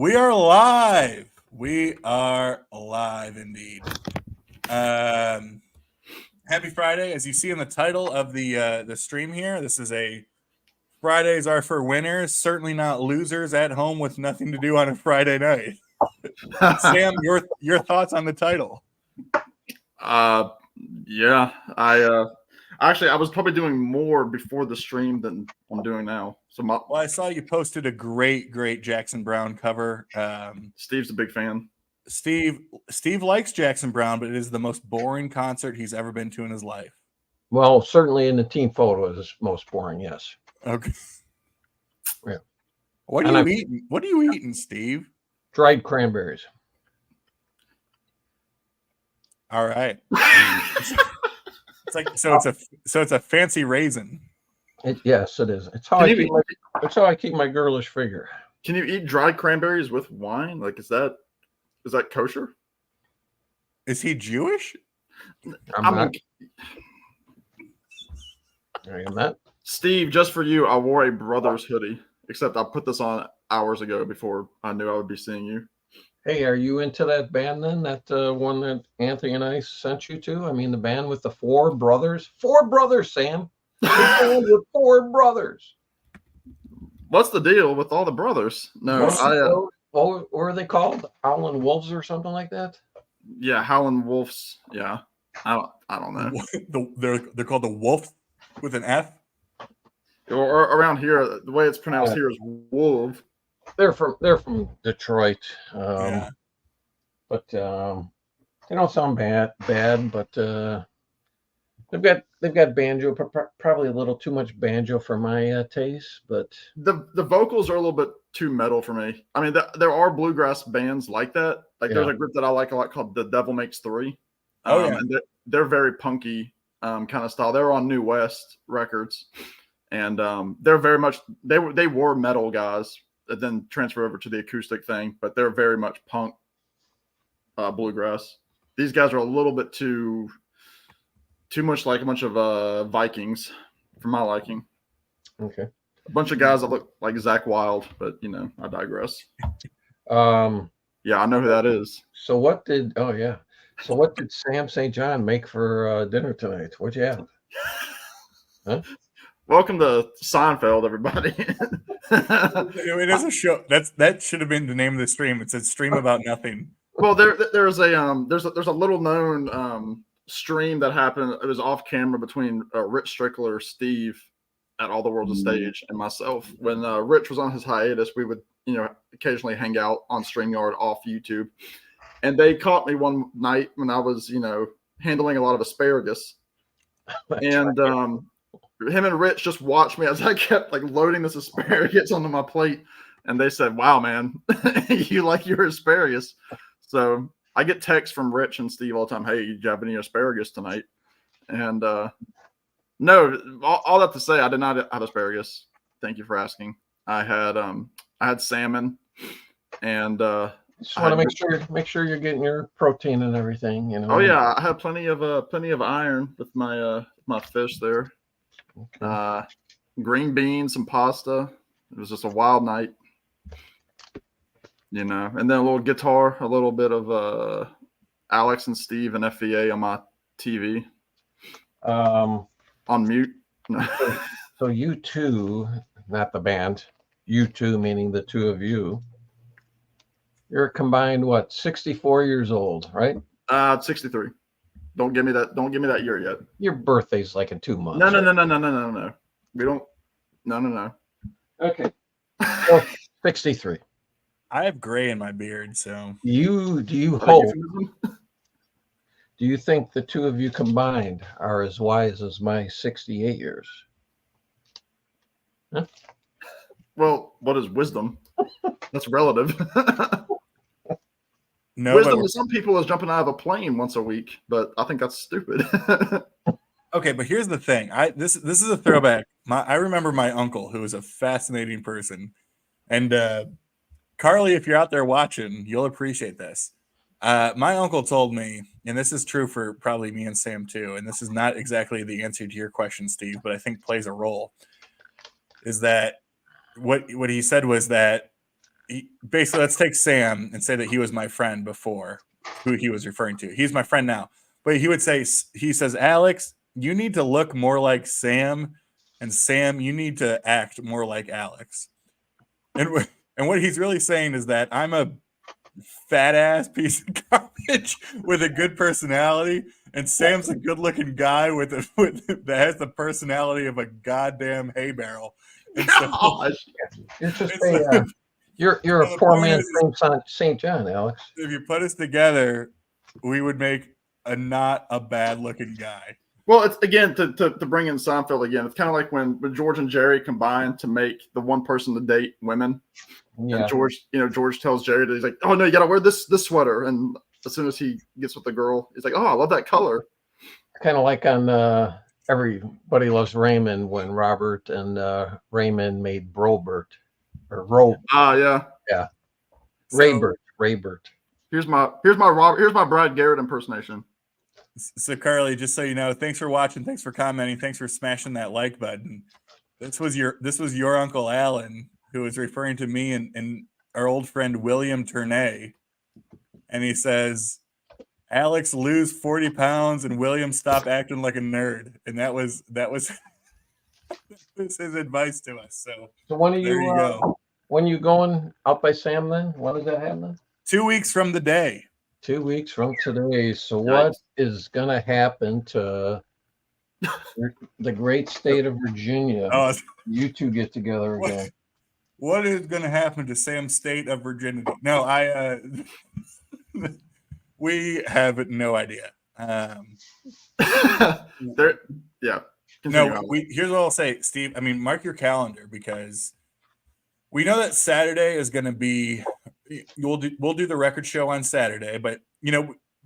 We are live. We are live indeed. Happy Friday. As you see in the title of the stream here, this is a Fridays are for winners, certainly not losers at home with nothing to do on a Friday night. Sam, your thoughts on the title? Yeah, I was probably doing more before the stream than I'm doing now. So Well, I saw you posted a great Jackson Browne cover. Steve's a big fan. Steve likes Jackson Browne, but it is the most boring concert he's ever been to in his life. Well, certainly in the team photo is most boring. Yes. Okay. Yeah. What are you eating? What are you eating, Steve? Dried cranberries. All right. It's a fancy raisin. Yes, it is. It's how I keep my girlish figure. Can you eat dried cranberries with wine? Like, is that kosher? Is he Jewish? I'm not. I am not. Steve, just for you, I wore a Brothers hoodie. Except I put this on hours ago before I knew I would be seeing you. Hey, are you into that band then? That one that Anthony and I sent you to? I mean, the band with the four brothers. Four brothers, Sam. The band with four brothers. What's the deal with all the brothers? No, what were they called? Howlin' Wolves or something like that? Yeah, Howlin' Wolves. Yeah, I don't know. They're called the Wolf with an F. Or around here, the way it's pronounced here is Wolf. They're from Detroit, but they don't sound bad. But they've got banjo, probably a little too much banjo for my taste. But the vocals are a little bit too metal for me. I mean, there are bluegrass bands like that. Like there's a group that I like a lot called The Devil Makes Three. And they're very punky kind of style. They're on New West Records, and they're very much they were metal guys. Then transfer over to the acoustic thing, but they're very much punk bluegrass. These guys are a little bit too much like a bunch of Vikings for my liking. Okay. A bunch of guys that look like Zakk Wylde, but I digress. Yeah, I know who that is. So what did Sam St. John make for dinner tonight? What'd you have? Huh? Welcome to Seinfeld, everybody. It is a show. That should have been the name of the stream. It's a stream about nothing. Well, there's a little known stream that happened. It was off camera between Rich Strickler, Steve at All the World's a Stage, and myself. When Rich was on his hiatus, we would occasionally hang out on StreamYard off YouTube, and they caught me one night when I was handling a lot of asparagus, and him and Rich just watched me as I kept loading this asparagus onto my plate, and they said, "Wow, man, you like your asparagus." So I get texts from Rich and Steve all the time. "Hey, do you have any asparagus tonight?" And no, all that to say, I did not have asparagus. Thank you for asking. I had salmon, and just want to make sure you're getting your protein and everything. Oh yeah, I had plenty of iron with my fish there. Okay. Green beans, some pasta. It was just a wild night, and then a little guitar, a little bit of Alex and Steve and FVA on my TV. On mute. So you two, not the band, you two meaning the two of you. You're combined 64 years old, right? 63. Don't give me that year yet. Your birthday's like in 2 months. No. We don't. No. Okay. Well, 63. I have gray in my beard, so. Do you hope? Do you think the two of you combined are as wise as my 68 years? Huh? Well, what is wisdom? That's relative. No, wisdom to some people is jumping out of a plane once a week, but I think that's stupid. Okay, but here's the thing. This is a throwback. I remember my uncle, who was a fascinating person, and Carly, if you're out there watching, you'll appreciate this. My uncle told me, and this is true for probably me and Sam too, and this is not exactly the answer to your question, Steve, but I think plays a role, is that what he said was that basically, let's take Sam and say that he was my friend before, who he was referring to. He's my friend now, but he would say, he says, Alex, you need to look more like Sam, and Sam, you need to act more like Alex. And what he's really saying is that I'm a fat ass piece of garbage with a good personality, and Sam's a good looking guy with that has the personality of a goddamn hay barrel. And so, Gosh. You're just It's a like- you're the a poor point man is- named St. John, Alex. if you put us together, we would make a not a bad looking guy. Well, it's again to bring in Seinfeld again. It's kind of like when George and Jerry combined to make the one person to date women. Yeah. And George tells Jerry that he's like, oh no, you gotta wear this sweater. And as soon as he gets with the girl, he's like, oh, I love that color. Kind of like on Everybody Loves Raymond when Robert and Raymond made Brobert or Yeah. So- Raybert. Here's my Brad Garrett impersonation. So Carly, just so you know, thanks for watching, thanks for commenting, thanks for smashing that like button. This was your Uncle Alan who was referring to me and our old friend William Turnay, and he says, Alex, lose 40 pounds and William stop acting like a nerd. And that was his advice to us. So when are there you go. when you going out by Sam then? When is that happening? 2 weeks from the day. 2 weeks from today. So Nice. what is gonna happen to the great state of Virginia? Oh, You two get together What? again. what is going to happen to Sam's state of virginity? No, we have no idea. There, yeah. Continue No, on. here's what I'll say, Steve. I mean, mark your calendar because we know that Saturday is going to be. We'll do the record show on Saturday, but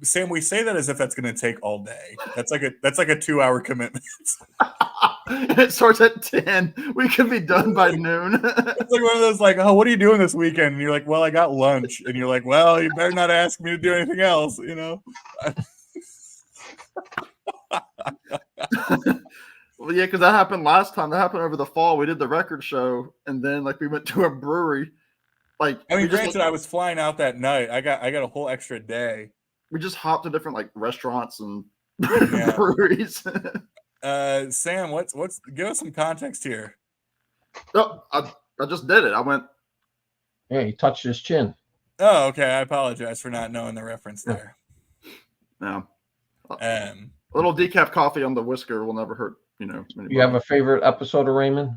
Sam, we say that as if that's going to take all day. That's like a 2-hour commitment. It starts at 10. We could be done by noon. It's like one of those like, oh, what are you doing this weekend? And you're like, well, I got lunch, and you're like, well, you better not ask me to do anything else, Well, yeah, because that happened last time. That happened over the fall. We did the record show, and then we went to a brewery. I we mean, just, granted, I was flying out that night. I got a whole extra day. we just hopped to different restaurants and Yeah. breweries. Sam, what's give us some context here. Oh, I just did it. I went. Yeah, he touched his chin. Oh, okay. I apologize for not knowing the reference there. Yeah, Um, a little decaf coffee on the whisker will never hurt. You have a favorite episode of Raymond?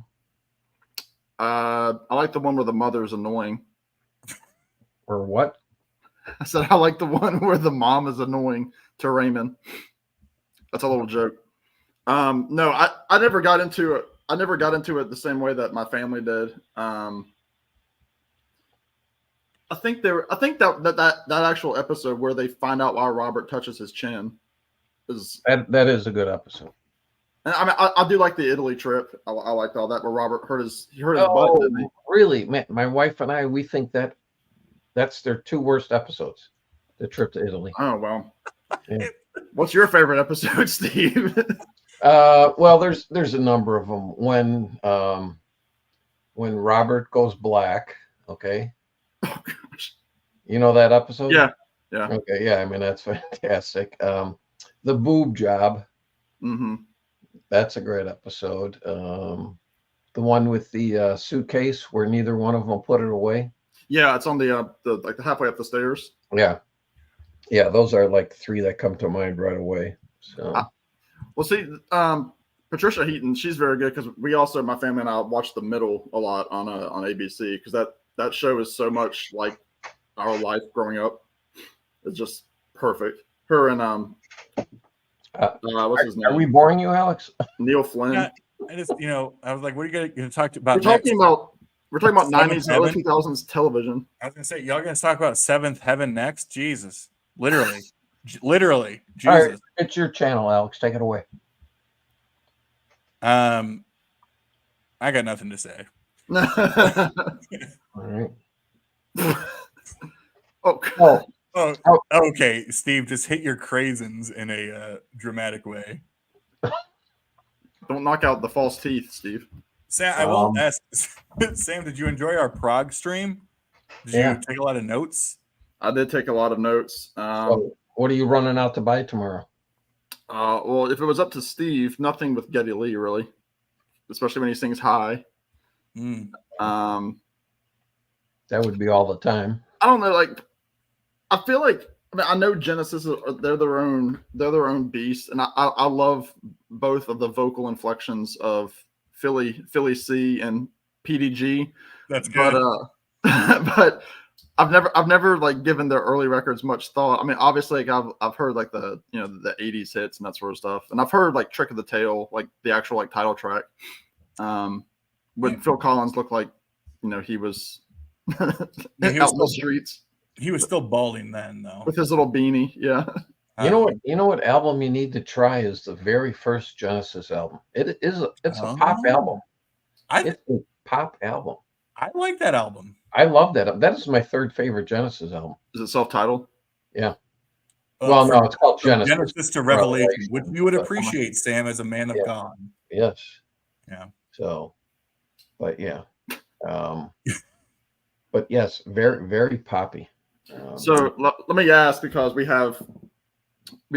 I like the one where the mother's annoying. Or what? I said I like the one where the mom is annoying to Raymond. That's a little joke. No, I never got into it. I never got into it the same way that my family did. I think that actual episode where they find out why Robert touches his chin is. That is a good episode. And I mean, I do like the Italy trip. I liked all that, where Robert hurt his butt. Didn't he? Really? Man, my wife and I, we think that's their 2 worst episodes. The trip to Italy. Oh well. Yeah. What's your favorite episode, Steve? Well, there's a number of them. When Robert goes black, okay. Oh gosh. You know that episode? Yeah. Yeah. Okay, yeah, I mean that's fantastic. The boob job, Mm-hmm. that's a great episode. The one with the suitcase where neither one of them put it away. Yeah, it's on the halfway up the stairs. Yeah, those are 3 that come to mind right away. So Well, see, Patricia Heaton, she's very good because we also, my family and I, watch The Middle a lot on ABC because that show is so much like our life growing up. It's just perfect. Her and what's his name? are we boring you, Alex? Neil Flynn. Yeah, I just I was like, what are you going to talk about? We're talking about Seventh 90s, early Heaven? 2000s television. I was going to say, y'all going to talk about Seventh Heaven next? Jesus, literally, literally, All Jesus. right, it's your channel, Alex. Take it away. I got nothing to say. All right. Oh, Oh, Oh, Oh. okay, Steve, just hit your craisins in a dramatic way. don't knock out the false teeth, Steve. Sam, I will ask. Sam, did you enjoy our Prague stream? Did Yeah. you take a lot of notes? I did take a lot of notes. So what are you running out to buy tomorrow? Well, if it was up to Steve, nothing with Geddy Lee really, especially when he sings high. Mm. That would be all the time. I don't know. Like, I feel like I know Genesis. They're their own beast, and I love both of the vocal inflections of Philly C and PDG. That's good. But I've never like given their early records much thought. I mean, obviously, like I've heard like the the '80s hits and that sort of stuff, and I've heard like Trick of the Tail, like the actual like title track. When Phil Collins looked like he was out in the streets. He was still balding then, though, with his little beanie. Yeah. You know what album you need to try is the very first Genesis album. It's a pop album. It's a pop album. I like that album. I love that. That is my third favorite Genesis album. Is it self-titled? Yeah. Well, no, it's called Genesis. Genesis to Revelation, which you would appreciate, Sam, as a man of God. Yes. Yeah. So, but yeah. But yes, very, very poppy. So let me ask, because we have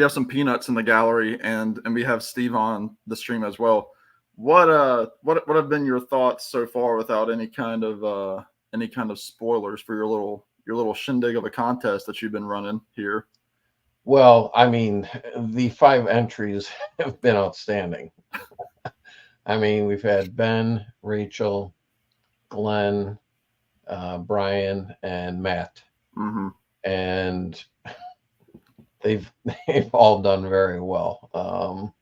some peanuts in the gallery and we have Steve on the stream as well. What have been your thoughts so far, without any kind of spoilers, for your little shindig of a contest that you've been running here? Well, I mean, the 5 entries have been outstanding. I mean, we've had Ben, Rachel, Glenn, Brian, and Matt. Mm-hmm. And they've all done very well.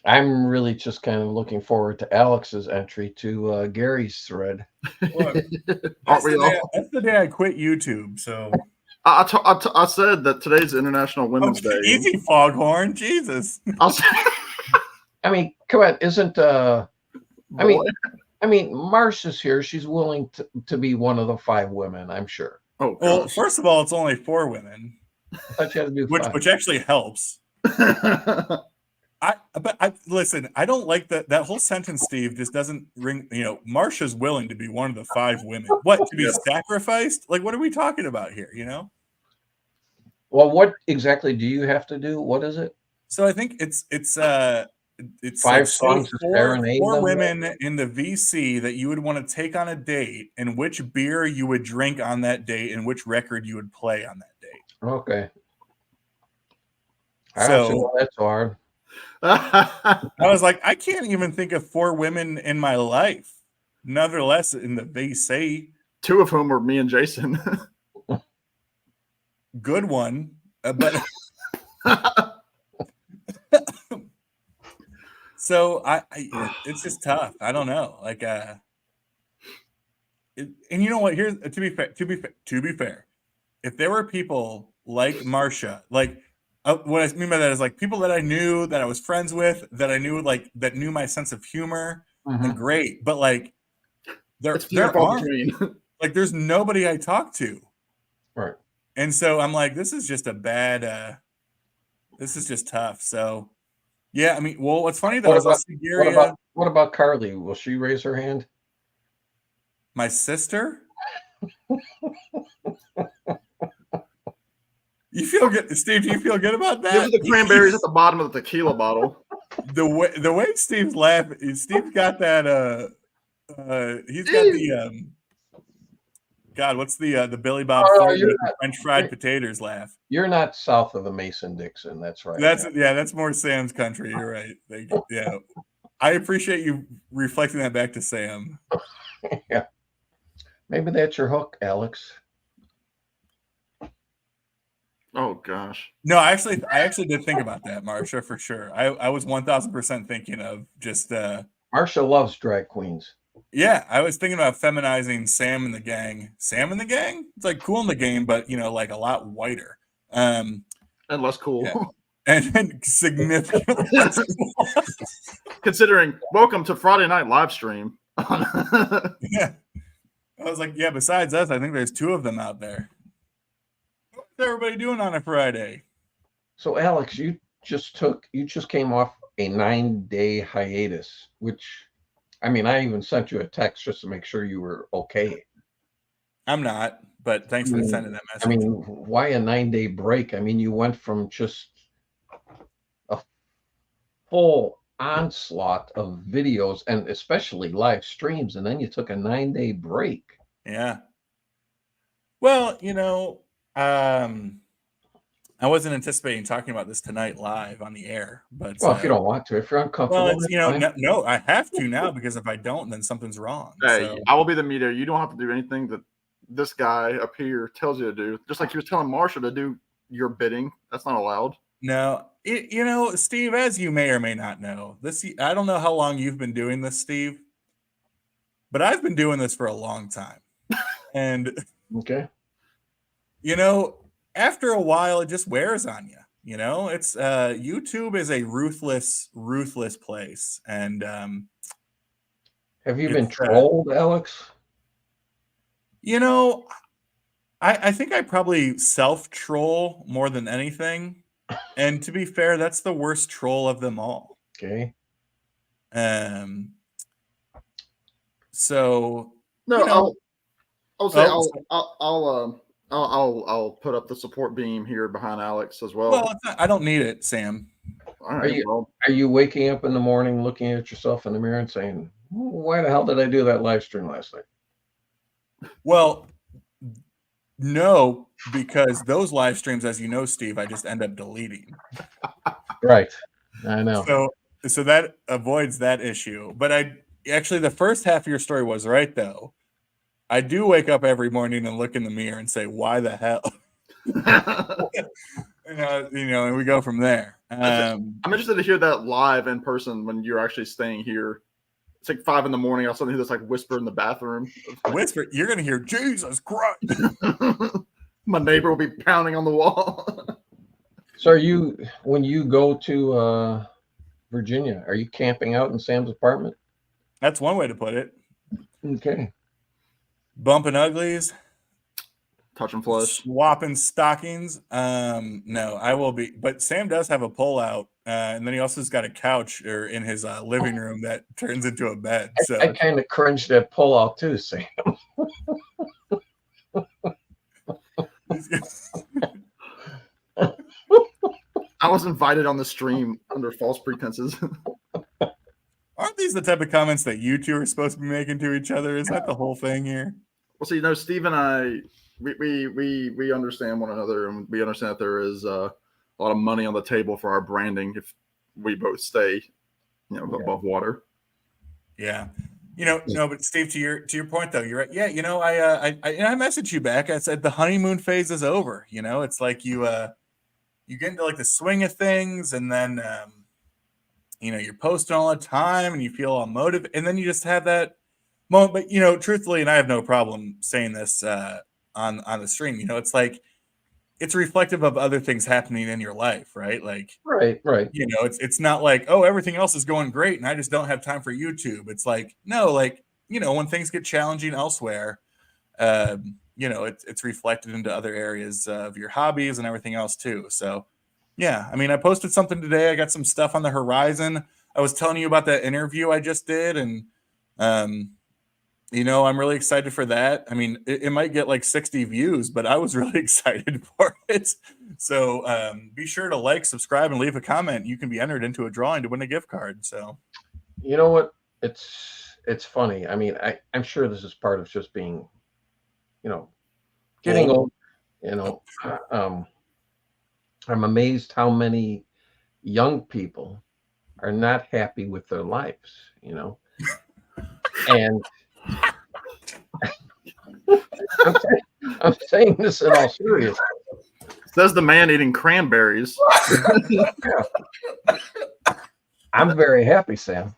I'm really just kind of looking forward to Alex's entry to Gary's thread. Look, that's the day I quit YouTube. So I said that today's International Women's Day. Easy, Foghorn, Jesus. I mean, come on, isn't I mean, Marsha's here. She's willing to be one of the 5 women, I'm sure. Oh, gosh. Well, first of all, it's only 4 women, I thought you had to do 5. which actually helps. Listen, I don't like that whole sentence, Steve. This doesn't ring. Marsha's willing to be one of the 5 women. What, to be sacrificed? Like, what are we talking about here? Well, what exactly do you have to do? What is it? So I think it's 5 like songs to 4 women in the VC that you would want to take on a date, and which beer you would drink on that date, and which record you would play on that date. Okay. So that's hard. I was like, I can't even think of 4 women in my life, nevertheless in the VC. 2 of whom were me and Jason. Good one, but so it's just tough. I don't know, like and you know what? Here's to be fair, if there were people like Marsha, like what I mean by that is like people that I knew, that I was friends with, that I knew that knew my sense of humor, and great, but like there aren't, like there's nobody I talk to, right? And so I'm like, this is just a bad. This is just tough. So. Yeah, I mean, well, what's funny though what about Carly? Will she raise her hand? My sister? You feel good, Steve? Do you feel good about that? These are the cranberries at the bottom of the tequila bottle. The way Steve's laughing, Steve's got that. He's got the. God, what's the Billy Bob Thornton with the French fried potatoes laugh? You're not south of the Mason-Dixon. That's right. That's more Sam's country. You're right. Yeah, I appreciate you reflecting that back to Sam. Yeah, maybe that's your hook, Alex. Oh gosh. No, I actually did think about that, Marsha, for sure. I was 1,000% thinking of just. Marsha loves drag queens. Yeah, I was thinking about feminizing Sam and the gang. Sam and the gang? It's like Cool in the Game, but like a lot whiter. And less cool. Yeah. And significantly less cool. Considering welcome to Friday night live stream. Yeah. I was like, yeah, besides us, I think there's 2 of them out there. What's everybody doing on a Friday? So Alex, you just came off a 9-day hiatus, which I mean, I even sent you a text just to make sure you were okay. I'm not, but thanks for sending that I message. mean, why a 9-day break? I mean, you went from just a full onslaught of videos and especially live streams, and then you took a 9-day break. Yeah. Well, I wasn't anticipating talking about this tonight live on the air, but Well, if you don't want to, if you're uncomfortable, well, it's that's fine. no, I have to now because if I don't, then something's wrong. Hey, So I will be the mediator. You don't have to do anything that this guy up here tells you to do. Just like he was telling Marsha to do your bidding. That's not allowed. no, Steve, as you may or may not know, I don't know how long you've been doing this, Steve, but I've been doing this for a long time. And Okay. After a while it just wears on you. It's YouTube is a ruthless place. And Have you been trolled, Alex? I think I probably self-troll more than anything. And to be fair, that's the worst troll of them all. Okay. So No, I'll say Oh, I'll put up the support beam here behind Alex as well. Well, I don't need it, Sam. All right. Are you waking up in the morning looking at yourself in the mirror and saying, why the hell did I do that live stream last night? Well, no, because those live streams, as you know, Steve, I just end up deleting. Right. I know. So that avoids that issue. But actually, the first half of your story was right, though. I do wake up every morning and look in the mirror and say, why the hell? And we go from there. I'm interested to hear that live in person when you're actually staying here. It's like 5 a.m. I'll suddenly hear this like whisper in the bathroom. Whisper, you're gonna hear Jesus Christ. My neighbor will be pounding on the wall. So when you go to Virginia, are you camping out in Sam's apartment? That's one way to put it. Okay. Bumping uglies, touching flesh, swapping stockings. No, I will be. But Sam does have a pull-out, and then he also has got a couch in his living room that turns into a bed. So I kind of cringed at pull-out too, Sam. I was invited on the stream under false pretenses. Aren't these the type of comments that you two are supposed to be making to each other? Is that the whole thing here? Well, see, Steve and I, we understand one another, and we understand that there is a lot of money on the table for our branding if we both stay, above water. Yeah, no, but Steve, to your point though, you're right. Yeah, I messaged you back. I said the honeymoon phase is over. It's like you get into like the swing of things, and then you're posting all the time, and you feel all motivated, and then you just have that moment. But truthfully, and I have no problem saying this on the stream, it's like it's reflective of other things happening in your life, right? Like right. It's not like, oh, everything else is going great and I just don't have time for YouTube. It's like, no, like when things get challenging elsewhere, it's reflected into other areas of your hobbies and everything else too. So yeah, I mean, I posted something today. I got some stuff on the horizon. I was telling you about that interview I just did, and I'm really excited for that. I mean, it might get like 60 views, but I was really excited for it. So be sure to like, subscribe, and leave a comment. You can be entered into a drawing to win a gift card. So, you know what? It's funny. I mean, I'm sure this is part of just being, getting old. I'm amazed how many young people are not happy with their lives, and I'm saying this in all seriousness. Says the man eating cranberries. I'm very happy, Sam.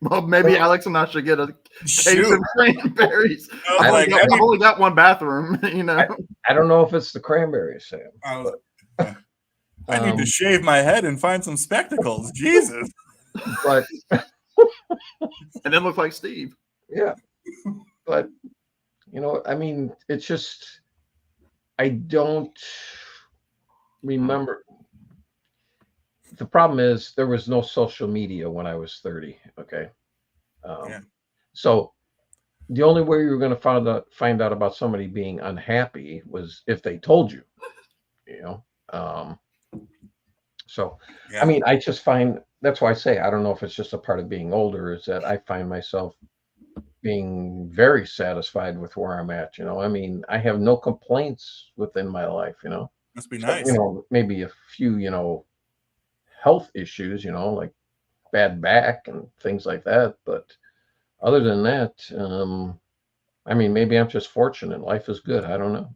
Well, maybe Alex and I should get a case of cranberries. I've only got one bathroom, I don't know if it's the cranberries, Sam. I need to shave my head and find some spectacles. Jesus. But and then look like Steve. Yeah. But I mean, it's just I don't remember. The problem is there was no social media when I was 30. Okay. So the only way you were going to find out about somebody being unhappy was if they told you, you know. So, Yeah. I mean, I just find that's why I say I don't know if it's just a part of being older, is that I find myself being very satisfied with where I'm at. You know, I mean, I have no complaints within my life. You know, Must be except, nice. maybe a few, health issues. Like bad back and things like that. But other than that, I mean, maybe I'm just fortunate. Life is good. I don't know.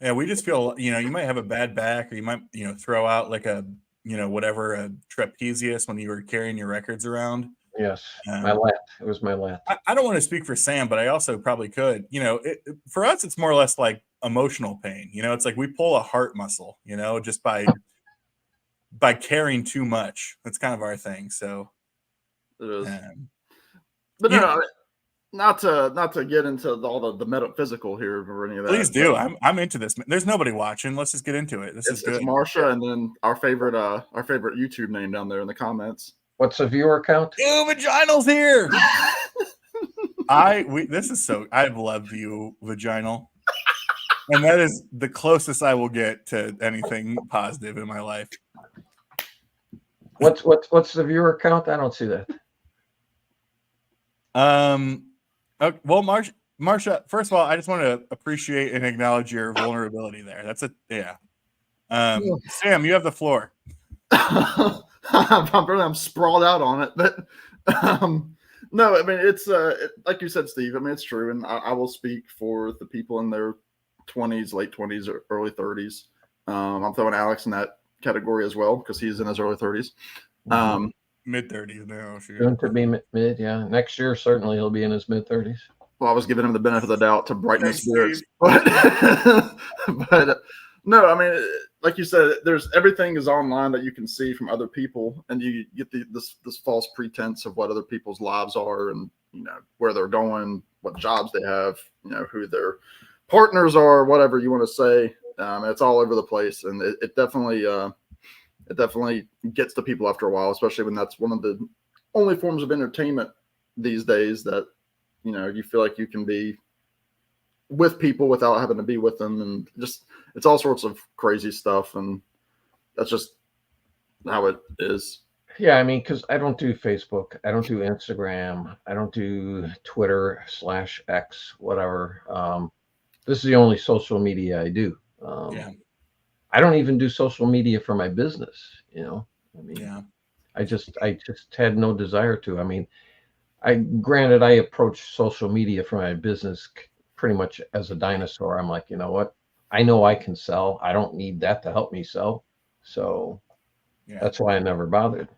Yeah, we just feel, you might have a bad back, or you might, throw out like a, whatever, a trapezius when you were carrying your records around. Yes, my lat. It was my lat. I don't want to speak for Sam, but I also probably could. For us, it's more or less like emotional pain. It's like we pull a heart muscle, just by caring too much. That's kind of our thing. So, It is. but no, not to get into all the metaphysical here or any of that. Please do. I'm into this. There's nobody watching. Let's just get into it. This is good. It's Marsha, and then our favorite YouTube name down there in the comments. What's the viewer count? Ew, Vaginal's here. I've loved you, Vaginal. And that is the closest I will get to anything positive in my life. What's the viewer count? I don't see that. Okay, well, Marsha, first of all, I just want to appreciate and acknowledge your vulnerability there. That's Sam, you have the floor. I'm sprawled out on it, but no, I mean, it's like you said, Steve. I mean, it's true, and I will speak for the people in their 20s, late 20s, or early 30s. I'm throwing Alex in that category as well because he's in his early 30s. Mid 30s now. Soon to be mid, yeah. Next year, certainly he'll be in his mid 30s. Well, I was giving him the benefit of the doubt to brighten his spirits, but no, I mean, like you said, everything is online that you can see from other people, and you get this false pretense of what other people's lives are, and where they're going, what jobs they have, who their partners are, whatever you want to say. It's all over the place, and it definitely gets to people after a while, especially when that's one of the only forms of entertainment these days that you feel like you can be with people without having to be with them, and just it's all sorts of crazy stuff, and that's just how it is. Yeah, I mean, because I don't do Facebook, I don't do Instagram, I don't do Twitter /X, whatever. This is the only social media I do. I don't even do social media for my business. I mean, I just had no desire to. I mean, granted, I approach social media for my business pretty much as a dinosaur. I'm like, you know what? I know I can sell. I don't need that to help me sell. So that's why I never bothered.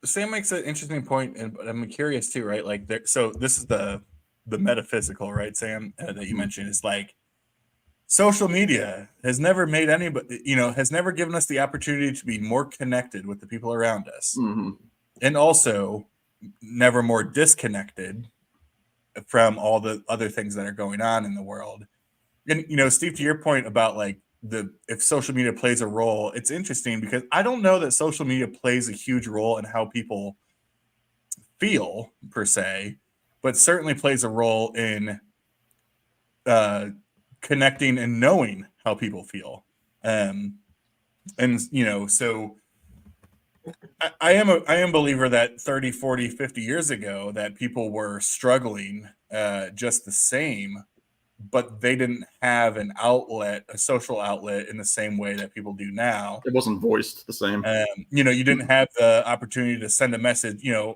Sam makes an interesting point, and I'm curious too, right? Like, so this is the metaphysical, right, Sam, that you mentioned. Is like social media has never made anybody, has never given us the opportunity to be more connected with the people around us, and also never more disconnected from all the other things that are going on in the world. And Steve, to your point about like if social media plays a role, it's interesting because I don't know that social media plays a huge role in how people feel per se, but certainly plays a role in connecting and knowing how people feel. And so I am a believer that 30, 40, 50 years ago that people were struggling just the same, but they didn't have a social outlet in the same way that people do now. It wasn't voiced the same. You didn't have the opportunity to send a message, say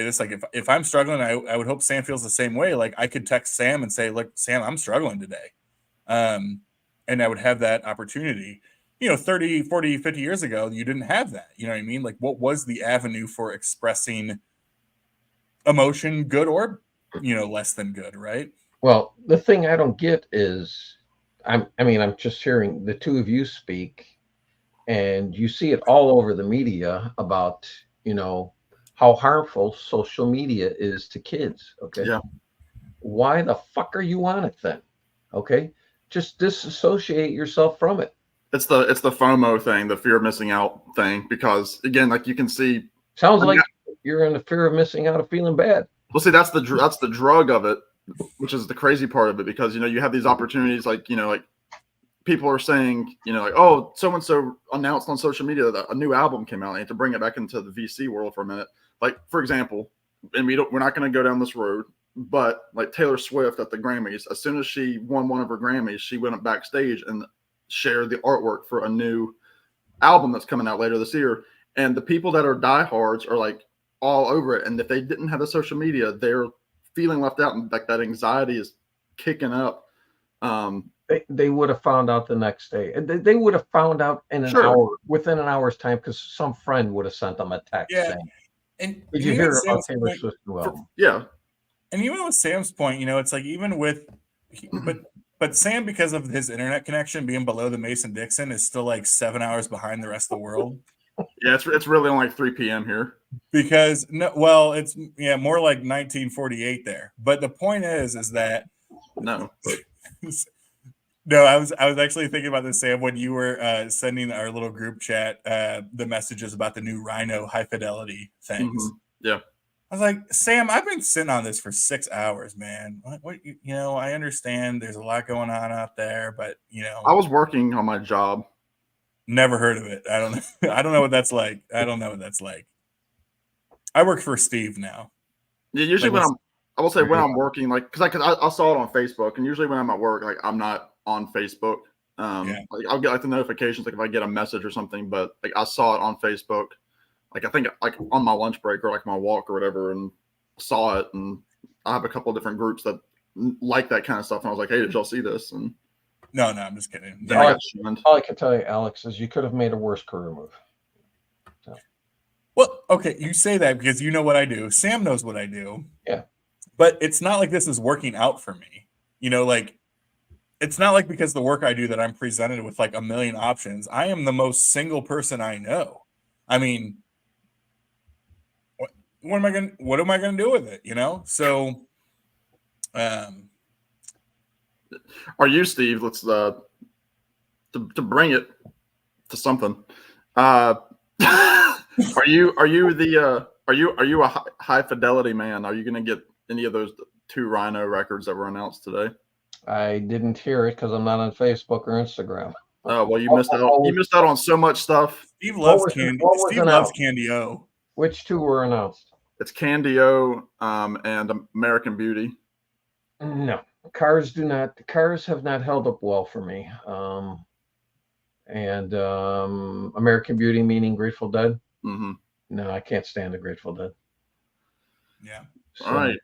this, like if I'm struggling, I would hope Sam feels the same way. Like I could text Sam and say, look, Sam, I'm struggling today. And I would have that opportunity. 30, 40, 50 years ago, you didn't have that. You know what I mean? Like what was the avenue for expressing emotion, good or, less than good, right? Well, the thing I don't get is I'm just hearing the two of you speak, and you see it all over the media about, how harmful social media is to kids. Okay. Yeah. Why the fuck are you on it then? Okay. Just disassociate yourself from it. It's the FOMO thing, the fear of missing out thing, because again, like you can see. Sounds like you're in the fear of missing out of feeling bad. Well, see, that's the drug of it, which is the crazy part of it, because you have these opportunities, like like people are saying, like, oh, so and so announced on social media that a new album came out. And to bring it back into the VC world for a minute, like for example, and we're not going to go down this road, but like Taylor Swift at the Grammys, as soon as she won one of her Grammys, she went up backstage and shared the artwork for a new album that's coming out later this year. And the people that are diehards are like all over it. And if they didn't have the social media, they're feeling left out, and like that anxiety is kicking up. They would have found out the next day. They would have found out in an hour, within an hour's time, because some friend would have sent them a text saying, and did you hear about Taylor Swift? Yeah. And even with Sam's point, it's like even with, but Sam, because of his internet connection being below the Mason-Dixon, is still like 7 hours behind the rest of the world. Yeah, it's really only like 3 p.m. here. Because it's more like 1948 there. But the point is that no. No, I was actually thinking about this, Sam, when you were sending our little group chat the messages about the new Rhino high fidelity things. Mm-hmm. Yeah. I was like, Sam, I've been sitting on this for 6 hours, man. What I understand there's a lot going on out there, but I was working on my job. Never heard of it. I don't know what that's like. I don't know what that's like. I work for Steve now. Yeah, usually when I'm working, like, because I saw it on Facebook, and usually when I'm at work, like, I'm not on Facebook. Like, I'll get like the notifications, like if I get a message or something, but like I saw it on Facebook, like I think like on my lunch break or like my walk or whatever, and saw it, and I have a couple of different groups that like that kind of stuff, and I was like, hey, did y'all see this? And no, I'm just kidding. All I can tell you, Alex, is you could have made a worse career move. So. Well, okay, you say that because you know what I do. Sam knows what I do. Yeah. But it's not like this is working out for me. Like it's not like because the work I do that I'm presented with like a million options. I am the most single person I know. I mean, what am I gonna do with it? So are you, Steve? Let's to bring it to something. Are you a high fidelity man? Are you going to get any of those 2 Rhino records that were announced today? I didn't hear it because I'm not on Facebook or Instagram. Oh, well, you missed out. You missed out on so much stuff. Steve loves Candy. Steve loves Candy-O. Which 2 were announced? It's Candy-O and American Beauty. No, Cars have not held up well for me. And American Beauty, meaning Grateful Dead. Mm-hmm. No, I can't stand the Grateful Dead. Yeah. So, all right.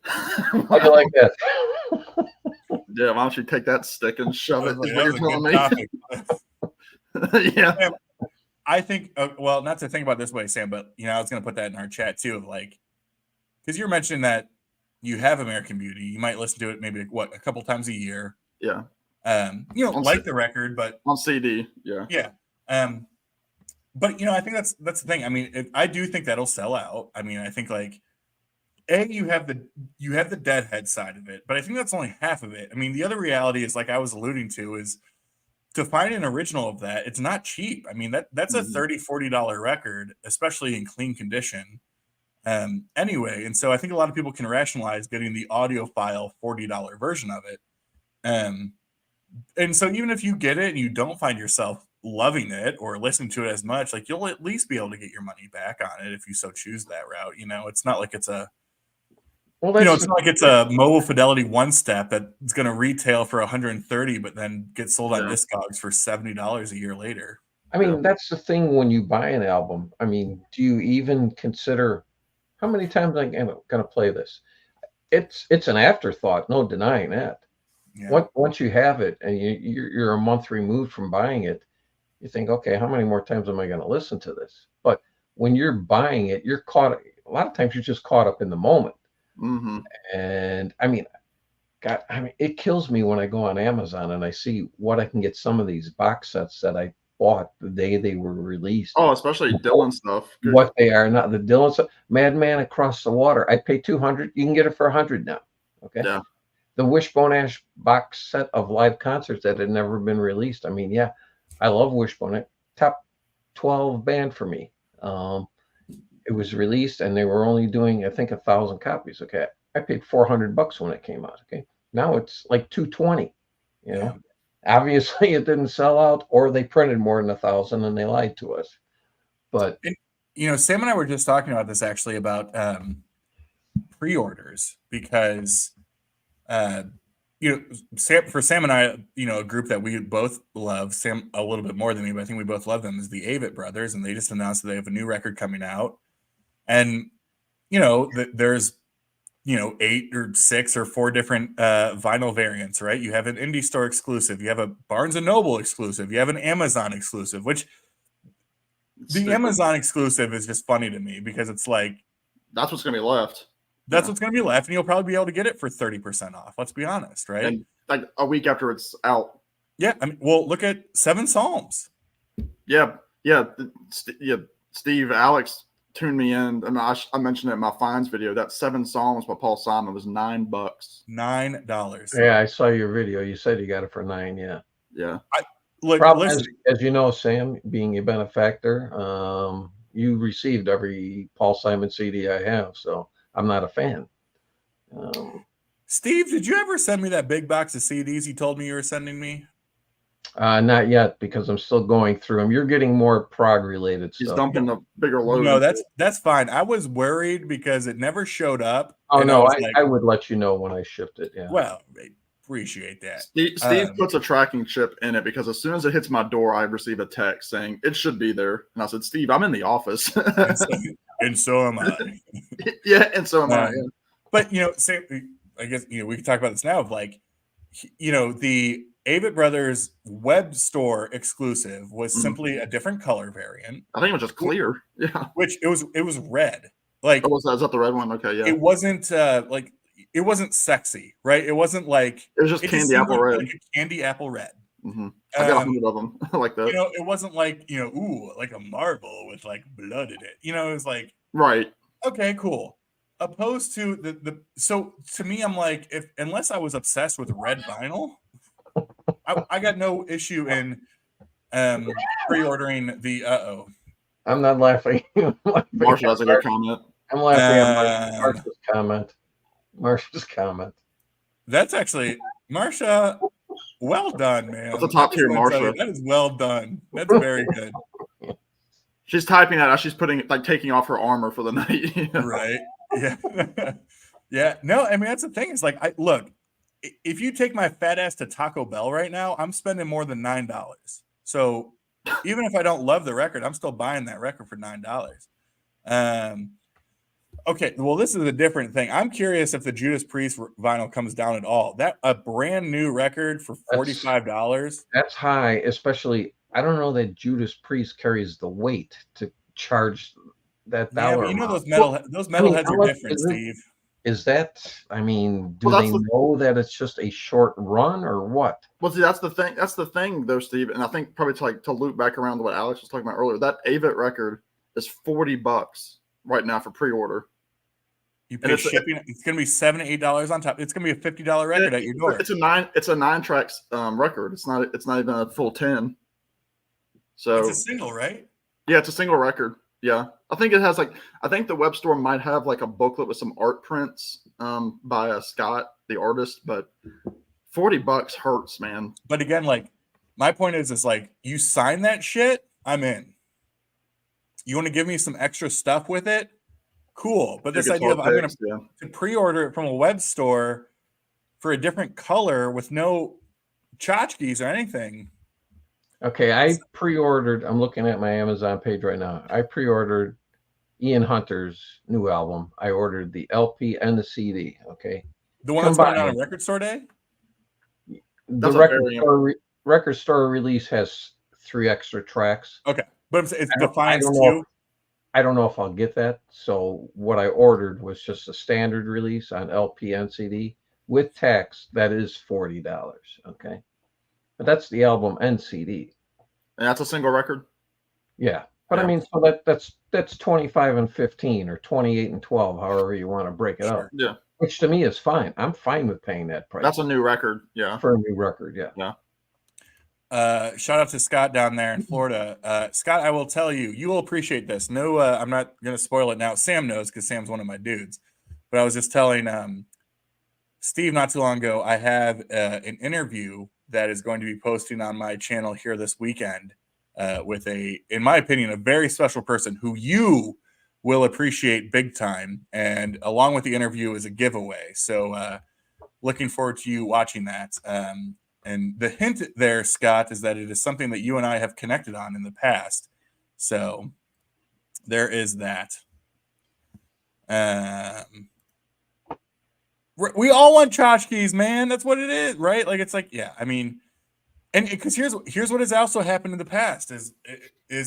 How do you like that? Yeah, why don't you take that stick and shove it? That was a good topic. Yeah. I think, well, not to think about it this way, Sam, but I was going to put that in our chat too, of like, because you're mentioning that you have American Beauty, you might listen to it maybe a couple times a year. Yeah. Like the record, but on CD, yeah. But I think that's the thing. I mean, I do think that'll sell out. I mean, I think like you have the Deadhead side of it, but I think that's only half of it. I mean, the other reality is, like I was alluding to, is to find an original of that, it's not cheap. I mean, that's a $30-$40 record, especially in clean condition. Anyway, and so I think a lot of people can rationalize getting the audiophile $40 version of it. And so even if you get it and you don't find yourself loving it or listening to it as much, like you'll at least be able to get your money back on it if you so choose that route. It's not like it's a it's not like it's a mobile fidelity one step that's going to retail for $130, but then get sold on Discogs for $70 a year later. I mean, that's the thing when you buy an album. I mean, do you even consider how many times I'm going to play this? It's an afterthought, no denying that. Yeah. Once you have it and you're a month removed from buying it, you think, okay, how many more times am I going to listen to this? But when you're buying it, you're caught. A lot of times you're just caught up in the moment. Mm-hmm. And I mean, it kills me when I go on Amazon and I see what I can get some of these box sets that I bought the day they were released. Oh, especially Dylan stuff. What they are, not the Dylan stuff. Madman Across the Water. I paid $200. You can get it for $100 now. Okay. Yeah. The Wishbone Ash box set of live concerts that had never been released. I mean, yeah, I love Wishbone. Top 12 band for me. it was released, and they were only doing, I think, 1,000 copies. Okay, I paid $400 when it came out. Okay, now it's like 220. You know, obviously it didn't sell out, or they printed more than 1,000 and they lied to us. But Sam and I were just talking about this actually about pre-orders because for Sam and I, a group that we both love, Sam a little bit more than me, but I think we both love them, is the Avett Brothers, and they just announced that they have a new record coming out. And there's 8 or 6 or 4 different vinyl variants, right? You have an indie store exclusive, you have a Barnes and Noble exclusive, you have an Amazon exclusive, which the Amazon exclusive is just funny to me because it's like that's what's going to be left. That's what's going to be left, and you'll probably be able to get it for 30% off. Let's be honest, right? And like a week after it's out. Yeah, I mean, well, look at Seven Psalms. Yeah. Steve, Alex tuned me in. I mentioned it in my Finds video. That Seven Psalms by Paul Simon was $9. $9. Yeah, I saw your video. You said you got it for $9. Yeah. Yeah. As you know, Sam, being a benefactor, you received every Paul Simon CD I have, so I'm not a fan. Steve, did you ever send me that big box of CDs you told me you were sending me? Not yet, because I'm still going through them. You're getting more prog related stuff. He's dumping a bigger load. No, that's fine. I was worried because it never showed up. Oh no, I would let you know when I shipped it. Yeah. Well, I appreciate that. Steve puts a tracking chip in it because as soon as it hits my door, I receive a text saying it should be there. And I said, Steve, I'm in the office. and so am I. Yeah, and so am I. Yeah. But I guess we can talk about this now. Of like, the Avett Brothers web store exclusive was simply a different color variant. I think it was just clear. Yeah, which it was red. Like, is that the red one? Okay, yeah. It wasn't it wasn't sexy, right? It wasn't like it was just candy apple red. Like a candy apple red. Mm-hmm. I got 100 of them like that. It wasn't like like a marble with like blood in it. It was like right. Okay, cool. Opposed to so to me, I'm like, unless I was obsessed with red vinyl, I got no issue in pre-ordering the I'm not laughing. Marsha has a good comment. I'm laughing at Marsha's comment. That's actually Marsha. Well done, man. That's a top tier Marsha. That is well done. That's very good. She's typing that as she's taking off her armor for the night. Right. Yeah. Yeah. No, I mean, that's the thing. It's like, look, if you take my fat ass to Taco Bell right now, I'm spending more than $9. So even if I don't love the record, I'm still buying that record for $9. Okay. Well, this is a different thing. I'm curious if the Judas Priest vinyl comes down at all. That a brand new record for $45. That's high, especially. I don't know that Judas Priest carries the weight to charge that dollar. Yeah, those metalheads are different, Steve. Is that? I mean, do they know that it's just a short run or what? Well, see, that's the thing. That's the thing, though, Steve. And I think probably to loop back around to what Alex was talking about earlier, that Avett record is $40 right now for pre-order. You pay shipping. It's going to be $7 to $8 on top. It's going to be a $50 record at your door. It's a 9-track record. It's not even a full 10. So it's a single, right? Yeah, it's a single record. Yeah, I think it has I think the web store might have like a booklet with some art prints by Scott, the artist, but $40 hurts, man. But again, like my point is like you sign that shit, I'm in. You want to give me some extra stuff with it? Cool. But this idea of I'm going to pre-order it from a web store for a different color with no tchotchkes or anything. Okay, I pre-ordered. I'm looking at my Amazon page right now. I pre-ordered Ian Hunter's new album. I ordered the LP and the CD. Okay, the one that's going on a record store day. The record store release has 3 extra tracks. Okay, but it's Defiance too. I don't know if I'll get that. So what I ordered was just a standard release on LP and CD with tax. That is $40. Okay. But that's the album and CD. And that's a single record? Yeah. But I mean, so that's 25 and 15 or 28 and 12, however you want to break it up. Yeah. Which to me is fine. I'm fine with paying that price. That's a new record. Yeah. For a new record. Yeah. Yeah. shout out to Scott down there in Florida. Scott, I will tell you, you will appreciate this. No, I'm not going to spoil it now. Sam knows because Sam's one of my dudes. But I was just telling Steve not too long ago, I have an interview that is going to be posting on my channel here this weekend with in my opinion, a very special person who you will appreciate big time. And along with the interview is a giveaway. So looking forward to you watching that. And the hint there, Scott, is that it is something that you and I have connected on in the past. So there is that. We all want tchotchkes, man. That's what it is, right? Like, it's like, yeah, I mean, and because here's what has also happened in the past is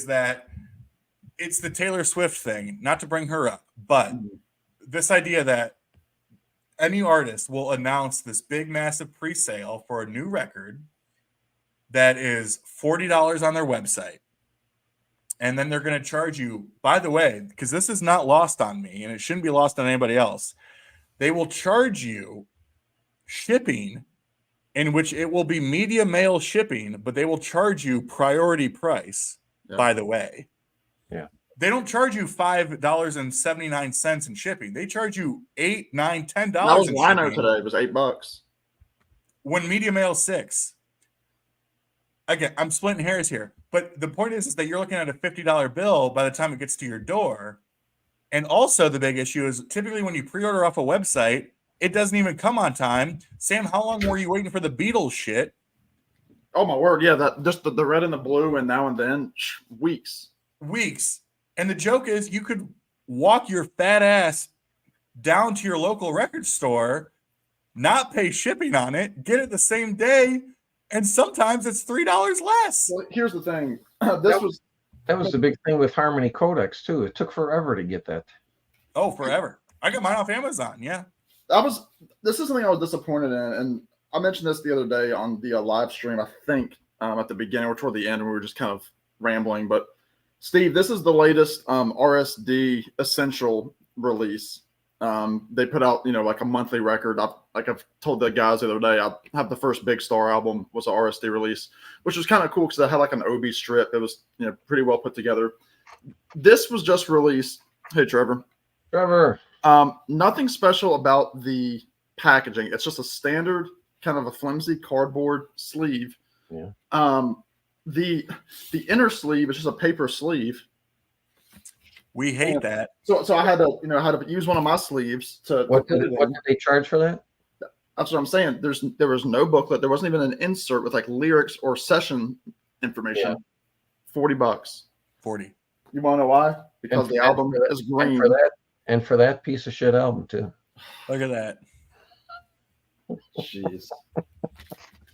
that it's the Taylor Swift thing, not to bring her up, but this idea that any artist will announce this big, massive pre-sale for a new record that is $40 on their website. And then they're going to charge you, by the way, because this is not lost on me and it shouldn't be lost on anybody else. They will charge you shipping, in which it will be media mail shipping, but they will charge you priority price, by the way. Yeah. They don't charge you $5.79 in shipping. They charge you $8, $9, $10. That was Lino today. It was $8. When media mail $6. Again, I'm splitting hairs here, but the point is that you're looking at a $50 bill by the time it gets to your door. And also the big issue is typically when you pre-order off a website, it doesn't even come on time. Sam, how long were you waiting for the Beatles shit? Oh my word, yeah, that just the red and the blue and now and then, weeks. And the joke is you could walk your fat ass down to your local record store, not pay shipping on it, get it the same day, and sometimes it's $3 less. Well, here's the thing. That was the big thing with Harmony Codex too. It took forever to get that. Oh, forever. I got mine off Amazon. Yeah. This is something I was disappointed in, and I mentioned this the other day on the live stream. I think at the beginning or toward the end, we were just kind of rambling. But Steve, this is the latest RSD Essential release. They put out, like a monthly record. I've told the guys the other day, I have the first Big Star album was an RSD release, which was kind of cool because it had like an Obi strip. It was pretty well put together. This was just released. Hey, Trevor. Nothing special about the packaging. It's just a standard kind of a flimsy cardboard sleeve. Yeah. The inner sleeve is just a paper sleeve. We hate that. So I had to use one of my sleeves to. What did they charge for that? That's what I'm saying. There was no booklet. There wasn't even an insert with like lyrics or session information. Yeah. $40. 40. You want to know why? Because the album is green. And for that piece of shit album too. Look at that. Jeez.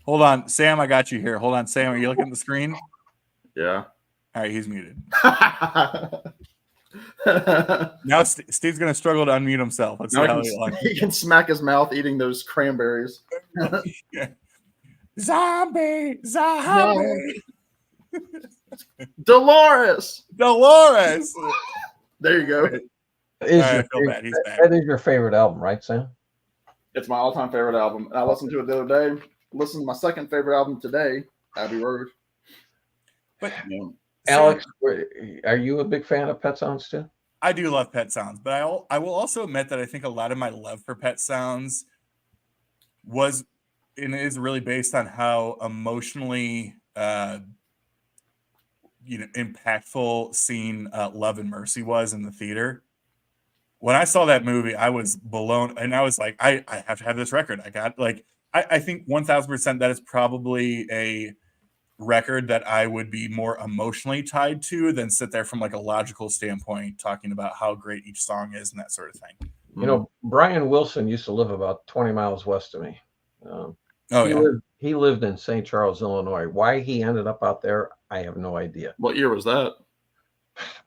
Hold on, Sam. I got you here. Hold on, Sam. Are you looking at the screen? Yeah. All right, he's muted. Now Steve's gonna struggle to unmute himself. Let's see how he can smack his mouth eating those cranberries. Yeah. Zombie. Dolores. There you go. That is your favorite album, right, Sam? It's my all-time favorite album. And I listened to it the other day. Listened to my second favorite album today, Abbey Road. But Alex, are you a big fan of Pet Sounds too? I do love Pet Sounds, but I will also admit that I think a lot of my love for Pet Sounds was and is really based on how emotionally impactful seeing Love and Mercy was in the theater. When I saw that movie, I was blown, and I was like, I have to have this record. I think 1000% that is probably a record that I would be more emotionally tied to than sit there from like a logical standpoint talking about how great each song is and that sort of thing. Brian Wilson used to live about 20 miles west of me. He lived in St. Charles, Illinois. Why he ended up out there, I have no idea. What year was that?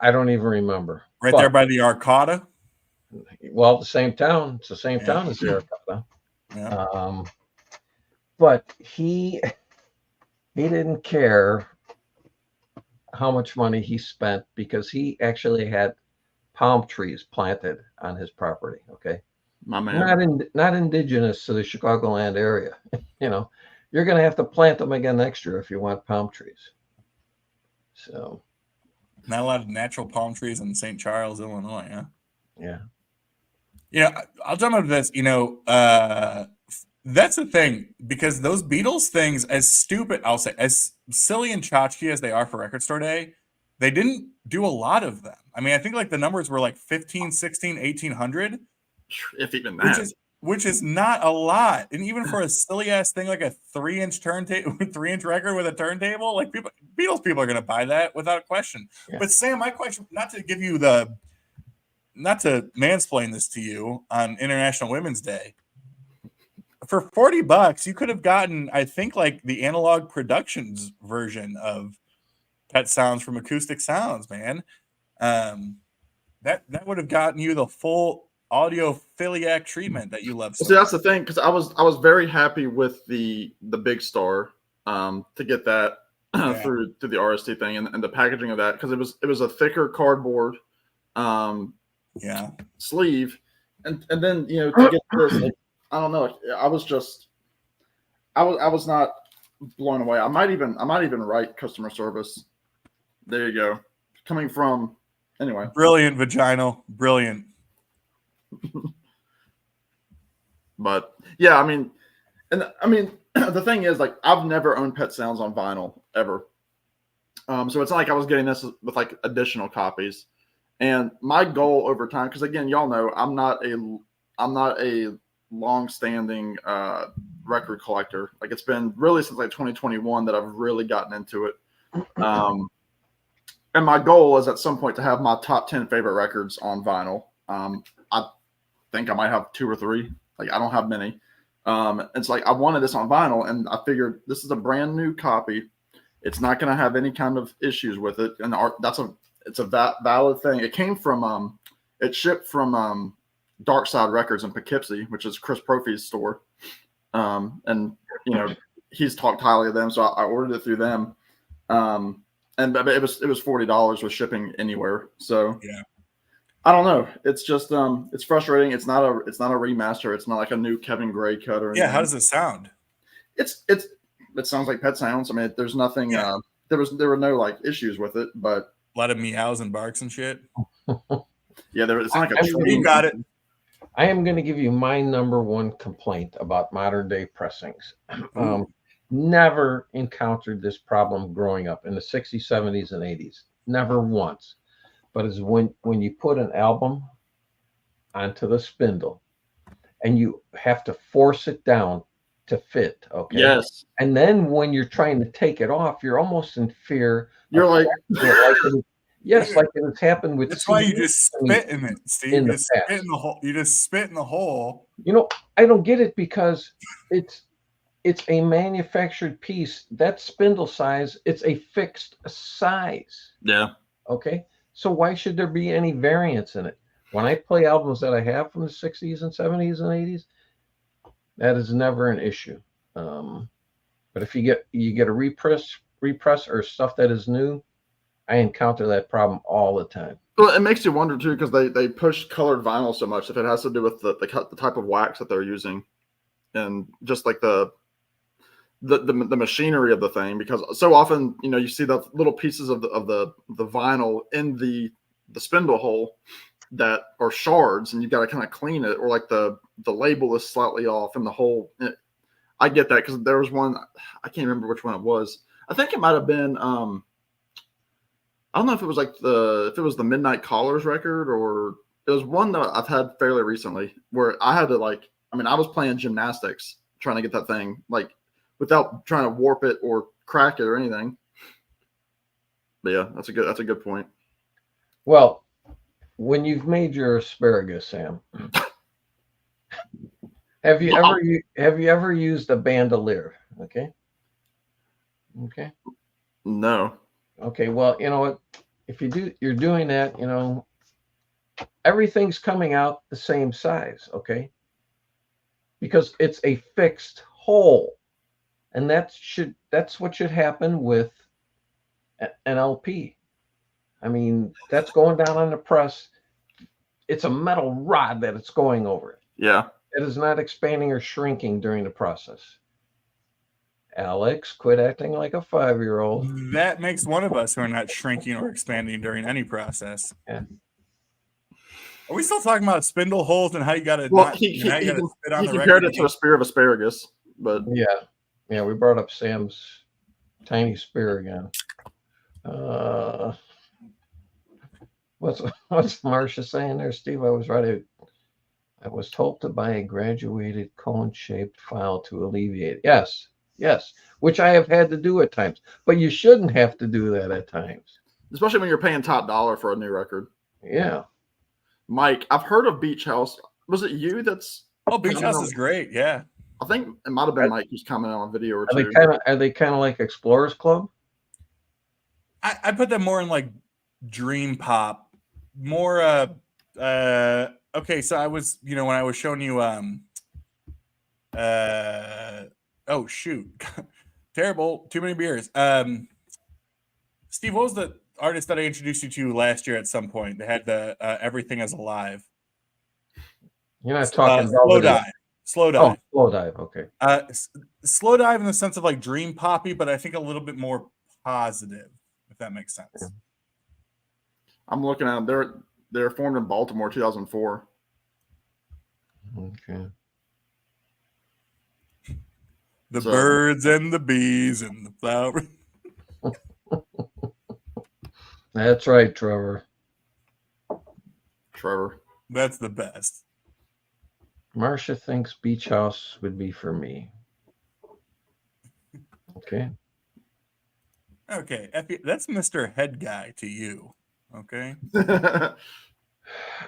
I don't even remember. There by the Arcata? Well, the same town. It's the same town as the Arcata. Yeah. But he didn't care how much money he spent because he actually had palm trees planted on his property. Okay. My man. Not indigenous to the Chicagoland area. You're you're going to have to plant them again next year if you want palm trees. So, Not a lot of natural palm trees in St. Charles, Illinois, huh? yeah. You know, I'll jump into this. You know, that's the thing, because those Beatles things, as stupid, I'll say, as silly and tchotchke as they are for Record Store Day, they didn't do a lot of them. I mean, I think like the numbers were like 15, 16, 1800, If even that. which is not a lot. And even for a silly ass thing like a 3-inch turntable, 3-inch record with a turntable, like Beatles people are going to buy that without a question. Yeah. But Sam, my question, not to mansplain this to you on International Women's Day, for $40, you could have gotten, I think, like the Analog Productions version of Pet Sounds from Acoustic Sounds, man. That would have gotten you the full audiophiliac treatment that you love. So that's the thing, because I was very happy with the Big Star to get that through the RST thing and the packaging of that, because it was a thicker cardboard sleeve, and then to get this, like, I don't know, I was not blown away. I might even write customer service. There you go. Coming from, anyway. Brilliant, vaginal. Brilliant. But yeah, I mean, the thing is, like, I've never owned Pet Sounds on vinyl ever. So it's not like I was getting this with like additional copies. And my goal over time, because again, y'all know I'm not a long-standing record collector. Like, it's been really since like 2021 that I've really gotten into it. And my goal is at some point to have my top 10 favorite records on vinyl. I think I might have 2 or 3. Like, I don't have many. It's like I wanted this on vinyl, and I figured this is a brand new copy. It's not going to have any kind of issues with it, and it's a valid thing. It came from it shipped from Dark Side Records in Poughkeepsie, which is Chris Prophy's store. And he's talked highly of them, so I ordered it through them. And it was $40 with shipping anywhere. So yeah, I don't know. It's just it's frustrating. It's not a remaster. It's not like a new Kevin Gray cut or anything. Yeah, how does it sound? It sounds like Pet Sounds. I mean, there's nothing. Yeah. There were no like issues with it, but a lot of meows and barks and shit. Yeah, it's like a. You got it. I am going to give you my number one complaint about modern day pressings. Never encountered this problem growing up in the 60s, 70s, and 80s. Never once. But it's when you put an album onto the spindle and you have to force it down to fit. Okay. Yes. And then when you're trying to take it off, you're almost in fear. You're like, yes, like it has happened with. That's why you just spit in it, Steve. You just spit in the hole. You just spit in the hole. I don't get it, because it's a manufactured piece. That spindle size, it's a fixed size. Yeah. Okay. So why should there be any variance in it? When I play albums that I have from the 60s and 70s and 80s, that is never an issue. But if you get a repress or stuff that is new, I encounter that problem all the time. Well, it makes you wonder too, because they push colored vinyl so much. If it has to do with the type of wax that they're using, and just like the machinery of the thing, because so often you see the little pieces of the vinyl in the spindle hole that are shards, and you've got to kind of clean it, or like the label is slightly off in the hole. I get that, because there was one, I can't remember which one it was. I think it might have been I don't know if it was the Midnight Callers record, or it was one that I've had fairly recently where I had to I was playing gymnastics trying to get that thing without trying to warp it or crack it or anything. But yeah, that's a good point. Well, when you've made your asparagus, Sam, have you ever used a bandolier? Okay. No. Okay. Well, you know what? If you're doing that, everything's coming out the same size. Okay. Because it's a fixed hole. And that's what should happen with an LP. I mean, that's going down on the press. It's a metal rod that it's going over. Yeah. It is not expanding or shrinking during the process. Alex, quit acting like a 5-year-old. That makes one of us who are not shrinking or expanding during any process. Yeah. Are we still talking about spindle holes and how you got to Well, not? he how you gotta spit on the compared record it to a spear of asparagus, but Yeah, we brought up Sam's tiny spear again. What's Marcia saying there, Steve? I was told to buy a graduated cone-shaped file to alleviate. Yes, which I have had to do at times, but you shouldn't have to do that at times. especially when you're paying top dollar for a new record. Yeah. Mike, I've heard of Beach House. Was it you that's? Oh, Beach House is great. Yeah. I think it might have been Mike who's commented on a video or Are two. they kind of like Explorers Club? I put them more in like dream pop, more okay, so I was, when I was showing you oh shoot. Terrible, too many beers. Steve, what was the artist that I introduced you to last year at some point? They had the Everything Is Alive. You're not talking Slow Dive. Slow Dive. Oh, Slow Dive, okay. Slow Dive in the sense of like dream poppy, but I think a little bit more positive, if that makes sense. Yeah. I'm looking at them. They're formed in Baltimore, 2004. Okay. The birds and the bees and the flowers. That's right, Trevor. That's the best. Marcia thinks Beach House would be for me. Okay. Okay, that's Mr. Head Guy to you. Okay.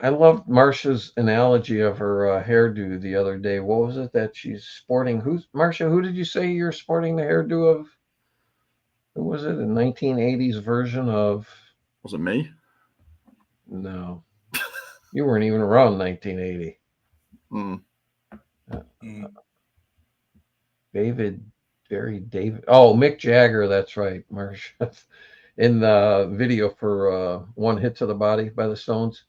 I loved Marcia's analogy of her hairdo the other day. What was it that she's sporting? Marcia, who did you say you're sporting the hairdo of? Who was it? A 1980s version of? Was it me? No. You weren't even around 1980. David. Oh, Mick Jagger. That's right, Marcia. In the video for One Hit to the Body by the Stones.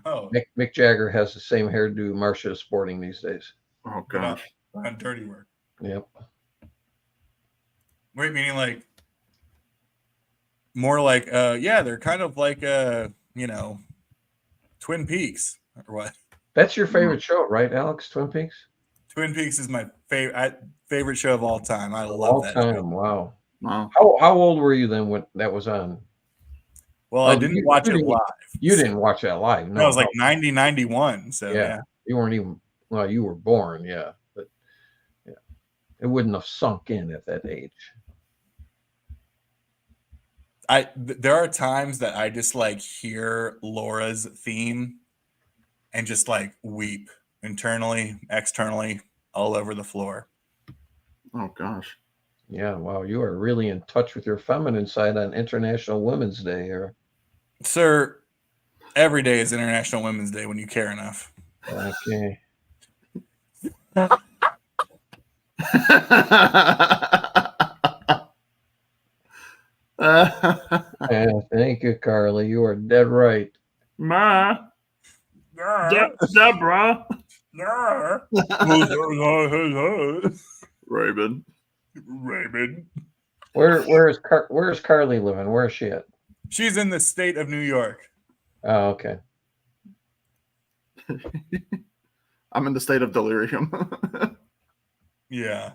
Oh, Mick Jagger has the same hairdo Marcia is sporting these days. Oh gosh. On Dirty Work. Yep. Wait, meaning like more like they're kind of like Twin Peaks or what? That's your favorite show, right, Alex? Twin Peaks? Twin Peaks is my favorite show of all time. I love all that time. show. Wow. How old were you then when that was on? Well, I didn't watch it live. You didn't watch that live. No, it was like 90, 91. So yeah. You weren't even, well, you were born, yeah. But yeah, it wouldn't have sunk in at that age. There are times that I just like hear Laura's theme and just like weep internally, externally, all over the floor. Oh gosh. Yeah, wow, you are really in touch with your feminine side on International Women's Day here. Sir, every day is International Women's Day when you care enough. Okay. Yeah, thank you, Carly. You are dead right. Ma. Deborah. Raymond. Where is Carly living? Where is she at? She's in the state of New York. Oh, okay. I'm in the state of delirium. Yeah.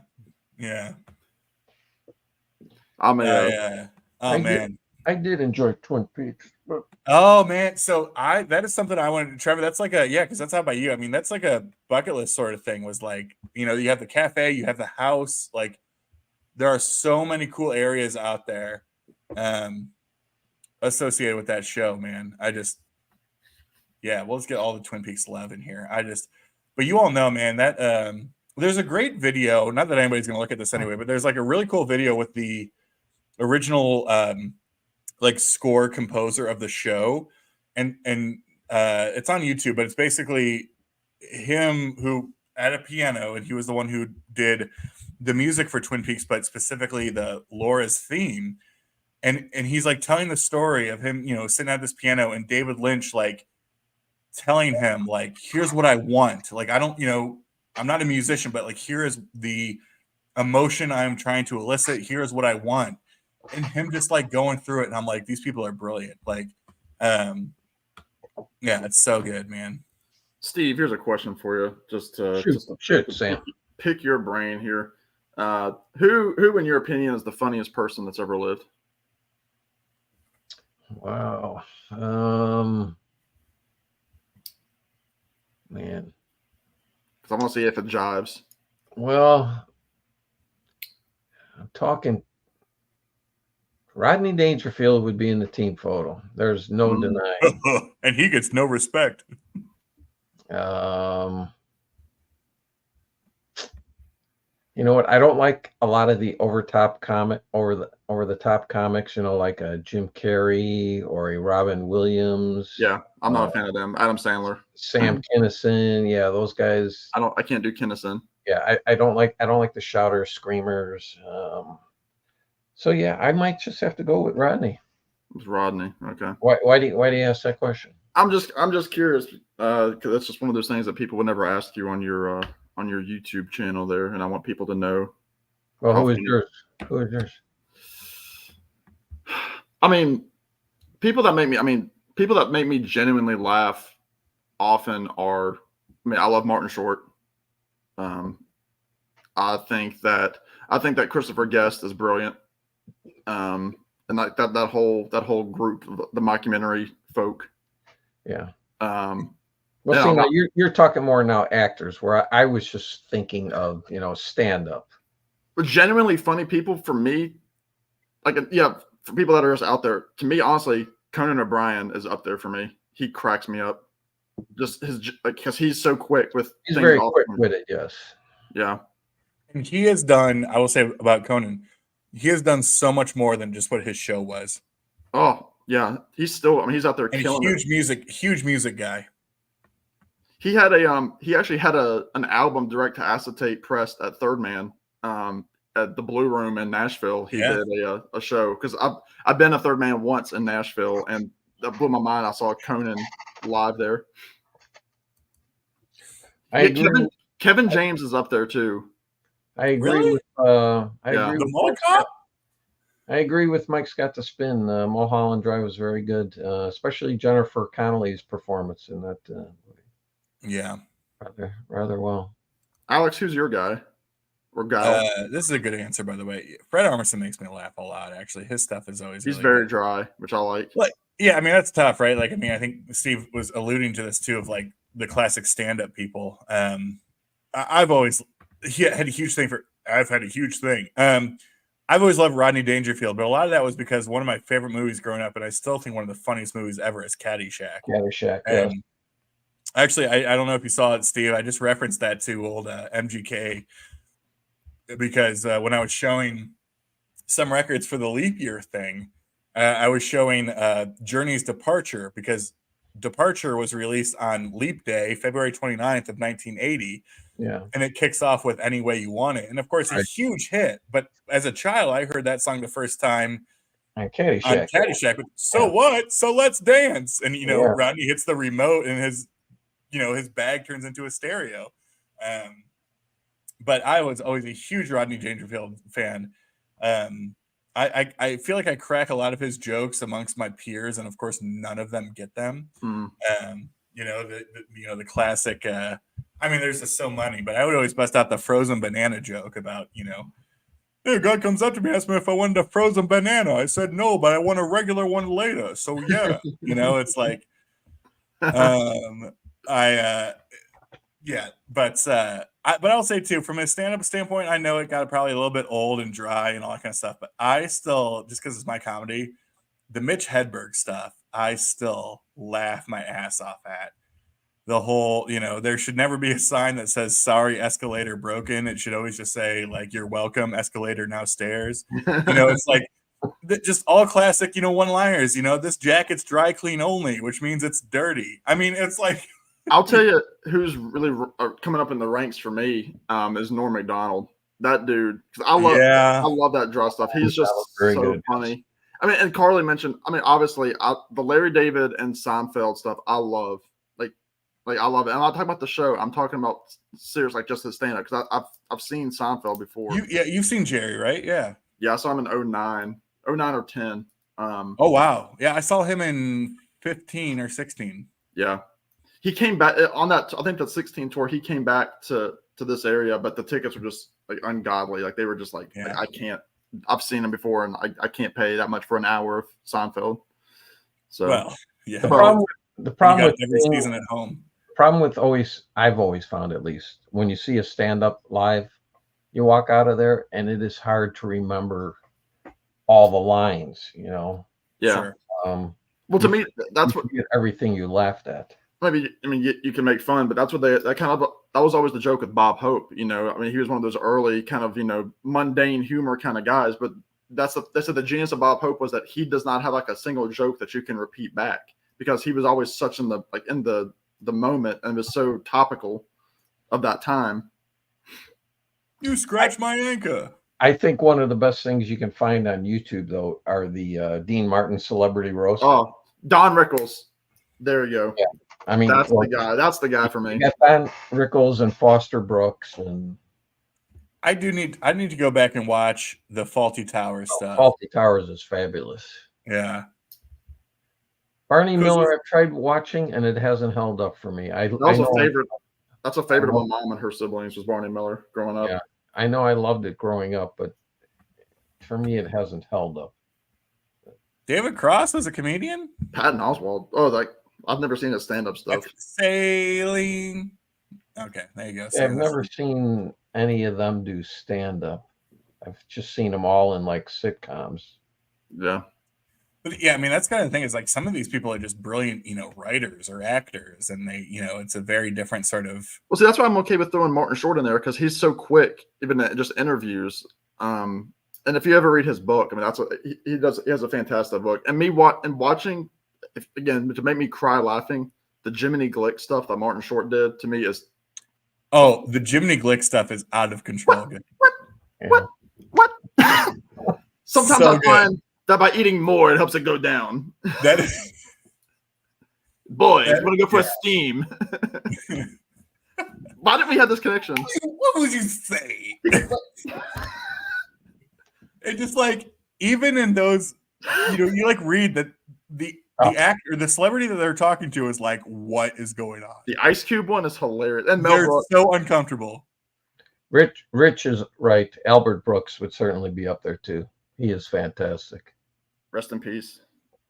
Oh man. I did enjoy Twin Peaks. But... Oh man, so that is something I wanted to, Trevor. That's like because that's how about you. I mean, that's like a bucket list sort of thing. Was like, you have the cafe, you have the house. Like, there are so many cool areas out there, associated with that show. Man, we'll just get all the Twin Peaks love in here. But you all know, man, that there's a great video. Not that anybody's gonna look at this anyway, but there's like a really cool video with the original like score composer of the show, and it's on YouTube, but it's basically him who at a piano, and he was the one who did the music for Twin Peaks, but specifically the Laura's theme, and he's like telling the story of him, sitting at this piano, and David Lynch like telling him like, here's what I want. Like, I don't, I'm not a musician, but like, here is the emotion I'm trying to elicit. Here's what I want. And him just like going through it. And I'm like, these people are brilliant. Like, yeah, it's so good, man. Steve, here's a question for you. Just to Shoot, Sam. Pick your brain here. Who, in your opinion, is the funniest person that's ever lived? Wow. Man. Because I want to see if it jives. Well, I'm talking. Rodney Dangerfield would be in the team photo. There's no denying. And he gets no respect. You know what? I don't like a lot of the over the top comics. You know, like a Jim Carrey or a Robin Williams. Yeah, I'm not a fan of them. Adam Sandler, Sam Kinison. Yeah, those guys. I can't do Kinison. Yeah, I don't like the shouters, screamers. So yeah, I might just have to go with Rodney. It's Rodney. Okay. Why do you ask that question? I'm just curious because that's just one of those things that people would never ask you on your YouTube channel there, and I want people to know. Well, who is yours? Who is yours? I mean, people that make me genuinely laugh often are. I mean, I love Martin Short. I think that Christopher Guest is brilliant. And that whole group, the mockumentary folk. Yeah. Well, yeah, see, now you're talking more now actors, where I was just thinking of, stand up. But genuinely funny people for me, for people that are just out there, to me, honestly, Conan O'Brien is up there for me. He cracks me up. Just because he's so quick with. He's very quick with it. Yes. Yeah. And he has done, I will say about Conan, he has done so much more than just what his show was. Oh, yeah. He's out there and killing it. Huge music guy. He actually had an album direct to acetate pressed at Third Man at the Blue Room in Nashville. He did a show because I've been a Third Man once in Nashville, and that blew my mind. I saw Conan live there. Kevin James is up there too. I agree really? with the I agree with Mike Scott the Spin. Mulholland Drive was very good, especially Jennifer Connelly's performance in that movie. Yeah, rather well. Alex, who's your guy or gal? This is a good answer, by the way. Fred Armisen makes me laugh a lot. Actually, his stuff is always. He's really very good. dry, which I like. But yeah, I mean that's tough, right? Like, I mean, I think Steve was alluding to this too, of like the classic stand-up people. I've always had a huge thing. I've always loved Rodney Dangerfield, but a lot of that was because one of my favorite movies growing up, and I still think one of the funniest movies ever, is Caddyshack. Yeah. Actually, I don't know if you saw it, Steve. I just referenced that to old MGK because when I was showing some records for the leap year thing, I was showing Journey's Departure, because Departure was released on Leap Day, February 29th of 1980. Yeah. And it kicks off with Any Way You Want It. And of course, a huge hit. But as a child, I heard that song the first time on Caddyshack. What? So let's dance. And, Rodney hits the remote and his bag turns into a stereo. But I was always a huge Rodney Dangerfield fan. I feel like I crack a lot of his jokes amongst my peers, and of course, none of them get them. The classic. There's just so many, but I would always bust out the frozen banana joke about, hey, God comes up to me, asked me if I wanted a frozen banana. I said no, but I want a regular one later. So yeah, it's like, but I'll say too, from a stand-up standpoint, I know it got probably a little bit old and dry and all that kind of stuff, but I still, just because it's my comedy, the Mitch Hedberg stuff, I still laugh my ass off at. The whole, there should never be a sign that says "Sorry, escalator broken." It should always just say, like, "You're welcome, escalator now stairs." It's like just all classic, one-liners. This jacket's dry clean only, which means it's dirty. I mean, it's like. I'll tell you who's really coming up in the ranks for me is Norm Macdonald. That dude, I love that draw stuff. He's just so funny. I mean, and Carly mentioned. I mean, obviously, the Larry David and Seinfeld stuff I love. Like I love it. I'm not talking about the show. I'm talking about serious, like just his stand up. Because I've seen Seinfeld before. You've seen Jerry, right? Yeah. Yeah, I saw him in 09 or 10. Oh wow. Yeah, I saw him in 15 or 16. Yeah, he came back on that. I think that 16 tour. He came back to this area, but the tickets were just like ungodly. Like they were just like, Yeah. I can't. I've seen him before, and I can't pay that much for an hour of Seinfeld. So Well, yeah. The problem, the problem you got with every being- season at home. problem with I've always found, at least, when you see a stand up live, you walk out of there and it is hard to remember all the lines, yeah. Sure. Well, to me, that's you what forget everything you laughed at. maybe. I mean, you can make fun, but that's what that was always the joke with Bob Hope. You know, I mean, he was one of those early kind of mundane humor kind of guys. But they said the genius of Bob Hope was that he does not have like a single joke that you can repeat back because he was always such in the moment and was so topical of that time. You scratched my anchor. I think one of the best things you can find on YouTube, though, are the Dean Martin celebrity roast. Oh, Don Rickles. There you go. Yeah. I mean, That's the guy. That's the guy for me. You got Don Rickles and Foster Brooks and I need to go back and watch the Faulty Towers stuff. Faulty Towers is fabulous. Yeah. Barney 'Cause- Miller, I've tried watching and it hasn't held up for me. That was a favorite. That's a favorite of my mom and her siblings was Barney Miller growing up. Yeah. I know I loved it growing up, but for me, it hasn't held up. David Cross was a comedian? Patton Oswalt. Oh, like I've never seen his stand-up stuff. Sailing. Okay, there you go. Yeah, I've never seen any of them do stand up. I've just seen them all in like sitcoms. Yeah. But yeah, I mean, that's kind of the thing is like some of these people are just brilliant, writers or actors, and they, it's a very different sort of. Well, see, that's why I'm okay with throwing Martin Short in there because he's so quick, even at just interviews. And if you ever read his book, I mean, that's what he does. He has a fantastic book. And watching, again, to make me cry laughing, the Jiminy Glick stuff that Martin Short did to me is. Oh, the Jiminy Glick stuff is out of control. What? Sometimes So I find that by eating more, it helps it go down. That is. Boys, want to go for a steam. Why didn't we have this connection? What would you say? It's just like even in those, you like read that the actor, the celebrity that they're talking to is like, what is going on? The Ice Cube one is hilarious, and Mel They're Brooks. so uncomfortable. Rich is right. Albert Brooks would certainly be up there too. He is fantastic. Rest in peace.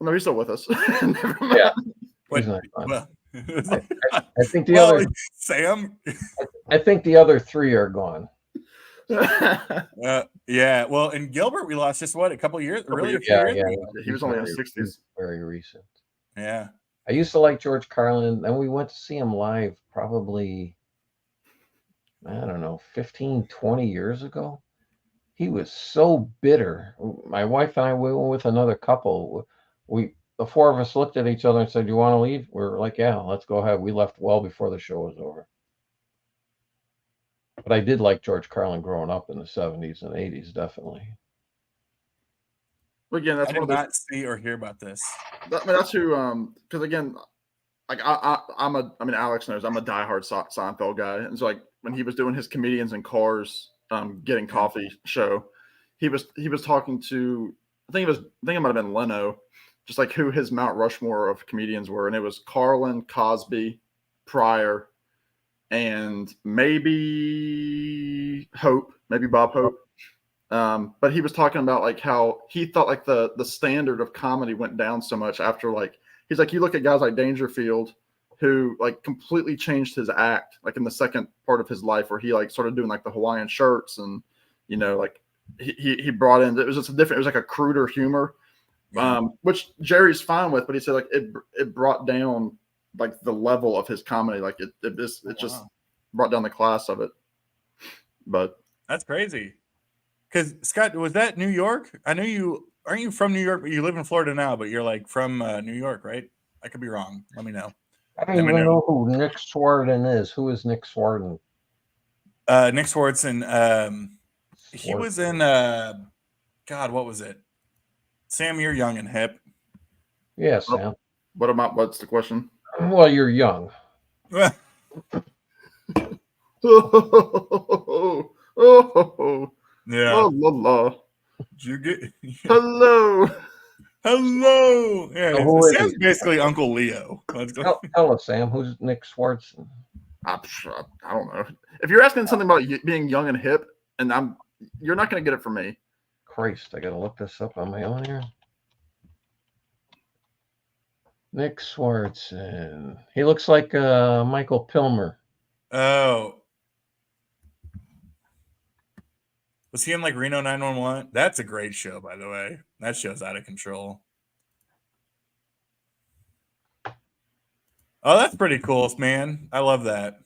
No, he's still with us. Never mind. Yeah. But, He's not fun. well, I think the other. Sam. I think the other three are gone. Yeah. Well, in Gilbert, we lost just a couple years. Really? A few Yeah, years yeah. ago? He was only in Very- his 60s. he's very recent. Yeah. I used to like George Carlin. Then we went to see him live probably, I don't know, 15, 20 years ago. He was so bitter. My wife and I went with another couple. The four of us looked at each other and said, "You want to leave?" We were like, "Yeah, let's go ahead." We left well before the show was over. But I did like George Carlin growing up in the 70s and 80s, definitely. But again, that's I one did of the. not see or hear about this. That's who. Because again, like I mean, Alex knows I'm a diehard Seinfeld guy, and so like when he was doing his comedians in cars, getting coffee show, he was talking to I think it might have been Leno, just like who his Mount Rushmore of comedians were, and it was Carlin, Cosby, Pryor, and maybe Bob Hope. But he was talking about like how he thought like the standard of comedy went down so much after like he's like you look at guys like Dangerfield who like completely changed his act like in the second part of his life where he like started doing like the Hawaiian shirts and like he brought in it was just it was like a cruder humor, which Jerry's fine with, but he said like it brought down like the level of his comedy, like it just brought down the class of it. But that's crazy. Because Scott, was that New York? I know aren't you from New York, but you live in Florida now, but you're like from New York, right? I could be wrong. Let me know. I don't even know who Nick Swarden is. Who is Nick Swarden? Nick Swartzen. He was in God, what was it? Sam, you're young and hip. Yes, Sam. What's the question? Well, you're young. Yeah. Oh, oh, oh, la, la. Did you get Hello. hello? Yeah, So who is Sam's he? basically Uncle Leo. Let's go. Tell us, Sam. Who's Nick Swartz? I don't know. If you're asking something about being young and hip, and you're not going to get it from me. Christ, I gotta look this up on my own here. Nick Swartzen. He looks like Michael Pilmer. Oh, was he in like Reno 911? That's a great show, by the way. That show's out of control. Oh, that's pretty cool, man. I love that.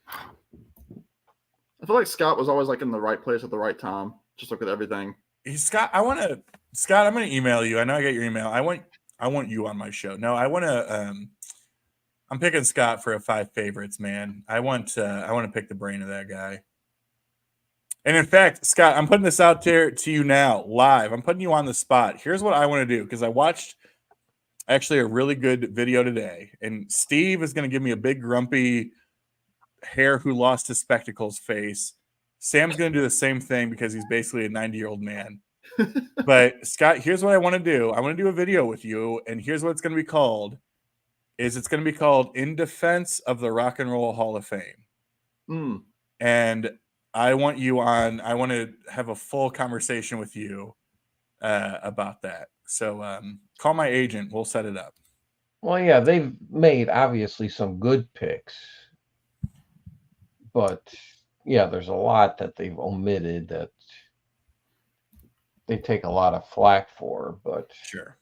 I feel like Scott was always like in the right place at the right time. Just look at everything. Hey, Scott, I'm gonna email you. I know I get your email. I want you on my show. No, I want to. I'm picking Scott for a 5 favorites, man. I want to pick the brain of that guy. And in fact, Scott, I'm putting this out there to you now, live. I'm putting you on the spot. Here's what I want to do, because I watched actually a really good video today, and Steve is going to give me a big grumpy hair who lost his spectacles face. Sam's going to do the same thing because he's basically a 90-year-old man. But Scott, here's what I want to do. I want to do a video with you, and here's what it's going to be called. It's going to be called In Defense of the Rock and Roll Hall of Fame. Mm. And I want you on. I want to have a full conversation with you about that. So call my agent. We'll set it up. Well, yeah, they've made obviously some good picks, but yeah, there's a lot that they've omitted that they take a lot of flack for. But Sure.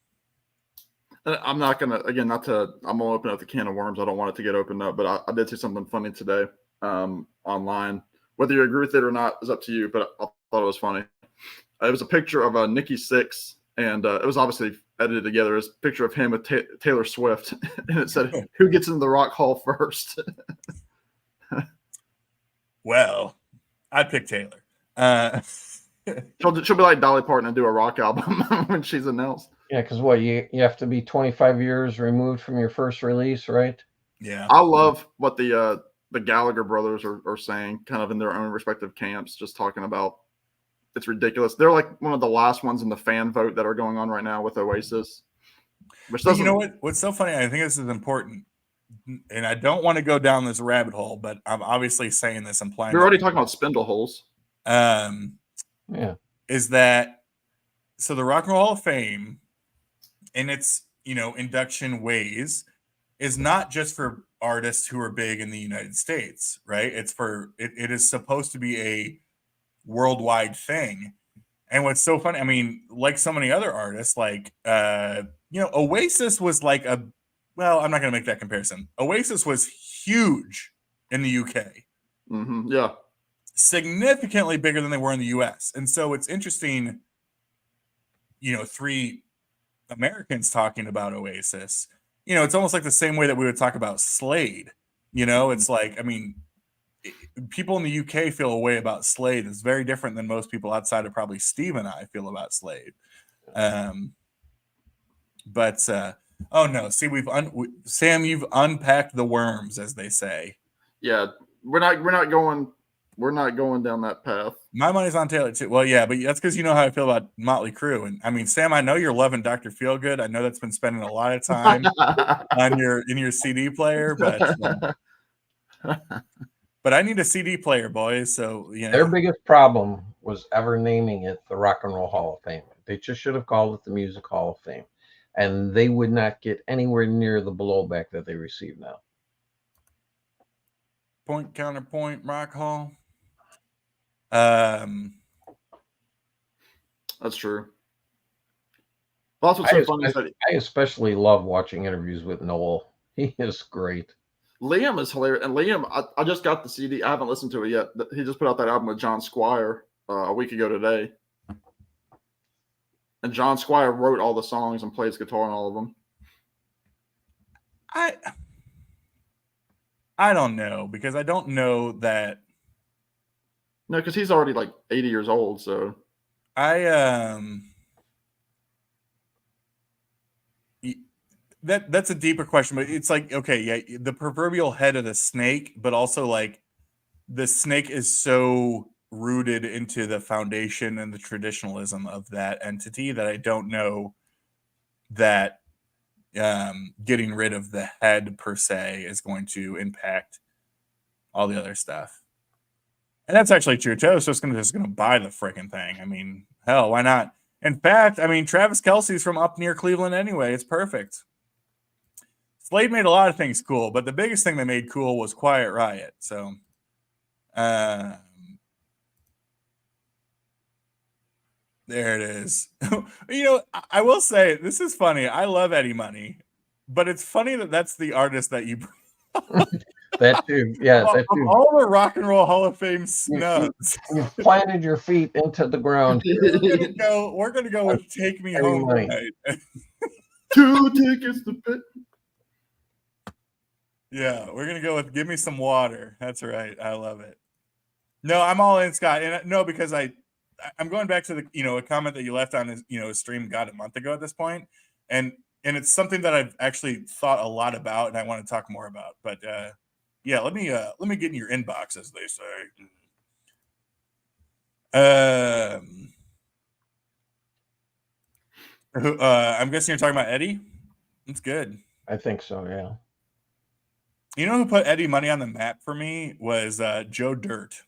I'm not gonna I'm gonna open up the can of worms. I don't want it to get opened up, but I did see something funny today online. Whether you agree with it or not is up to you, but I thought it was funny. It was a picture of Nikki Sixx, and it was obviously edited together. It's a picture of him with Taylor Swift, and it said, "Who gets into the Rock Hall first?" Well, I'd pick Taylor. She'll be like Dolly Parton and do a rock album when she's announced. yeah, because what you have to be 25 years removed from your first release, right? Yeah. I love what the Gallagher brothers are saying, kind of in their own respective camps, just talking about it's ridiculous. They're like one of the last ones in the fan vote that are going on right now with Oasis. Which doesn't, you know what? What's so funny? I think this is important, and I don't want to go down this rabbit hole, but I'm obviously saying this implying we're already talking about spindle holes. Yeah. Is that so? The Rock and Roll Hall of Fame, in its induction ways, is not just for artists who are big in the United States, right? It's for it is supposed to be a worldwide thing. And what's so funny, I mean, like so many other artists, like Oasis was like I'm not going to make that comparison. Oasis was huge in the UK. Mm-hmm. Yeah. Significantly bigger than they were in the US. And so it's interesting, 3 Americans talking about Oasis. It's almost like the same way that we would talk about Slade. It's like, I mean, people in the UK feel a way about Slade. It's very different than most people outside of probably Steve and I feel about Slade. But oh no, see, Sam, you've unpacked the worms, as they say. Yeah, we're not going down that path. My money's on Taylor too. Well, yeah, but that's because you know how I feel about Motley Crue. And I mean, Sam, I know you're loving Dr. Feelgood. I know that's been spending a lot of time in your CD player, but I need a CD player, boys. So Their biggest problem was ever naming it the Rock and Roll Hall of Fame. They just should have called it the Music Hall of Fame, and they would not get anywhere near the blowback that they receive now. Point counterpoint, Rock Hall. That's true. Well, that's what's so funny is that I especially love watching interviews with Noel. He is great. Liam is hilarious. And Liam, I just got the CD. I haven't listened to it yet. He just put out that album with John Squire a week ago today. And John Squire wrote all the songs and plays guitar on all of them. I don't know, because I don't know that. No, because he's already like 80 years old. So that's a deeper question, but it's like, okay, yeah, the proverbial head of the snake, but also like the snake is so rooted into the foundation and the traditionalism of that entity that I don't know that getting rid of the head per se is going to impact all the other stuff. And that's actually true too. So it's just gonna buy the freaking thing. I mean, hell, why not? In fact, I mean, Travis Kelce's from up near Cleveland anyway. It's perfect. Slade made a lot of things cool, but the biggest thing they made cool was Quiet Riot. So, there it is. You know, I will say this is funny. I love Eddie Money, but it's funny that that's the artist that you. That too. Yeah, that Of too. all the Rock and Roll Hall of Fame snubs, You've planted your feet into the ground. we're gonna go with "Take Me Eddie Home Money. Tonight." 2 tickets to pit. Yeah, we're gonna go with "Give Me Some Water." That's right. I love it. No, I'm all in, Scott. And no, because I'm going back to the a comment that you left on his a stream got a month ago at this point, and it's something that I've actually thought a lot about, and I want to talk more about. But yeah, let me get in your inbox, as they say. I'm guessing you're talking about Eddie. That's good. I think so. Yeah. You know who put Eddie Money on the map for me was Joe Dirt.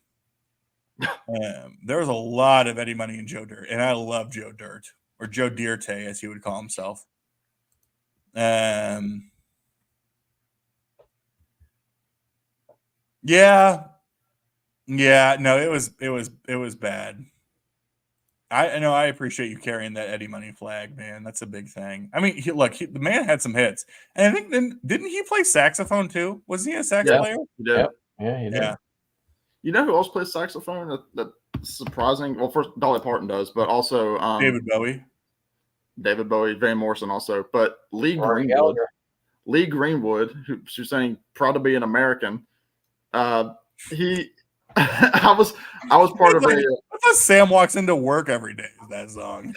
There was a lot of Eddie Money and Joe Dirt, and I love Joe Dirt, or Joe Dirte, as he would call himself. Yeah, no, it was bad. I know. I appreciate you carrying that Eddie Money flag, man. That's a big thing. I mean, the man had some hits, and I think didn't he play saxophone too? Was he a sax player? He did. Yep. Yeah, he did. Yeah. You know who else plays saxophone? That's surprising. Well, first Dolly Parton does, but also David Bowie. David Bowie, Van Morrison also, but Lee Rory Greenwood. Gallagher. Lee Greenwood, who's saying proud to be an American. He, I was part of Like, a. That's how Sam walks into work every day. Is that song?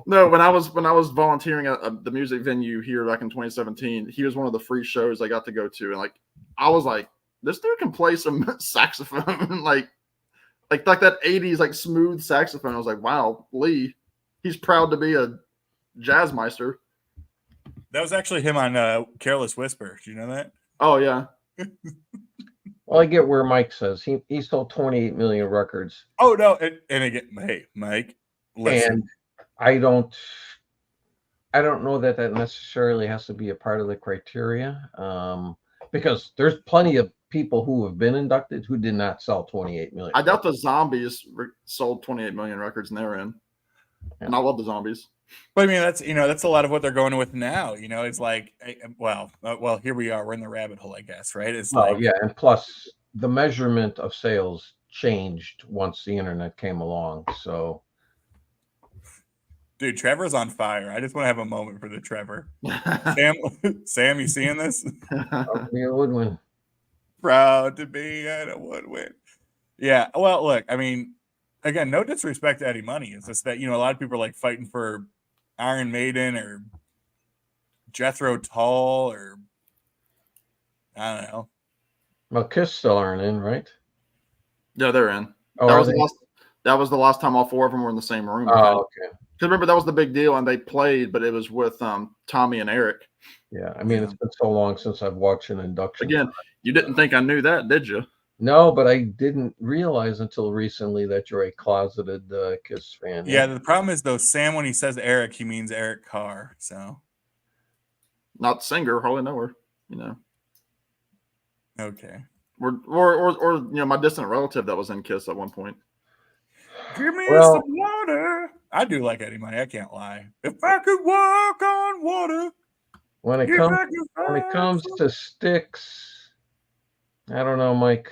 No, when I was volunteering at the music venue here back in 2017, he was one of the free shows I got to go to, and like I was like, this dude can play some saxophone, like that 80s like smooth saxophone. I was like, wow, Lee, he's proud to be a jazz meister. That was actually him on Careless Whisper. Do you know that? Oh yeah. Well, I get where Mike says he sold 28 million records. Oh no, and again, hey, Mike, listen. And I don't know that necessarily has to be a part of the criteria, because there's plenty of people who have been inducted who did not sell 28 million. I doubt the Zombies sold 28 million records in their end, and I love the Zombies. But I mean, that's a lot of what they're going with now. It's like, well, here we are. We're in the rabbit hole, I guess, right? It's like, yeah, and plus the measurement of sales changed once the internet came along. So, dude, Trevor's on fire. I just want to have a moment for the Trevor. Sam, you seeing this? be a woodwind. Proud to be at a woodwind. Yeah. Well, look, I mean, again, no disrespect to Eddie Money. It's just that a lot of people are like fighting for Iron Maiden or Jethro Tull, or I don't know. Well, Kiss still aren't in, right? Yeah, they're in. Oh, that was the last time all four of them were in the same room. Oh, okay. Because remember, that was the big deal, and they played, but it was with Tommy and Eric. Yeah, I mean, it's been so long since I've watched an induction. Again, you didn't think I knew that, did you? No, but I didn't realize until recently that you're a closeted Kiss fan. Yeah, the problem is though, Sam, when he says Eric, he means Eric Carr. So, not singer, hardly know her. Okay. Or my distant relative that was in Kiss at one point. Give me some water. I do like Eddie Money. I can't lie. If I could walk on water. When it comes to Styx, I don't know, Mike.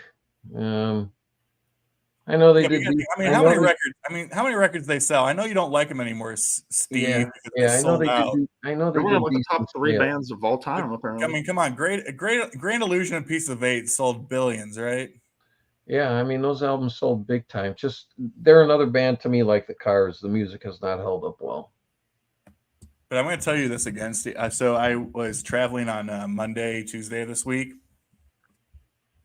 I know they did. How many records? How many records they sell? I know you don't like them anymore, Steve. Yeah, I know they did. I know they're one of the top 3 bands of all time. Apparently, I mean, come on, Great Illusion and Piece of Eight sold billions, right? Yeah, I mean, those albums sold big time. Just they're another band to me, like the Cars. The music has not held up well. But I'm going to tell you this again, Steve. So I was traveling on Monday, Tuesday this week,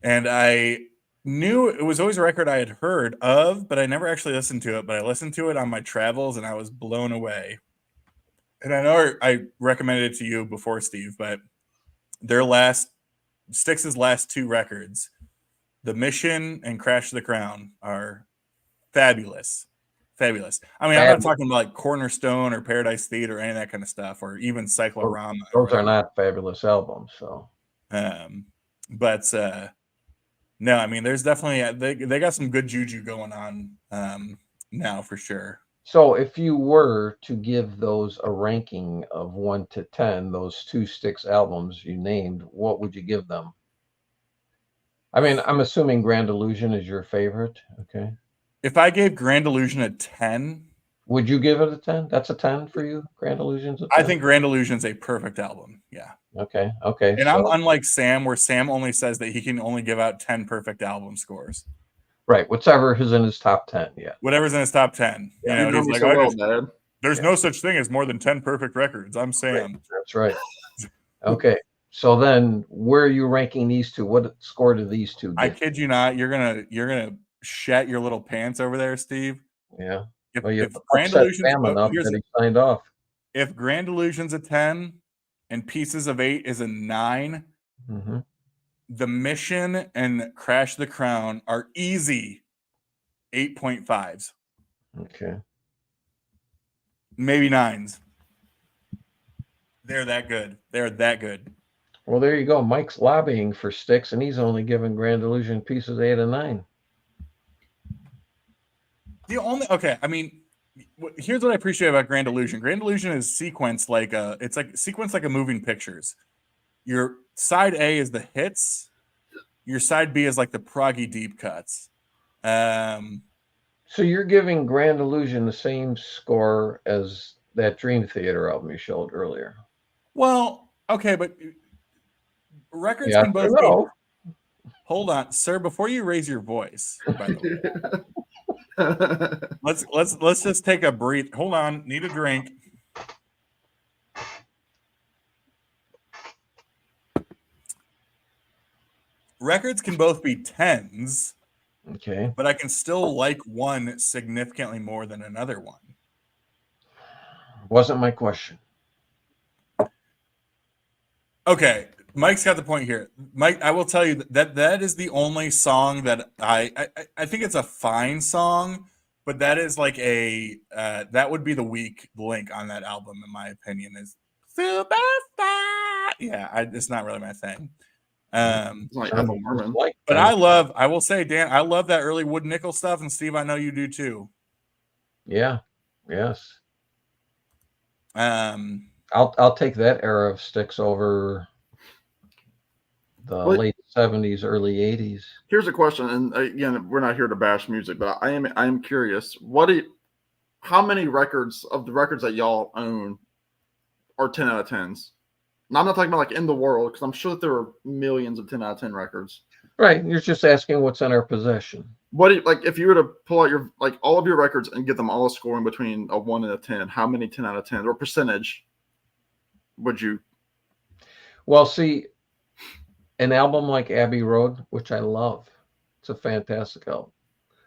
and I knew it was always a record I had heard of, but I never actually listened to it. But I listened to it on my travels, and I was blown away. And I know I recommended it to you before, Steve, but Styx's last two records, The Mission and Crash the Crown, are fabulous. Fabulous. I mean, I'm not talking about like Cornerstone or Paradise Theater or any of that kind of stuff, or even Cyclorama. Those are not fabulous albums. So, but no, I mean, there's definitely they got some good juju going on now for sure. So, if you were to give those a ranking of 1 to 10, those two Styx albums you named, what would you give them? I mean, I'm assuming Grand Illusion is your favorite. Okay. If I gave Grand Illusion a 10, would you give it a 10? That's a 10 for you? Grand Illusion's a 10? I think Grand Illusion's a perfect album. Yeah. Okay. And I'm unlike Sam, where Sam only says that he can only give out 10 perfect album scores. Right. Whatever is in his top 10. Yeah. Whatever's in his top 10. Yeah, you know, he's like, there's no such thing as more than 10 perfect records. I'm Sam. Right. That's right. Okay. So then where are you ranking these two? What score do these two get? I kid you not. You're gonna shat your little pants over there, Steve. Yeah. If Grand Illusion's that he signed off. If Grand Illusion's a 10 and Pieces of 8 is a 9, The Mission and Crash the Crown are easy 8.5s. Okay. Maybe 9s. They're that good. They're that good. Well, there you go. Mike's lobbying for Styx, and he's only giving Grand Illusion Pieces 8 and 9. I mean, here's what I appreciate about Grand Illusion. Grand Illusion is sequenced like a moving pictures. Your side A is the hits. Your side B is like the proggy deep cuts. So you're giving Grand Illusion the same score as that Dream Theater album you showed earlier. Well, okay, but records can both be. Hold on, sir. Before you raise your voice, by the way, let's just take a breath. Hold on, need a drink. Records can both be 10s. Okay. But I can still like one significantly more than another one. Wasn't my question. Okay. Mike's got the point here. Mike, I will tell you that is the only song that I think it's a fine song, but that is like that would be the weak link on that album, in my opinion, is Superstar. Yeah, it's not really my thing. But I will say, Dan, I love that early Wood Nickel stuff, and Steve, I know you do too. Yeah. Yes. I'll take that era of Styx over the late 70s, early 80s. Here's a question, and again, we're not here to bash music, but I am curious. How many records of the records that y'all own are 10 out of 10s? Now, I'm not talking about like in the world, because I'm sure that there are millions of 10 out of 10 records. Right. You're just asking what's in our possession. If you were to pull out your all of your records and get them all scoring between a 1 and a 10, how many 10 out of 10 or percentage would you? Well, see, an album like Abbey Road, which I love, it's a fantastic album.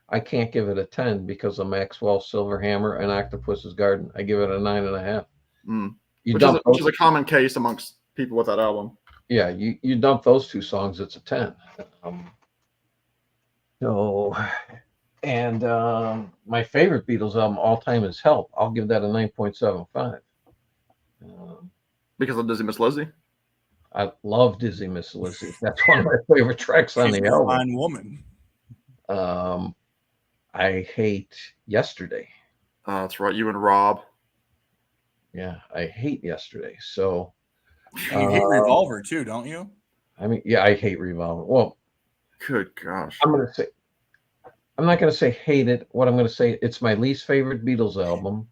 I can't give it a 10 because of Maxwell Silverhammer and Octopus's Garden. I give it a 9.5. Which is a common case amongst people with that album. Yeah, you dump those two songs, it's a 10. My favorite Beatles album all time is Help. I'll give that a 9.75. Because of Dizzy Miss Lizzy? I love Dizzy Miss Lizzy. That's one of my favorite tracks on the album. Fine woman. I hate Yesterday. That's right. You and Rob. Yeah, I hate Yesterday. So you hate Revolver too, don't you? I mean, yeah, I hate Revolver. Well, good gosh. I'm not gonna say hate it. What I'm gonna say, it's my least favorite Beatles album,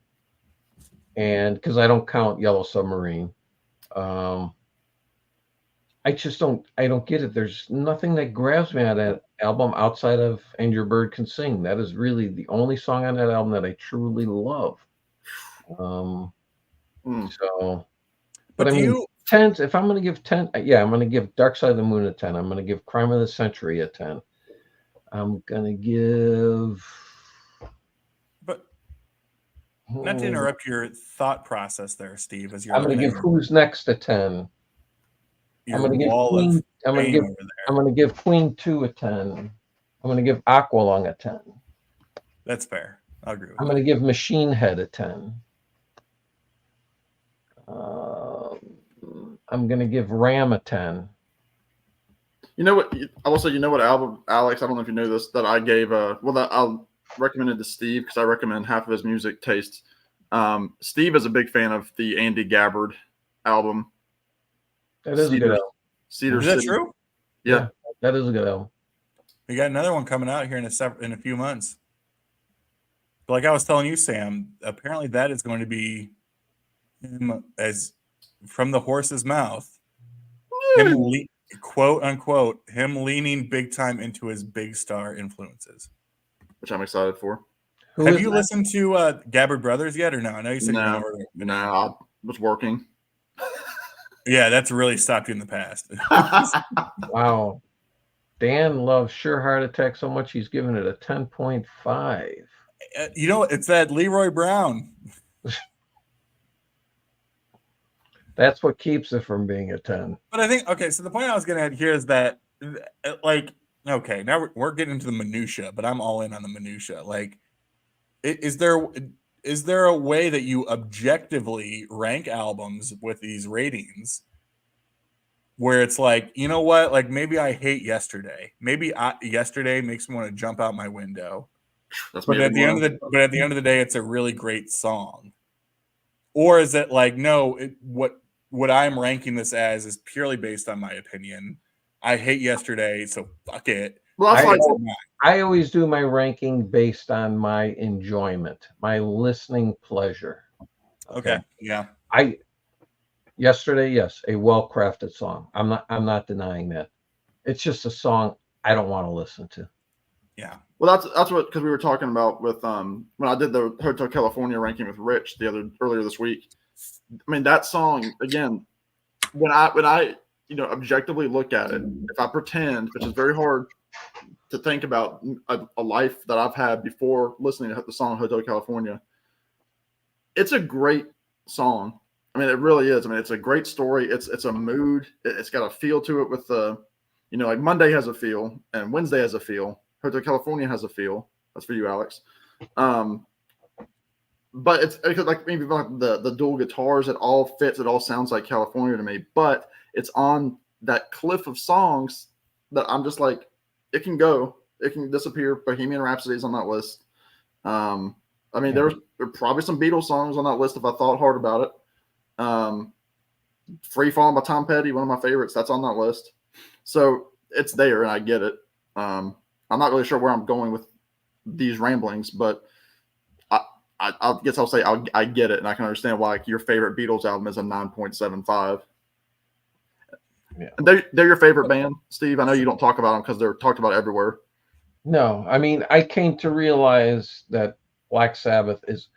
and because I don't count Yellow Submarine, I don't get it. There's nothing that grabs me out of that album outside of And Your Bird Can Sing. That is really the only song on that album that I truly love. So, But but I do mean, you? 10s. If I'm going to give 10, yeah, I'm going to give Dark Side of the Moon a 10. I'm going to give Crime of the Century a 10. I'm going to give. But not to interrupt your thought process there, Steve, as you're I'm going looking to at give Who's Next a 10. I'm your going to give wall of Queen. I'm going to fame give. over there. I'm going to give Queen 2 a 10. I'm going to give Aqualung a 10. That's fair. I'll agree with I'm that. going to give Machine Head a 10. I'm going to give Ram a 10. You know what? I will say, you know what album, Alex? I don't know if you know this, that I gave. That I recommended to Steve because I recommend half of his music tastes. Steve is a big fan of the Andy Gabbard album. That is a good album. Cedar Is that City. true? Yeah. That is a good album. We got another one coming out here in a few months. But like I was telling you, Sam, apparently that is going to be him as from the horse's mouth. Him quote unquote, him leaning big time into his big star influences. Which I'm excited for. Have you listened to Gabbard Brothers yet or no? I know you said you never. No, I was working. Yeah, that's really stopped you in the past. Wow. Dan loves Sure Heart Attack so much he's given it a 10.5. You know, it's that Leroy Brown. That's what keeps it from being a 10. But I think, okay, so the point I was getting at here is that, like, okay, now we're getting into the minutia, but I'm all in on the minutia. Like, is there a way that you objectively rank albums with these ratings where it's like, you know what, like maybe I hate Yesterday, maybe Yesterday makes me want to jump out my window, but at the end of the day, it's a really great song? Or is it like, no, what I'm ranking this as is purely based on my opinion. I hate Yesterday, so fuck it. Well, I always do my ranking based on my enjoyment, my listening pleasure. Okay. Yeah. Yesterday, yes, a well-crafted song. I'm not denying that. It's just a song I don't want to listen to. Yeah. Well, that's what, because we were talking about with when I did the Hotel California ranking with Rich earlier this week. I mean, that song again, when I objectively look at it, if I pretend, which is very hard to think about a life that I've had before listening to the song Hotel California, it's a great song. I mean, it really is. I mean, it's a great story. It's a mood. It's got a feel to it with like Monday has a feel and Wednesday has a feel. Hotel California has a feel. That's for you, Alex. But it's like maybe like the dual guitars, it all fits. It all sounds like California to me. But it's on that cliff of songs that I'm just like, it can go, it can disappear. Bohemian Rhapsody is on that list. I mean, there are probably some Beatles songs on that list if I thought hard about it. Free Falling by Tom Petty, one of my favorites, that's on that list. So it's there, and I get it. I'm not really sure where I'm going with these ramblings, but I guess I'll say I get it, and I can understand why your favorite Beatles album is a 9.75. Yeah. And they're your favorite band, Steve. I know you don't talk about them because they're talked about everywhere. No, I mean, I came to realize that Black Sabbath is,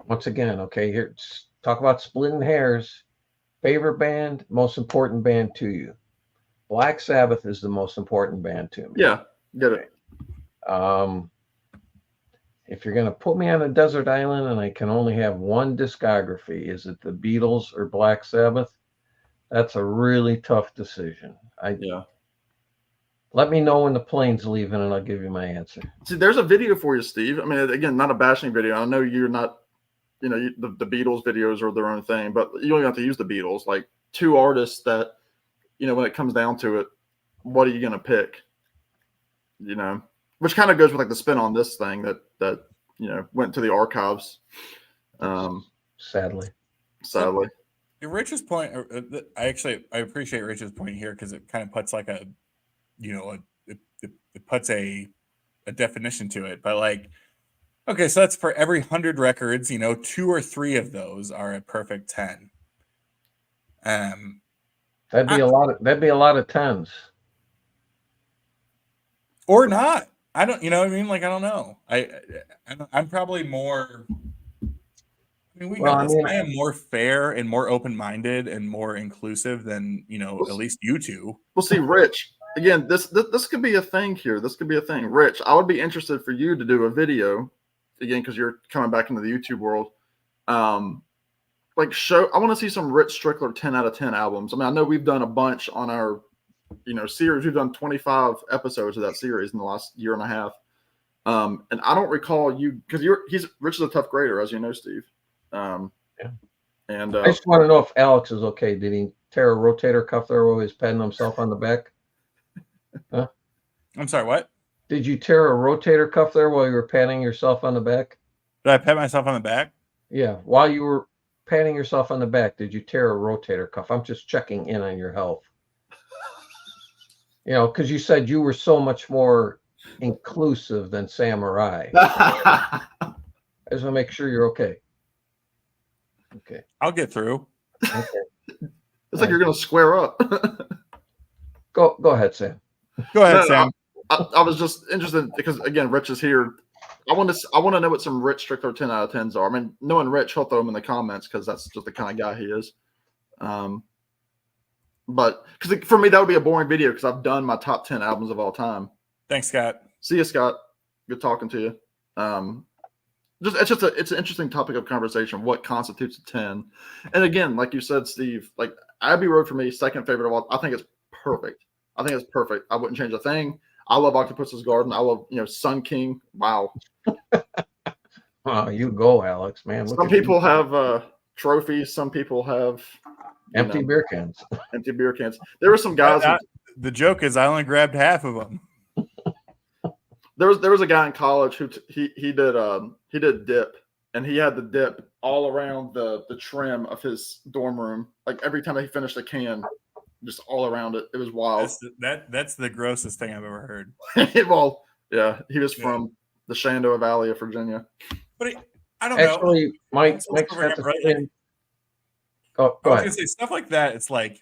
once again, okay, here, talk about splitting hairs. Favorite band, most important band to you. Black Sabbath is the most important band to me. Yeah, get it. If you're going to put me on a desert island and I can only have one discography, is it the Beatles or Black Sabbath? That's a really tough decision. Let me know when the plane's leaving and I'll give you my answer. See, there's a video for you, Steve. I mean, again, not a bashing video. I know you're not, the Beatles videos are their own thing, but you don't have to use the Beatles. Like two artists that, when it comes down to it, what are you going to pick? Which kind of goes with like the spin on this thing that went to the archives. Sadly. Rich's point, I appreciate Rich's point here because it kind of puts like it puts a definition to it. But like, okay, so that's for every 100 records, 2 or 3 of those are a perfect 10. That'd be a lot of 10s. Or not. I don't, I mean? Like, I don't know. I'm probably more I mean, we Well, know I this. mean- I am more fair and more open-minded and more inclusive than at least you two. We'll see, Rich. Again, this could be a thing here. This could be a thing. Rich, I would be interested for you to do a video again because you're coming back into the YouTube world. Like I want to see some Rich Strickler 10 out of 10 albums. I mean, I know we've done a bunch on our series. We've done 25 episodes of that series in the last year and a half. And I don't recall you because Rich is a tough grader, as you know, Steve. Yeah. And I just want to know if Alex is okay. Did he tear a rotator cuff there while he was patting himself on the back? Huh? I'm sorry, what? Did you tear a rotator cuff there while you were patting yourself on the back? Did I pat myself on the back? Yeah, while you were patting yourself on the back, did you tear a rotator cuff? I'm just checking in on your health. Because you said you were so much more inclusive than Samurai. I just want to make sure you're okay. Okay. I'll get through. Okay. It's like you're going to square up. Go ahead, Sam. Go ahead, No, Sam. I was just interested because again, Rich is here. I want to know what some Rich Strickler 10 out of 10s are. I mean, knowing Rich, he'll throw them in the comments because that's just the kind of guy he is. But because for me, that would be a boring video because I've done my top 10 albums of all time. Thanks, Scott. See you, Scott. Good talking to you. It's an interesting topic of conversation. What constitutes a 10? And again, like you said, Steve, like Abbey Road for me, second favorite of all. I think it's perfect. I wouldn't change a thing. I love Octopus's Garden. I love Sun King. Wow. Oh, you go, Alex, man. Some people have trophies. Some people have empty beer cans. Empty beer cans. There were some guys. The joke is I only grabbed half of them. There was a guy in college who he did dip, and he had the dip all around the trim of his dorm room. Like every time he finished a can, just all around it. It was wild. That's the grossest thing I've ever heard. Well, yeah, he was from the Shenandoah Valley of Virginia. But I don't Actually, know. Mike's got the spin. Go I was ahead. gonna say stuff like that. It's like,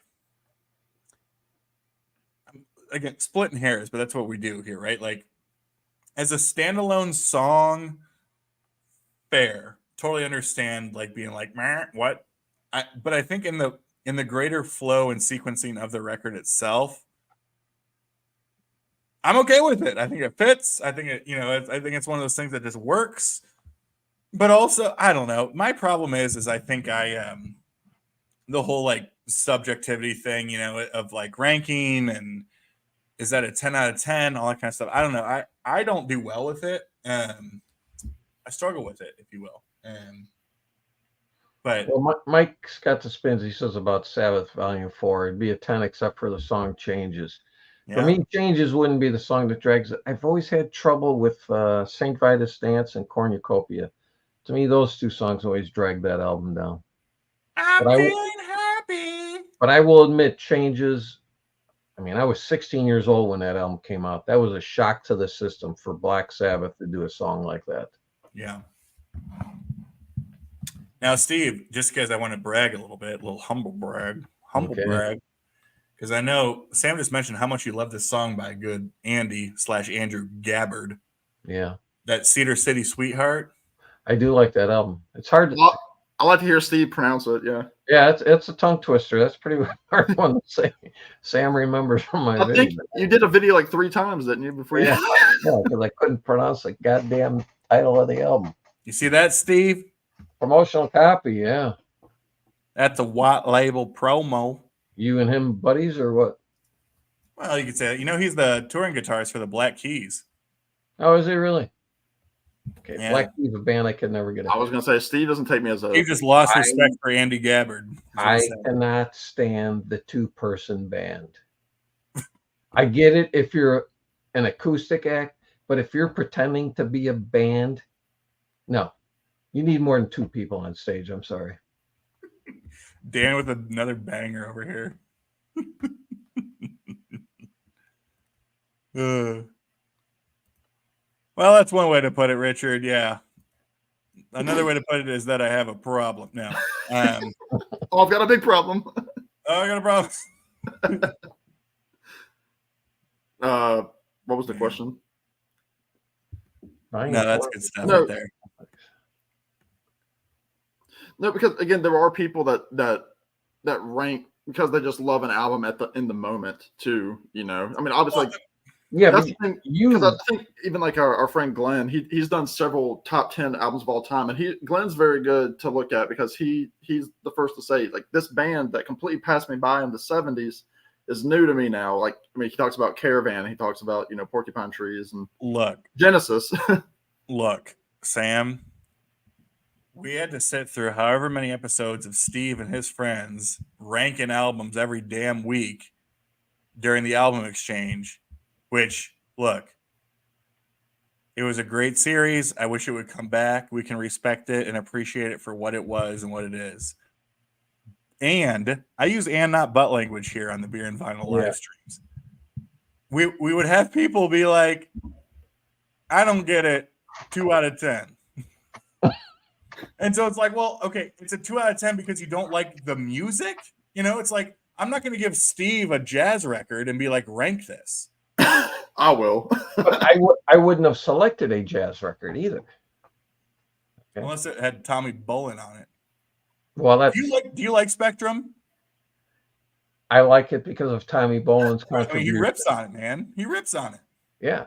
again, splitting hairs, but that's what we do here, right? Like, as a standalone song, fair, totally understand, like being like, what? But I think in the greater flow and sequencing of the record itself, I'm okay with it. I think it fits. I think I think it's one of those things that just works. But also, I don't know. My problem is I think the whole like subjectivity thing, of like ranking and is that a 10 out of 10, all that kind of stuff. I don't know. I don't do well with it. I struggle with it, if you will. But Mike's got the spins. He says about Sabbath Volume 4. It'd be a 10 except for the song Changes. Yeah. For me, Changes wouldn't be the song that drags it. I've always had trouble with St. Vitus Dance and Cornucopia. To me, those two songs always drag that album down. I'm feeling happy. But I will admit, Changes. I mean, I was 16 years old when that album came out. That was a shock to the system for Black Sabbath to do a song like that. Yeah. Now, Steve, just because I want to brag a little humble brag, because I know Sam just mentioned how much you love this song by good Andy/Andrew Gabbard. Yeah. That Cedar City Sweetheart. I do like that album. It's hard to. I like to hear Steve pronounce it. Yeah. Yeah, it's a tongue twister. That's pretty hard one to say. Sam remembers from my video. I think you did a video like 3 times, didn't you? Before you. Yeah, because I couldn't pronounce the goddamn title of the album. You see that, Steve? Promotional copy, yeah. That's a white label promo. You and him buddies or what? Well, you could say that. He's the touring guitarist for the Black Keys. Oh, is he really? Okay, Yeah. Black Keys, a band I could never get. I was going to say, Steve doesn't take me as a. He just lost respect for Andy Gabbard. I cannot stand the 2-person band. I get it if you're an acoustic act, but if you're pretending to be a band, no. You need more than 2 people on stage. I'm sorry. Dan with another banger over here. Well, that's one way to put it, Richard. Yeah. Another way to put it is that I have a problem. No. I've got a big problem. I got a problem. What was the question? No, that's good stuff No. right there. No, because again, there are people that rank because they just love an album in the moment too. You know, I mean, obviously, Yeah, that's but the thing. you Because I think even like our friend Glenn, he's done several top 10 albums of all time, and Glenn's very good to look at because he's the first to say like this band that completely passed me by in the 70s is new to me now. Like, I mean, he talks about Caravan, he talks about Porcupine Trees and Genesis. Look, Sam. We had to sit through however many episodes of Steve and his friends ranking albums every damn week during the album exchange, which, look, it was a great series. I wish it would come back. We can respect it and appreciate it for what it was and what it is. And I use and not but language here on the Beer and Vinyl live streams. We would have people be like, I don't get it, 2 out of 10. And so it's like, well, okay, it's a 2 out of 10 because you don't like the music. It's like, I'm not going to give Steve a jazz record and be like, rank this. I will. But I wouldn't have selected a jazz record either. Okay. Unless it had Tommy Bolin on it. Well, that's. Do you like Spectrum? I like it because of Tommy Bolin's contribution. He rips on it, man. He rips on it. Yeah.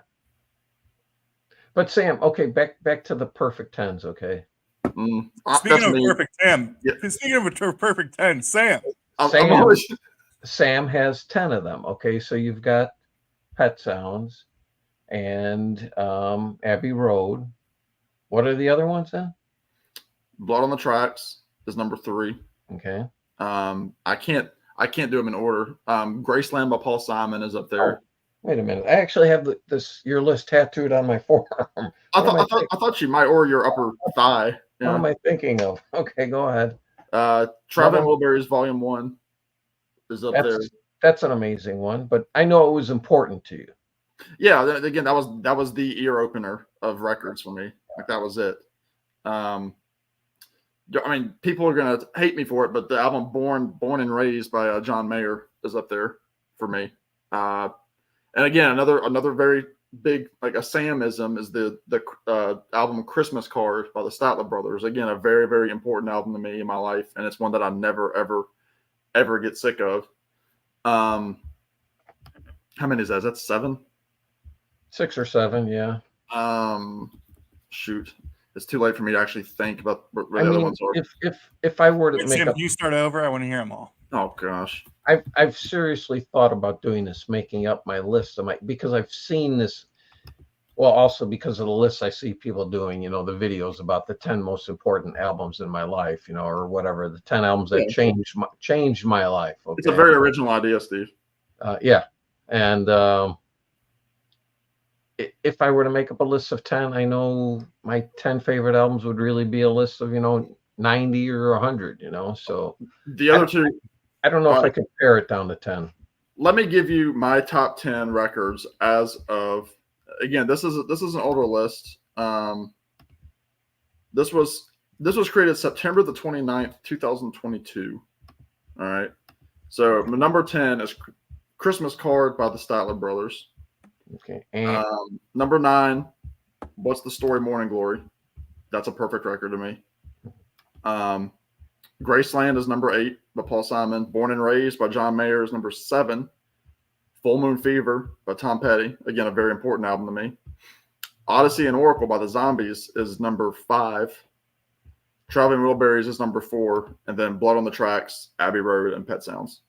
But Sam, okay, back to the perfect 10s, okay? Speaking of perfect 10, speaking of a perfect 10, Sam. Sam has 10 of them. Okay, so you've got Pet Sounds and Abbey Road. What are the other ones then? Blood on the Tracks is number 3. Okay. I can't do them in order. Graceland by Paul Simon is up there. Oh, wait a minute. I actually have your list tattooed on my forearm. I thought you might, or your upper thigh. What am I thinking of? Okay, go ahead. Traveling Wilburys Volume 1 is up there. That's an amazing one, but I know it was important to you. Yeah, again, that was the ear opener of records for me. Like, that was it. I mean, people are gonna hate me for it, but the album "Born and Raised" by John Mayer is up there for me. And again, another very big, like a Samism, is the album "Christmas Card" by the Statler Brothers. Again, a very, very important album to me in my life, and it's one that I never ever get sick of. How many is that? Is that 7? 6 or 7, yeah. Shoot, it's too late for me to actually think about what the other ones are. If I were to make up, you start over. I want to hear them all. Oh gosh, I've seriously thought about doing this, making up my list of because I've seen this. Well, also because of the lists I see people doing, the videos about the 10 most important albums in my life, or whatever, the 10 albums that changed my life. Okay? It's a very original idea, Steve. Yeah, and if I were to make up a list of 10, I know my 10 favorite albums would really be a list of 90 or 100. So the other two. I don't know if I could pare it down to 10. Let me give you my top 10 records as of, again, this is an older list. This was created September the 29th, 2022. All right. So number 10 is Christmas Card by the Statler Brothers. Okay. And number 9, What's the Story, Morning Glory. That's a perfect record to me. Graceland is number 8 by Paul Simon. Born and Raised by John Mayer is number 7. Full Moon Fever by Tom Petty. Again, a very important album to me. Odyssey and Oracle by the Zombies is number 5. Traveling Wilburys is number 4. And then Blood on the Tracks, Abbey Road, and Pet Sounds.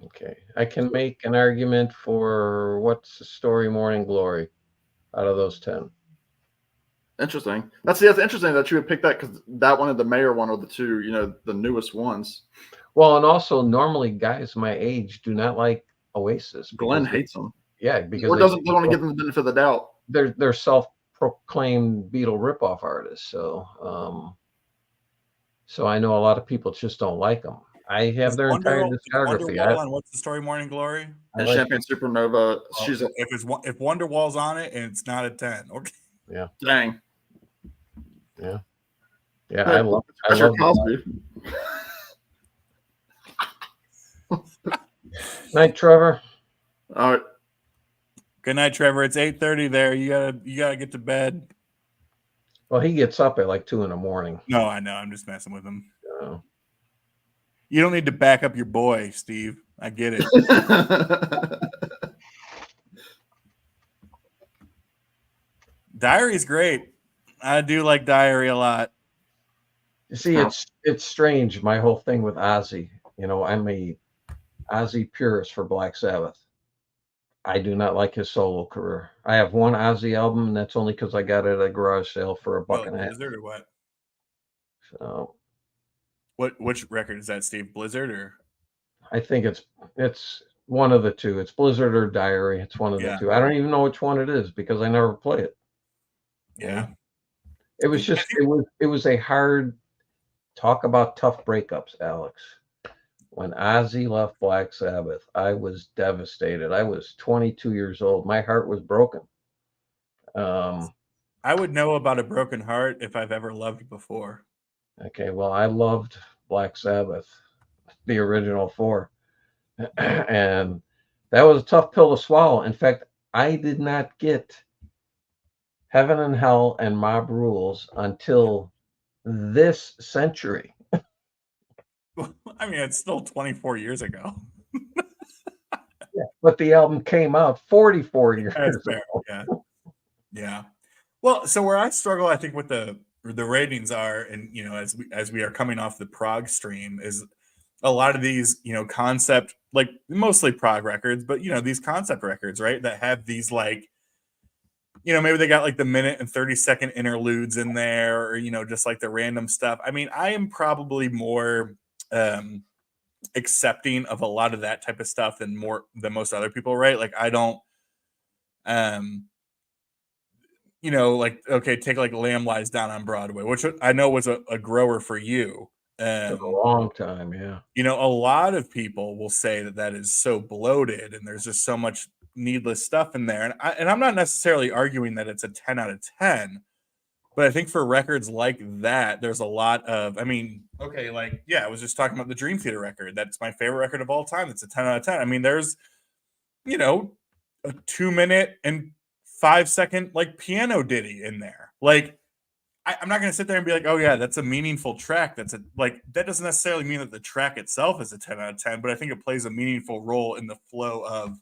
Okay. I can make an argument for What's the Story, Morning Glory out of those 10. Interesting. That's interesting that you would pick that, because that one and the Mayer one are the two, the newest ones. Well, and also normally guys my age do not like Oasis. Glenn hates them. Yeah, because or doesn't want to give them the benefit of the doubt. They're self-proclaimed Beatle ripoff artists. So I know a lot of people just don't like them. I have their entire discography. On What's the Story, Morning Glory, and Champagne Supernova. If Wonderwall's on it and it's not a 10, okay. Yeah. Dang. Yeah. Yeah, I love Cosby. Night, Trevor. All right. Good night, Trevor. It's 8:30 there. You gotta get to bed. Well, he gets up at like 2 a.m. No, I know. I'm just messing with him. So. You don't need to back up your boy, Steve. I get it. Diary's great. I do like Diary a lot. You see, it's strange. My whole thing with Ozzy, I'm a Ozzy purist for Black Sabbath. I do not like his solo career. I have one Ozzy album, and that's only because I got it at a garage sale for $1.50. Blizzard or what? So, which record is that, Steve? Blizzard or? I think it's one of the two. It's Blizzard or Diary. It's one of the two. I don't even know which one it is because I never play it. Yeah. It was just it was a hard talk about tough breakups, Alex. When Ozzy left Black Sabbath, I was devastated. I was 22 years old. My heart was broken. I would know about a broken heart if I've ever loved before. Okay, well, I loved Black Sabbath, the original 4. And that was a tough pill to swallow. In fact, I did not get Heaven and Hell and Mob Rules until this century. I mean, it's still 24 years ago. Yeah, but the album came out 44 years ago. Yeah. Well, so where I struggle, I think, with the ratings are, and as we are coming off the prog stream, is a lot of these concept, like mostly prog records, but these concept records, right, that have these like maybe they got like the minute and 30-second interludes in there, or just like the random stuff. I mean, I am probably more accepting of a lot of that type of stuff than most other people, right? Like I don't like, okay, take like Lamb Lies Down on Broadway, which I know was a grower for you. Took a long time, yeah. A lot of people will say that is so bloated and there's just so much needless stuff in there. And I'm not necessarily arguing that it's a 10 out of 10, but I think for records like that, there's a lot of, okay, like, yeah, I was just talking about the Dream Theater record. That's my favorite record of all time. It's a 10 out of 10. I mean, there's, a 2-minute and 5-second like piano ditty in there. Like, I'm not going to sit there and be like, oh yeah, that's a meaningful track. That doesn't necessarily mean that the track itself is a 10 out of 10, but I think it plays a meaningful role in the flow of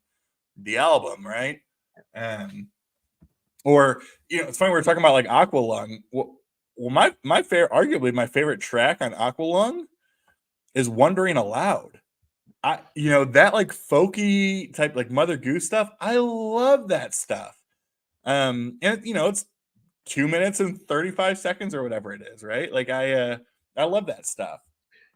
the album, right? Or it's funny, we were talking about like Aqualung. Well, arguably my favorite track on Aqualung is Wondering Aloud. That like folky type, like Mother Goose stuff. I love that stuff. And it's 2 minutes and 35 seconds or whatever it is, right? Like I love that stuff.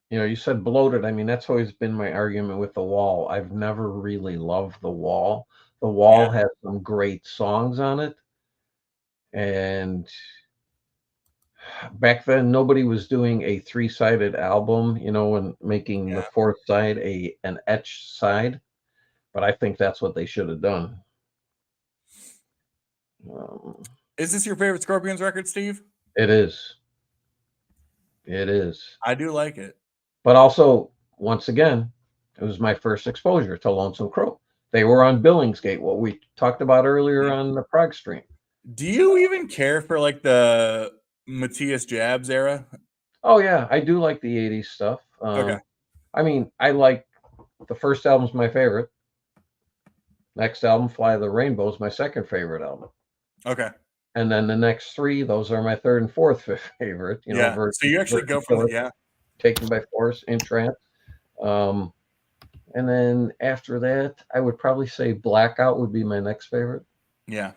You said bloated. I mean, that's always been my argument with The Wall. I've never really loved The Wall. The Wall has some great songs on it. And back then, nobody was doing a 3-sided album, and making the 4th side an etched side. But I think that's what they should have done. Is this your favorite Scorpions record, Steve? It is. It is. I do like it. But also, once again, it was my first exposure to Lonesome Crow. They were on Billingsgate, what we talked about earlier on the prog stream. Do you even care for like the Matthias Jabs era? Oh yeah, I do like the 80s stuff. Okay. I mean, I like the first album's my favorite. Next album, Fly the Rainbow, is my second favorite album. Okay. And then the next 3, those are my third and fourth favorite. So you actually go for Taken by Force, In Trance. And then after that, I would probably say Blackout would be my next favorite. Yeah.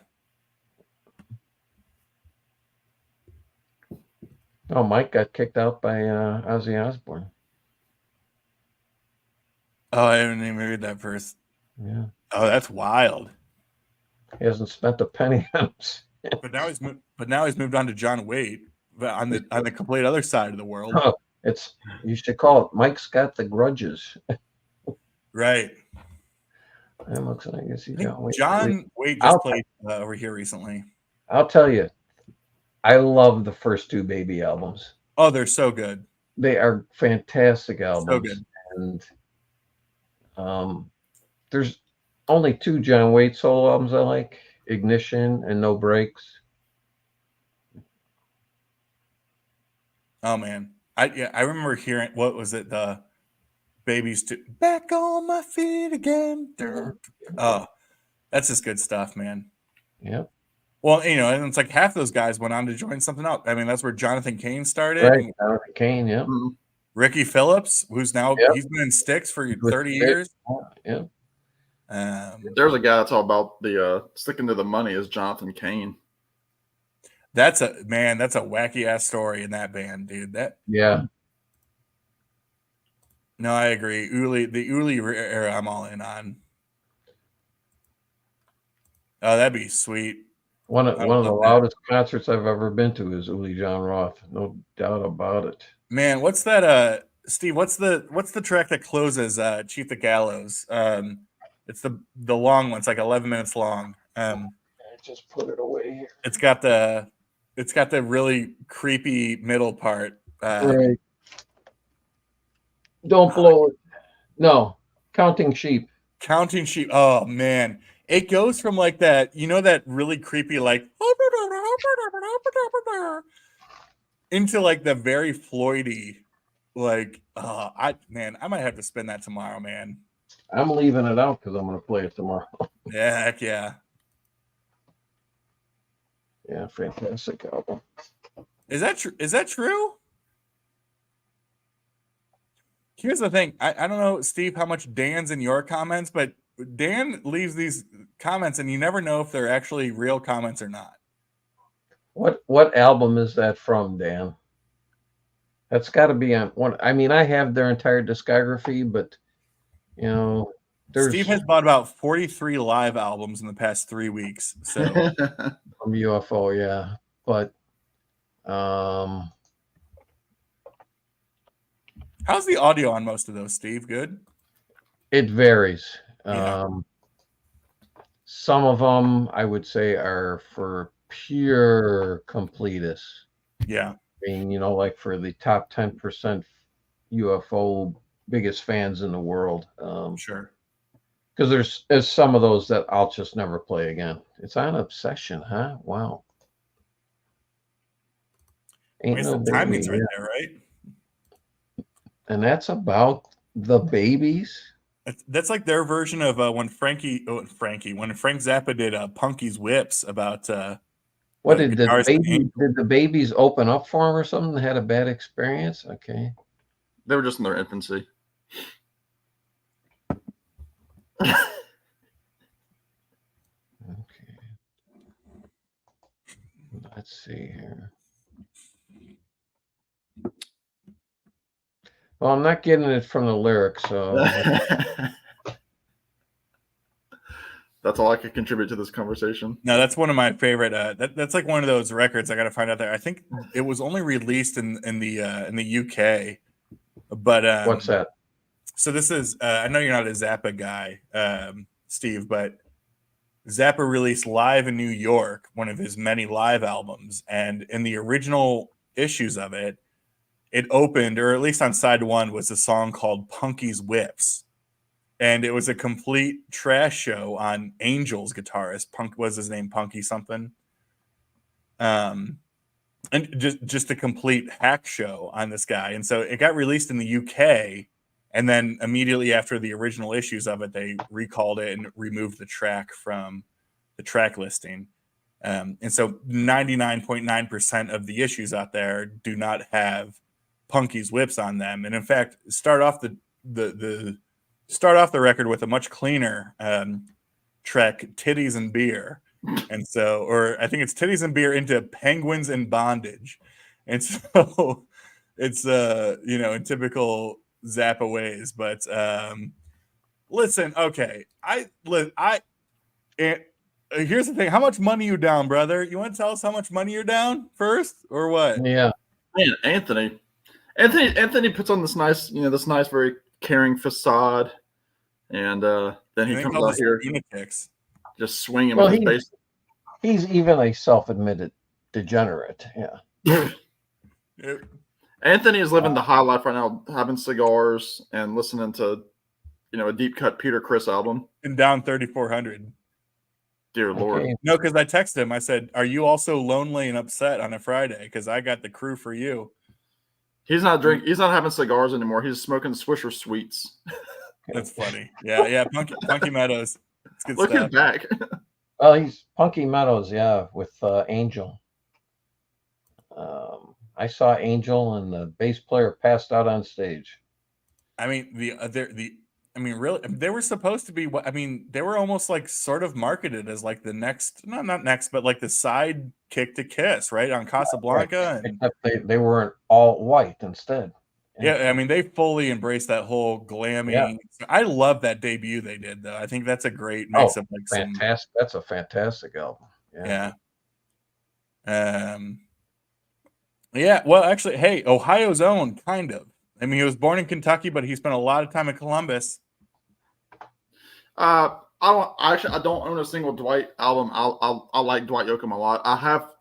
Oh, Mike got kicked out by Ozzy Osbourne. Oh, I haven't even read that first. Yeah. Oh, that's wild. He hasn't spent a penny on him. But now he's moved on to John Waite, on the complete other side of the world. Oh, you should call it Mike's Got the Grudges. Right. That looks like John Waite just played over here recently. I'll tell you, I love the first 2 Baby albums. Oh, they're so good. They are fantastic albums. So good. And there's only 2 John Waite solo albums I like: Ignition and No Brakes. Oh man, I remember hearing, what was it, the Babies to Back on My Feet Again. Oh, that's just good stuff, man. Yep. Well, you know, and it's like half those guys went on to join something else. I mean, that's where Jonathan Cain started. Right. And Jonathan Cain. Yep. Mhm. Ricky Phillips, who's now Yep. he's been in Styx for With 30 years. Yep. There's a guy that's all about the sticking to the money is Jonathan Cain. That's a wacky ass story in that band, dude. Yeah. No, I agree. The Uli era, I'm all in on. Oh, that'd be sweet. One of I the love that. loudest concerts I've ever been to is Uli John Roth. No doubt about it. Man, what's that? Steve, what's the track that closes Chief the Gallows? It's the long one. It's like 11 minutes long. I just put it away here. It's got the really creepy middle part. Right. Don't blow it. No, Counting Sheep. Counting Sheep. Oh man, it goes from like that, you know, that really creepy like into like the very Floydy, like I might have to spin that tomorrow, man. I'm leaving it out because I'm going to play it tomorrow. Yeah, heck yeah. Yeah, fantastic album. Is that true? Is that true? Here's the thing. I don't know, Steve, how much Dan's in your comments, but Dan leaves these comments and you never know if they're actually real comments or not. What album is that from, Dan? That's got to be on one. I mean, I have their entire discography, but you know, Steve has bought about 43 live albums in the past 3 weeks. So from UFO, yeah. But how's the audio on most of those, Steve? Good? It varies. Yeah. Some of them I would say are for pure completists. Yeah. I mean, you know, like for the top 10% UFO biggest fans in the world. Sure. Because there's some of those that I'll just never play again. It's on Obsession, huh? Wow. Ain't no the timing's baby, right yeah. there, right? And that's about the Babies. That's like their version of when Frank Zappa did Punky's Whips about what did the Babies open up for him or something? Had a bad experience? Okay. They were just in their infancy. Okay. Let's see here. Well, I'm not getting it from the lyrics, so that's all I could contribute to this conversation. No, that's one of my favorite. That's like one of those records I got to find out there. I think it was only released in the UK, but what's that? So this is I know you're not a Zappa guy, Steve, but Zappa released live in New York one of his many live albums, and in the original issues of it, it opened, or at least on side one, was a song called Punky's Whips. And it was a complete trash show on Angel's guitarist. Punk was his name, Punky something. And just a complete hack show on this guy. And so it got released in the UK. And then immediately after the original issues of it, they recalled it and removed the track from the track listing. And so 99.9% of the issues out there do not have Punky's Whips on them. And in fact, start off the record with a much cleaner track, Titties and Beer. And so, or I think it's Titties and Beer into Penguins in Bondage. And so it's, in typical Zappa ways, but listen, okay. Here's the thing. How much money you down, brother? You want to tell us how much money you're down first or what? Yeah. Man, Anthony puts on this nice, very caring facade. And then he comes out here just swinging with his face. He's even a self-admitted degenerate. Yeah. Yep. Anthony is living the high life right now, having cigars and listening to, a deep cut Peter Criss album. And down 3,400. Dear Lord. No, because I texted him. I said, "Are you also lonely and upset on a Friday? Because I got the crew for you." He's not having cigars anymore. He's smoking Swisher Sweets. That's funny. Yeah. Punky Meadows. It's good Looking stuff. back. Well, he's Punky Meadows, yeah, with Angel. I saw Angel, and the bass player passed out on stage. I mean, really, they were supposed to be. I mean, they were almost like sort of marketed as like the next, not next, but like the side kick to Kiss, right, on Casablanca. And except they weren't all white instead. yeah, I mean, they fully embraced that whole glammy. Yeah. I love that debut they did, though. I think that's a great mix of like fantastic. That's a fantastic album. Yeah. Yeah. Well, actually, hey, Ohio's own, kind of. I mean, he was born in Kentucky, but he spent a lot of time in Columbus. I don't own a single Dwight album. I like Dwight Yoakam a lot. I have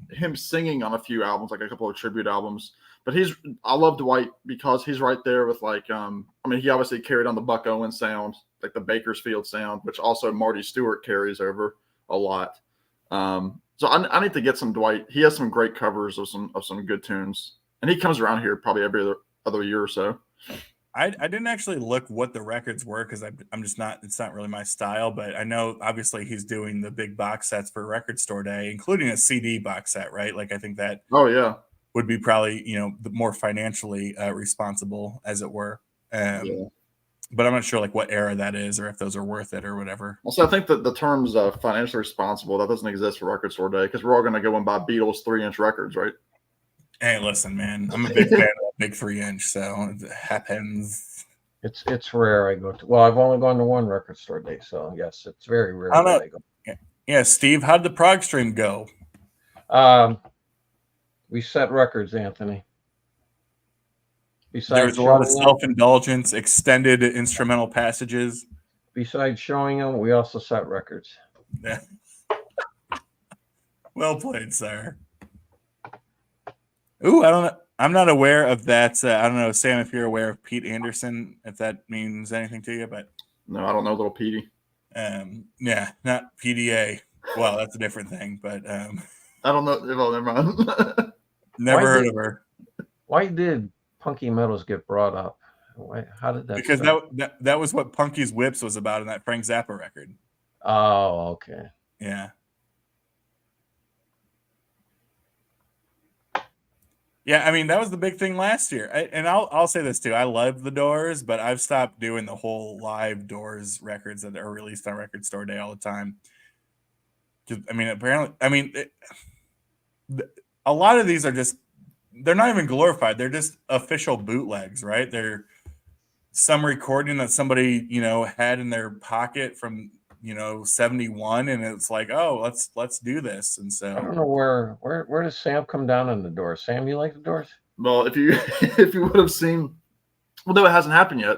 him singing on a few albums, like a couple of tribute albums. But I love Dwight because he's right there with like I mean, he obviously carried on the Buck Owens sound, like the Bakersfield sound, which also Marty Stewart carries over a lot. So I need to get some Dwight. He has some great covers of some good tunes, and he comes around here probably every other year or so. I didn't actually look what the records were because I'm just not. It's not really my style. But I know obviously he's doing the big box sets for Record Store Day, including a CD box set, right? Like I think that. Oh yeah. Would be probably the more financially responsible, as it were. Yeah. But I'm not sure like what era that is or if those are worth it or whatever. Also, I think that the terms financially responsible, that doesn't exist for Record Store Day because we're all going to go and buy Beatles 3-inch records, right? Hey, listen, man, I'm a big fan of that big 3-inch, so it happens. It's rare I go to. Well, I've only gone to one Record Store Day, so yes, it's very rare that I go. Yeah, Steve, how did the prog stream go? We set records, Anthony. There was a lot of self-indulgence, extended instrumental passages. Besides showing them, we also set records. Yeah. Well played, sir. Ooh, I don't know. I'm not aware of that. I don't know, Sam, if you're aware of Pete Anderson, if that means anything to you, but no, I don't know, little Petey. Yeah, not PDA. Well, that's a different thing, but I don't know. Well, never mind. Never heard of her. Why did Punky Meadows get brought up? How did that? Because that was what Punky's Whips was about in that Frank Zappa record. Oh, okay. Yeah. Yeah, I mean that was the big thing last year. And I'll say this too. I love the Doors, but I've stopped doing the whole live Doors records that are released on Record Store Day all the time. I mean, apparently, a lot of these are they're not even glorified. They're just official bootlegs, right? They're some recording that somebody, had in their pocket from, 71. And it's like, oh, let's do this. And so I don't know where does Sam come down on the Doors? Sam, you like the Doors? Well, if you would have seen, well, no, it hasn't happened yet.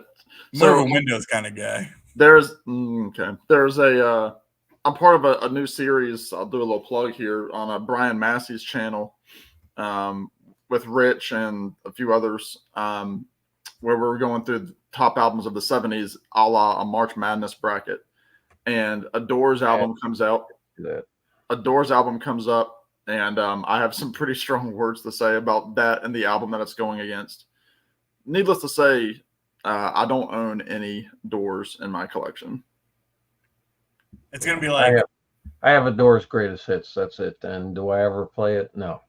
More of a Windows kind of guy. There's I'm part of a new series. I'll do a little plug here on Brian Massey's channel with Rich and a few others where we're going through the top albums of the 70s a la a March Madness bracket. And a Doors album comes out. A Doors album comes up, and I have some pretty strong words to say about that and the album that it's going against. Needless to say, I don't own any Doors in my collection. It's going to be like... I have a Doors greatest hits. That's it. And do I ever play it? No.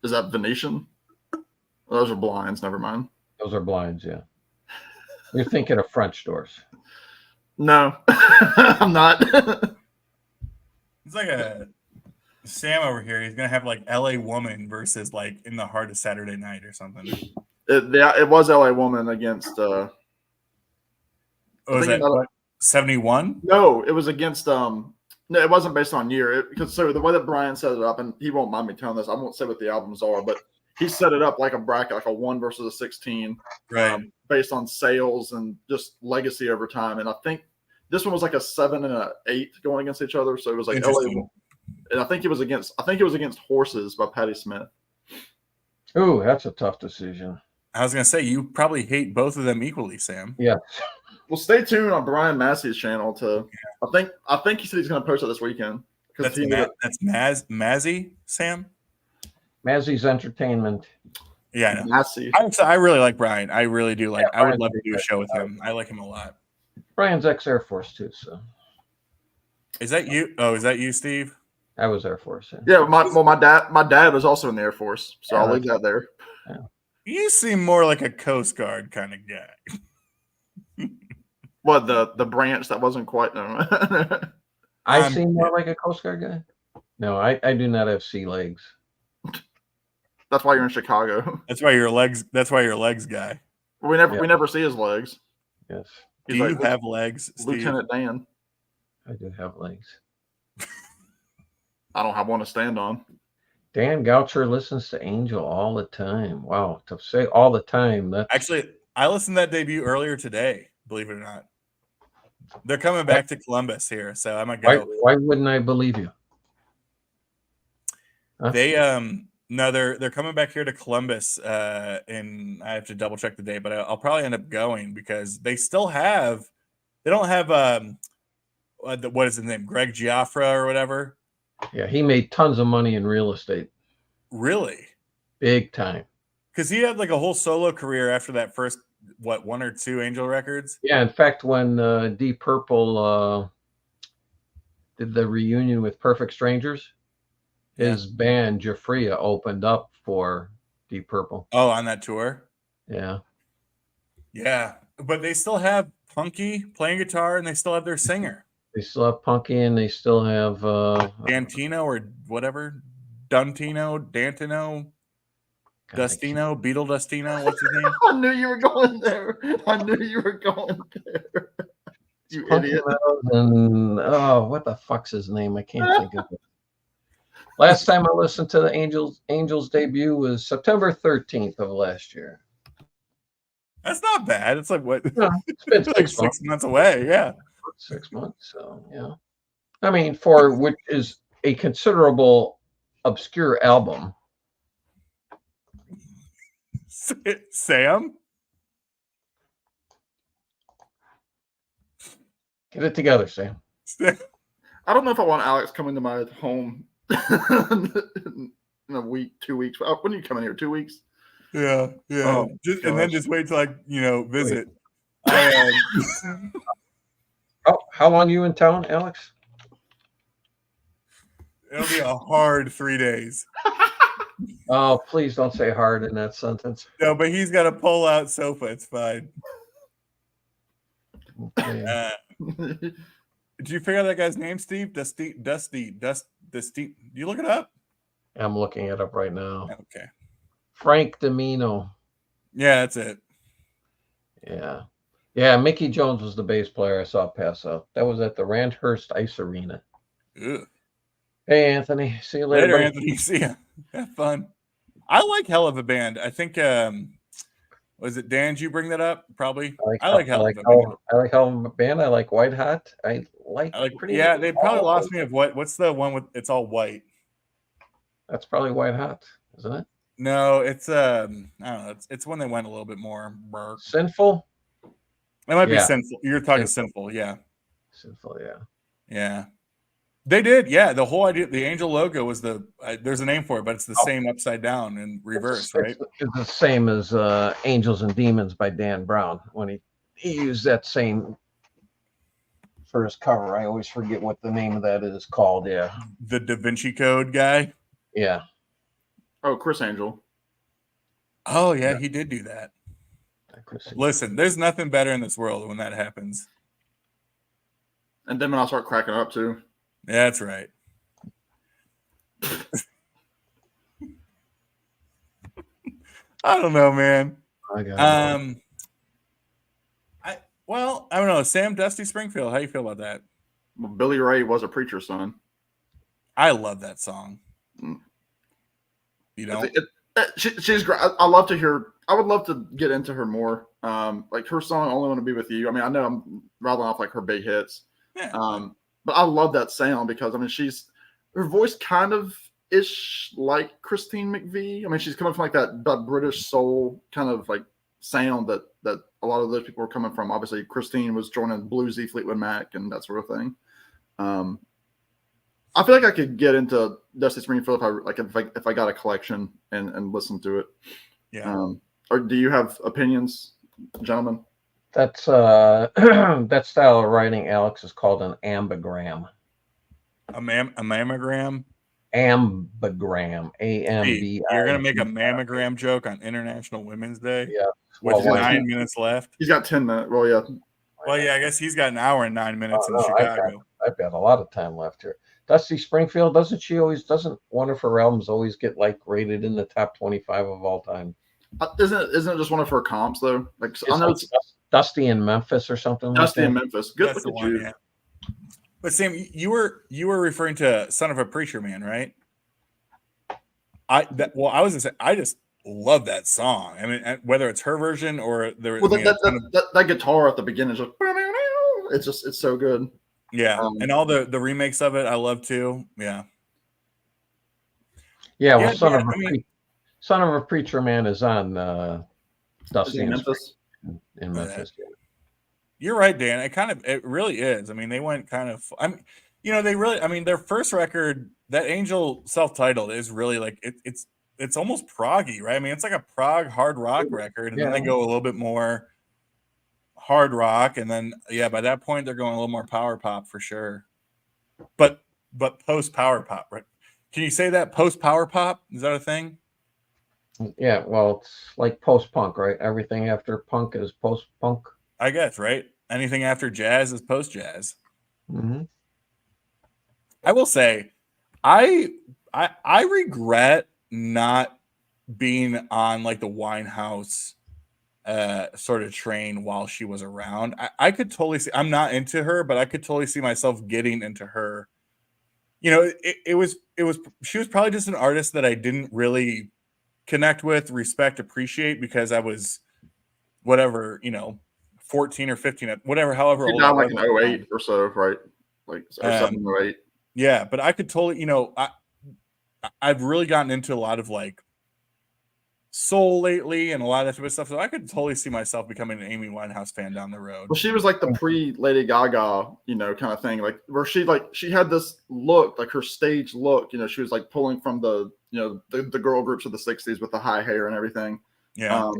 Is that Venetian? Well, those are blinds. Never mind. Those are blinds, yeah. You're thinking of French Doors. No, I'm not. It's like a Sam over here. He's going to have like LA Woman versus like In the Heart of Saturday Night or something. It was LA Woman against... was that 71? No, it was against... No, it wasn't based on year. Because the way that Brian set it up, and he won't mind me telling this, I won't say what the albums are, but he set it up like a bracket, like a 1 versus a 16, right? Based on sales and just legacy over time. And I think this one was like a 7 and an 8 going against each other. So it was like LA, and I think it was against Horses by Patti Smith. Ooh, that's a tough decision. I was gonna say you probably hate both of them equally, Sam. Yeah. Well, stay tuned on Brian Massey's channel to. Yeah. I think he said he's going to post it this weekend. That's Mazzy, Sam. Mazzy's Entertainment. Yeah, I know. Massey. I really like Brian. I really do like. Yeah, I would Brian's love a to do a big show with guy. him. I like him a lot. Brian's ex-Air Force too, so Is that you? Oh, is that you, Steve? I was Air Force. Yeah, my dad was also in the Air Force, so Yeah, I'll leave that there. You seem more like a Coast Guard kind of guy. What the branch that wasn't quite no. I seem more like a Coast Guard guy. No, I do not have sea legs. That's why you're in Chicago. That's why your legs. That's why you're a legs guy. We never see his legs. Yes, Do you have legs, Steve? Lieutenant Dan? I do have legs. I don't have one to stand on. Dan Goucher listens to Angel all the time. Wow, to say all the time. That's Actually, I listened to that debut earlier today. Believe it or not, they're coming back to Columbus here, so I'm gonna go. why wouldn't I believe you? Huh? They no, they're coming back here to Columbus, and I have to double check the date, but I'll probably end up going because they still have. They don't have what is his name, Greg Giaffra or whatever. Yeah, he made tons of money in real estate, Really? big time. Because he had like a whole solo career after that first, what, 1 or 2 Angel records? Yeah, in fact, when Deep Purple did the reunion with Perfect Strangers, his band Jafria opened up for Deep Purple. Oh, on that tour? Yeah. Yeah. But they still have Punky playing guitar and they still have their singer. They still have Punky and they still have Dantino or whatever. Dantino, Dustino, Beetle Dustino, what's his name? I knew you were going there. You Punky idiot. and what the fuck's his name? I can't think of it. Last time I listened to the Angels debut was September 13th of last year. That's not bad. It's like what? No, it's been like 6 months away. Yeah. 6 months. So yeah. I mean, for which is a considerable obscure album. Sam? Get it together, Sam. I don't know if I want Alex coming to my home in a week, 2 weeks. When are you coming here? 2 weeks? Yeah. Oh, And then just wait till I, visit. How long are you in town, Alex? It'll be a hard 3 days. Oh, please don't say hard in that sentence. No, but he's got a pull-out sofa. It's fine. Okay. Did you figure out that guy's name, Steve? Dusty. You look it up? I'm looking it up right now. Okay. Frank Domino. Yeah, that's it. Yeah. Mickey Jones was the bass player I saw pass out. That was at the Randhurst Ice Arena. Ugh. Hey, Anthony. See you later. Later, Anthony. See ya. Have fun. I like Hell of a Band. I think was it Dan? Did you bring that up? Probably. I like Hell of a Band. I like Hell of a Band. I like White Hot. I like pretty. Yeah, they probably lost me of what's the one with it's all white. That's probably White Hot, isn't it? No, it's I don't know. It's when they went a little bit more Sinful. It might be Sinful. You're talking Sinful, yeah. Sinful, yeah. Yeah. They did, yeah. The whole idea, the angel logo was there's a name for it, but it's the same upside down and reverse, right? It's the same as Angels and Demons by Dan Brown when he used that same for his cover. I always forget what the name of that is called. Yeah. The Da Vinci Code guy. Yeah. Oh, Chris Angel. Oh yeah, he did do that. Listen, there's nothing better in this world when that happens. And then when I start cracking up too. Yeah, that's right. I don't know, man. I don't know. Sam Dusty Springfield, how you feel about that? Well, Billy Ray was a preacher's son. I love that song. You know, she's great. I love to hear. I would love to get into her more. Like her song "Only Want to Be With You." I mean, I know I'm rattling off like her big hits. Yeah. But I love that sound because I mean, her voice kind of ish like Christine McVie. I mean, she's coming from like that British soul kind of like sound that a lot of those people were coming from. Obviously, Christine was joining bluesy Fleetwood Mac and that sort of thing. I feel like I could get into Dusty Springfield if I got a collection and listen to it. Yeah. Or do you have opinions, gentlemen? That's that style of writing, Alex, is called an ambigram. A mammogram. Ambigram. Steve, you're gonna make a AMB. mammogram joke on International Women's Day Yeah. with Well, 9 minutes left. He's got 10 minutes. Well, yeah. Well, yeah, I guess he's got an hour and 9 minutes in Chicago. I've got a lot of time left here. Dusty Springfield, doesn't one of her albums always get like rated in the top 25 of all time? Isn't it just one of her comps though? Like I know it's Dusty in Memphis or something. Dusty like in that. Memphis. Good That's look the at one, you. yeah. But Sam, you were referring to Son of a Preacher Man, right? I was gonna say I just love that song. I mean, whether it's her version or there. Well, I mean, that guitar at the beginning is it's so good. Yeah, and all the remakes of it I love too. Yeah. Yeah, well, yeah, Son of a Preacher Man is on Dusty in Memphis. In Memphis. Yeah. You're right, Dan. It really is. I mean, they went kind of. Their first record, that Angel self-titled, is really like it's almost proggy, right? I mean, it's like a prog hard rock record, and then they go a little bit more hard rock, and then by that point they're going a little more power pop for sure. But post power pop, right? Can you say that post power pop? Is that a thing? Yeah, well, it's like post punk, right? Everything after punk is post punk. I guess, right? Anything after jazz is post jazz. Mm-hmm. I will say, I regret not being on like the Winehouse sort of train while she was around. I could totally see. I'm not into her, but I could totally see myself getting into her. You know, it was she was probably just an artist that I didn't really connect with, respect, appreciate, because I was whatever, 14 or 15, whatever, however old. Like an 08 or so, right? Like 07, 08. Yeah, but I could totally, I've really gotten into a lot of like soul lately and a lot of that type of stuff. So I could totally see myself becoming an Amy Winehouse fan down the road. Well, she was like the pre-Lady Gaga, kind of thing. Like where she had this look, like her stage look, she was like pulling from the girl groups of the 60s with the high hair and everything. Yeah.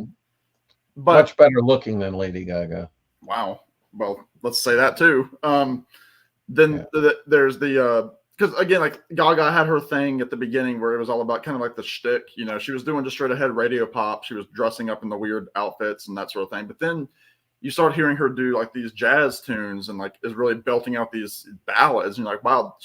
But much better looking than Lady Gaga. Wow. Well, let's say that too. There's the because again, like Gaga had her thing at the beginning where it was all about kind of like the shtick. She was doing just straight ahead radio pop. She was dressing up in the weird outfits and that sort of thing. But then you start hearing her do like these jazz tunes and like is really belting out these ballads. And you're like, wow,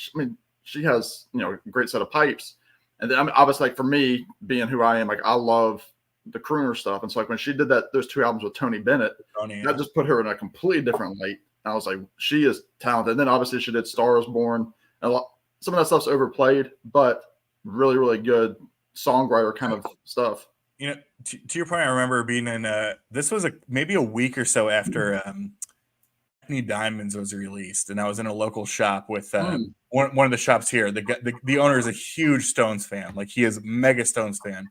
she has a great set of pipes. And then obviously, like for me, being who I am, like I love the crooner stuff. And so like when she did those two albums with Tony Bennett, that just put her in a completely different light. And I was like, she is talented. And then obviously she did Star Is Born. And some of that stuff's overplayed, but really, really good songwriter kind of stuff. To your point, I remember being in this was maybe a week or so after Hackney Diamonds was released, and I was in a local shop with one of the shops here. The owner is a huge Stones fan, like he is a mega Stones fan.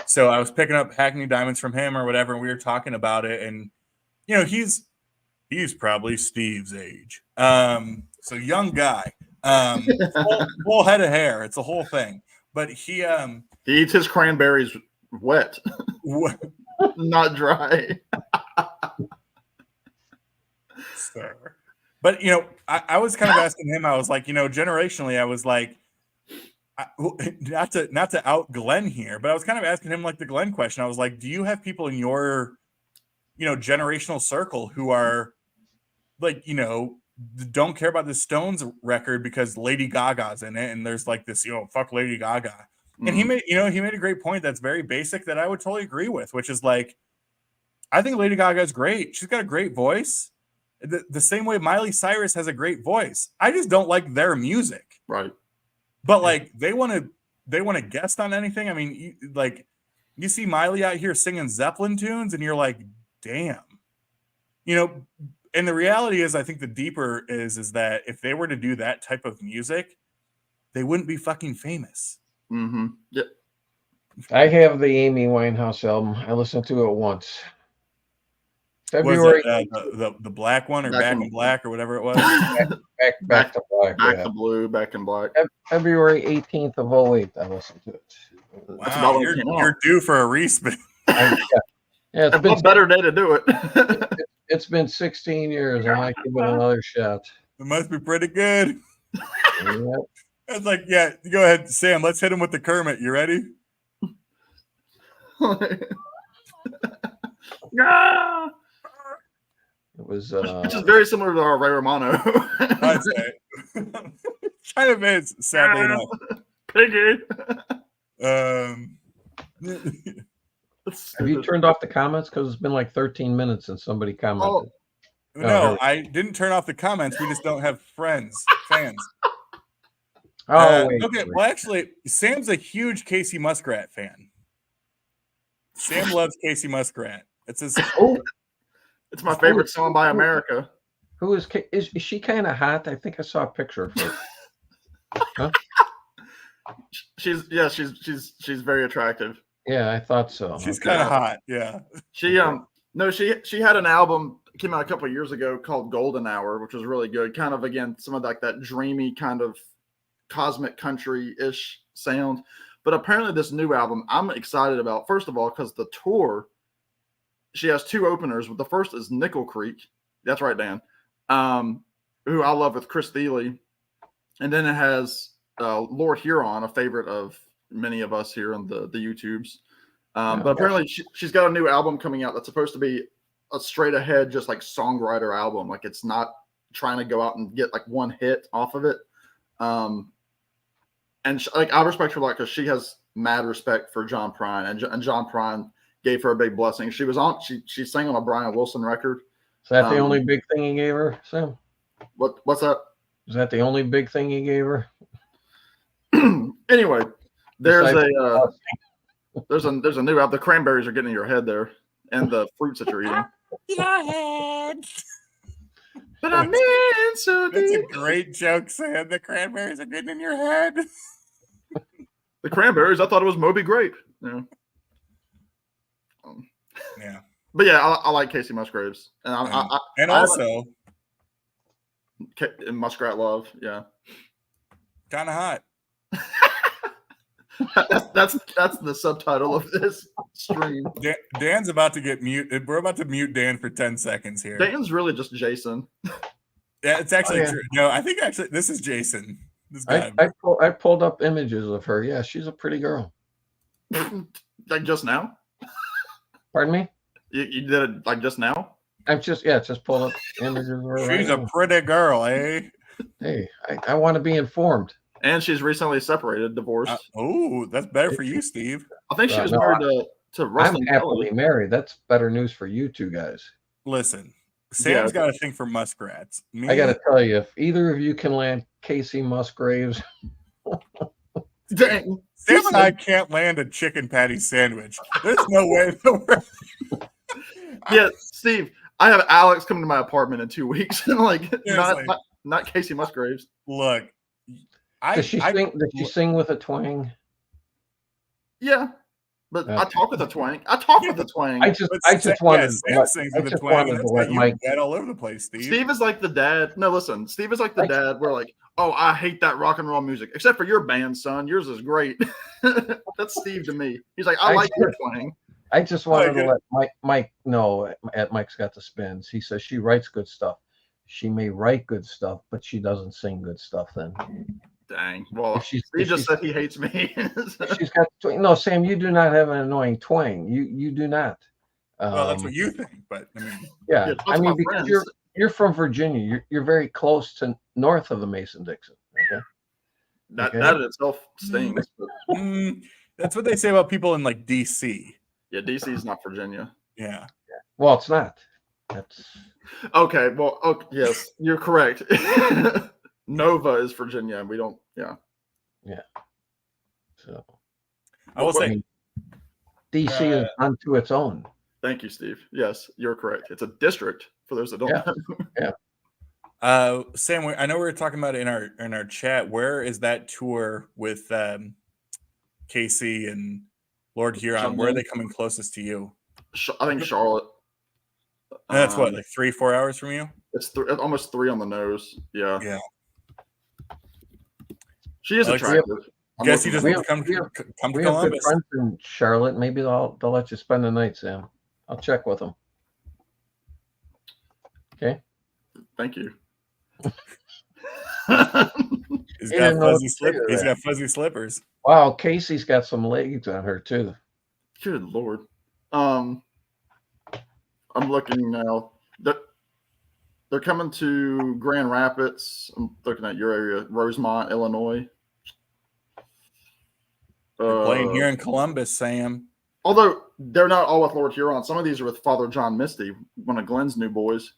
So I was picking up Hackney Diamonds from him or whatever, and we were talking about it, and he's probably Steve's age, so young guy. Full head of hair. It's a whole thing. But he eats his cranberries wet, not dry. Sir. But I was kind of asking him. I was like, generationally, I was like, not to out Glenn here, but I was kind of asking him like the Glenn question. I was like, do you have people in your generational circle who are like don't care about the Stones record because Lady Gaga's in it, and there's like this, fuck Lady Gaga. And he made a great point that's very basic that I would totally agree with, which is like, I think Lady Gaga is great. She's got a great voice. The same way Miley Cyrus has a great voice. I just don't like their music. Right. But like they want to guest on anything. I mean, you see Miley out here singing Zeppelin tunes and you're like, damn. And the reality is, I think the deeper is that if they were to do that type of music, they wouldn't be fucking famous. Mm-hmm. Yep. I have the Amy Winehouse album. I listened to it once. February. Was it, the black one or Back in Black or whatever it was? back to Black. Back to Blue, Back in Black. February 18th of 08, I listened to it. Wow, you're due for a respin. Yeah, it's And been what better day to do it? it's been 16 years. I might give it another shot. It must be pretty good. Yep. It's like, yeah, go ahead, Sam. Let's hit him with the Kermit. You ready? Ah! It was Which is very similar to our Ray Romano. I'd say. Kind of is, sadly enough. Piggy. Have you turned off the comments? Because it's been like 13 minutes since somebody commented. No, I didn't turn off the comments. We just don't have fans. Wait, okay. Well, actually, Sam's a huge Casey Muskrat fan. Sam loves Casey Muskrat. It's his. It's my favorite song by America. Who is she kind of hot? I think I saw a picture of her. Huh? She's very attractive. Yeah, I thought so. She's kind of hot. Yeah. She had an album came out a couple of years ago called Golden Hour, which was really good. Kind of again some of like that dreamy kind of cosmic country-ish sound. But apparently this new album I'm excited about. First of all, because the tour, she has two openers. The first is Nickel Creek. That's right, Dan. Who I love with Chris Thiele. And then it has Lord Huron, a favorite of many of us here on the YouTubes. But apparently she's got a new album coming out that's supposed to be a straight ahead, just like songwriter album. Like it's not trying to go out and get like one hit off of it. And like I respect her a lot because she has mad respect for John Prine, and John Prine gave her a big blessing. She sang on a Brian Wilson record. Is that the only big thing he gave her, Sam? What's that? Is that the only big thing he gave her? Anyway, there's Besides a new album. The cranberries are getting in your head there, and the fruits that you're eating. Your head. But I'm in so That's a deep. great joke, Sam. The cranberries are getting in your head. The cranberries. I thought it was Moby Grape. Yeah. Yeah. But yeah, I like Casey Musgraves, and also Muskrat Love. Yeah. kind of hot. That's the subtitle of this stream. Dan's about to get mute. We're about to mute Dan for 10 seconds here. Dan's really just Jason. Yeah, it's actually true. No, I think actually this is Jason. This guy. I pulled up images of her. Yeah, she's a pretty girl. Like just now? Pardon me? You did it like just now? Just pulled up images of her. She's a pretty girl, eh? Hey, I want to be informed. And she's recently separated, divorced. That's better for you, Steve. I think she was married to Rustin I'm happily Kelly. married. That's better news for you two guys. Listen, Sam's got a thing for muskrats. I got to tell you, if either of you can land Casey Musgraves, Dang. Sam and I can't land a chicken patty sandwich. There's no way. Yeah, Steve, I have Alex coming to my apartment in 2 weeks. Like Seriously. not Casey Musgraves. Look, does she sing with a twang? Yeah. But I Okay. talk with a twang. I talk with a twang. I just wanted Sam sings with a twang. That's to why let you Mike. get all over the place, Steve. Steve is like the dad. No, listen. Steve is like the dad. We're like, oh, I hate that rock and roll music, except for your band, son. Yours is great. That's Steve to me. He's like, I like your twang. I just wanted to let Mike know. At Mike's got the spins. He says she writes good stuff. She may write good stuff, but she doesn't sing good stuff. Then Dang. Well, Steve just said he hates me. she's got no. Sam, you do not have an annoying twang. You do not. Well, that's what you think, but I mean, yeah. I mean, because you're from Virginia. You're very close to north of the Mason-Dixon. Okay. That in itself stings. But that's what they say about people in like DC. yeah, DC is not Virginia. Yeah. Well, it's not. That's Okay. Well, yes, you're correct. Nova is Virginia, and we don't. Yeah. so. I will say DC is unto its own. Thank you, Steve. Yes, you're correct. It's a district for those that don't know. Sam, I know we were talking about it in our chat. Where is that tour with Casey and Lord Huron? Where are they coming closest to you? I think Charlotte. And that's what, like 3-4 hours from you? It's almost 3 on the nose. Yeah. Yeah. She is Alex, attractive. I'm Guess he looking just at- wants to come to We have good Columbus. friends in Charlotte. Maybe they'll let you spend the night, Sam. I'll check with them. Okay. Thank you. He's He got didn't know what fuzzy to say to He's that. got fuzzy slippers. Wow, Casey's got some legs on her too. Good Lord. I'm looking now. They're coming to Grand Rapids. I'm looking at your area, Rosemont, Illinois. They're playing here in Columbus, Sam. Although they're not all with Lord Huron. Some of these are with Father John Misty, one of Glenn's new boys.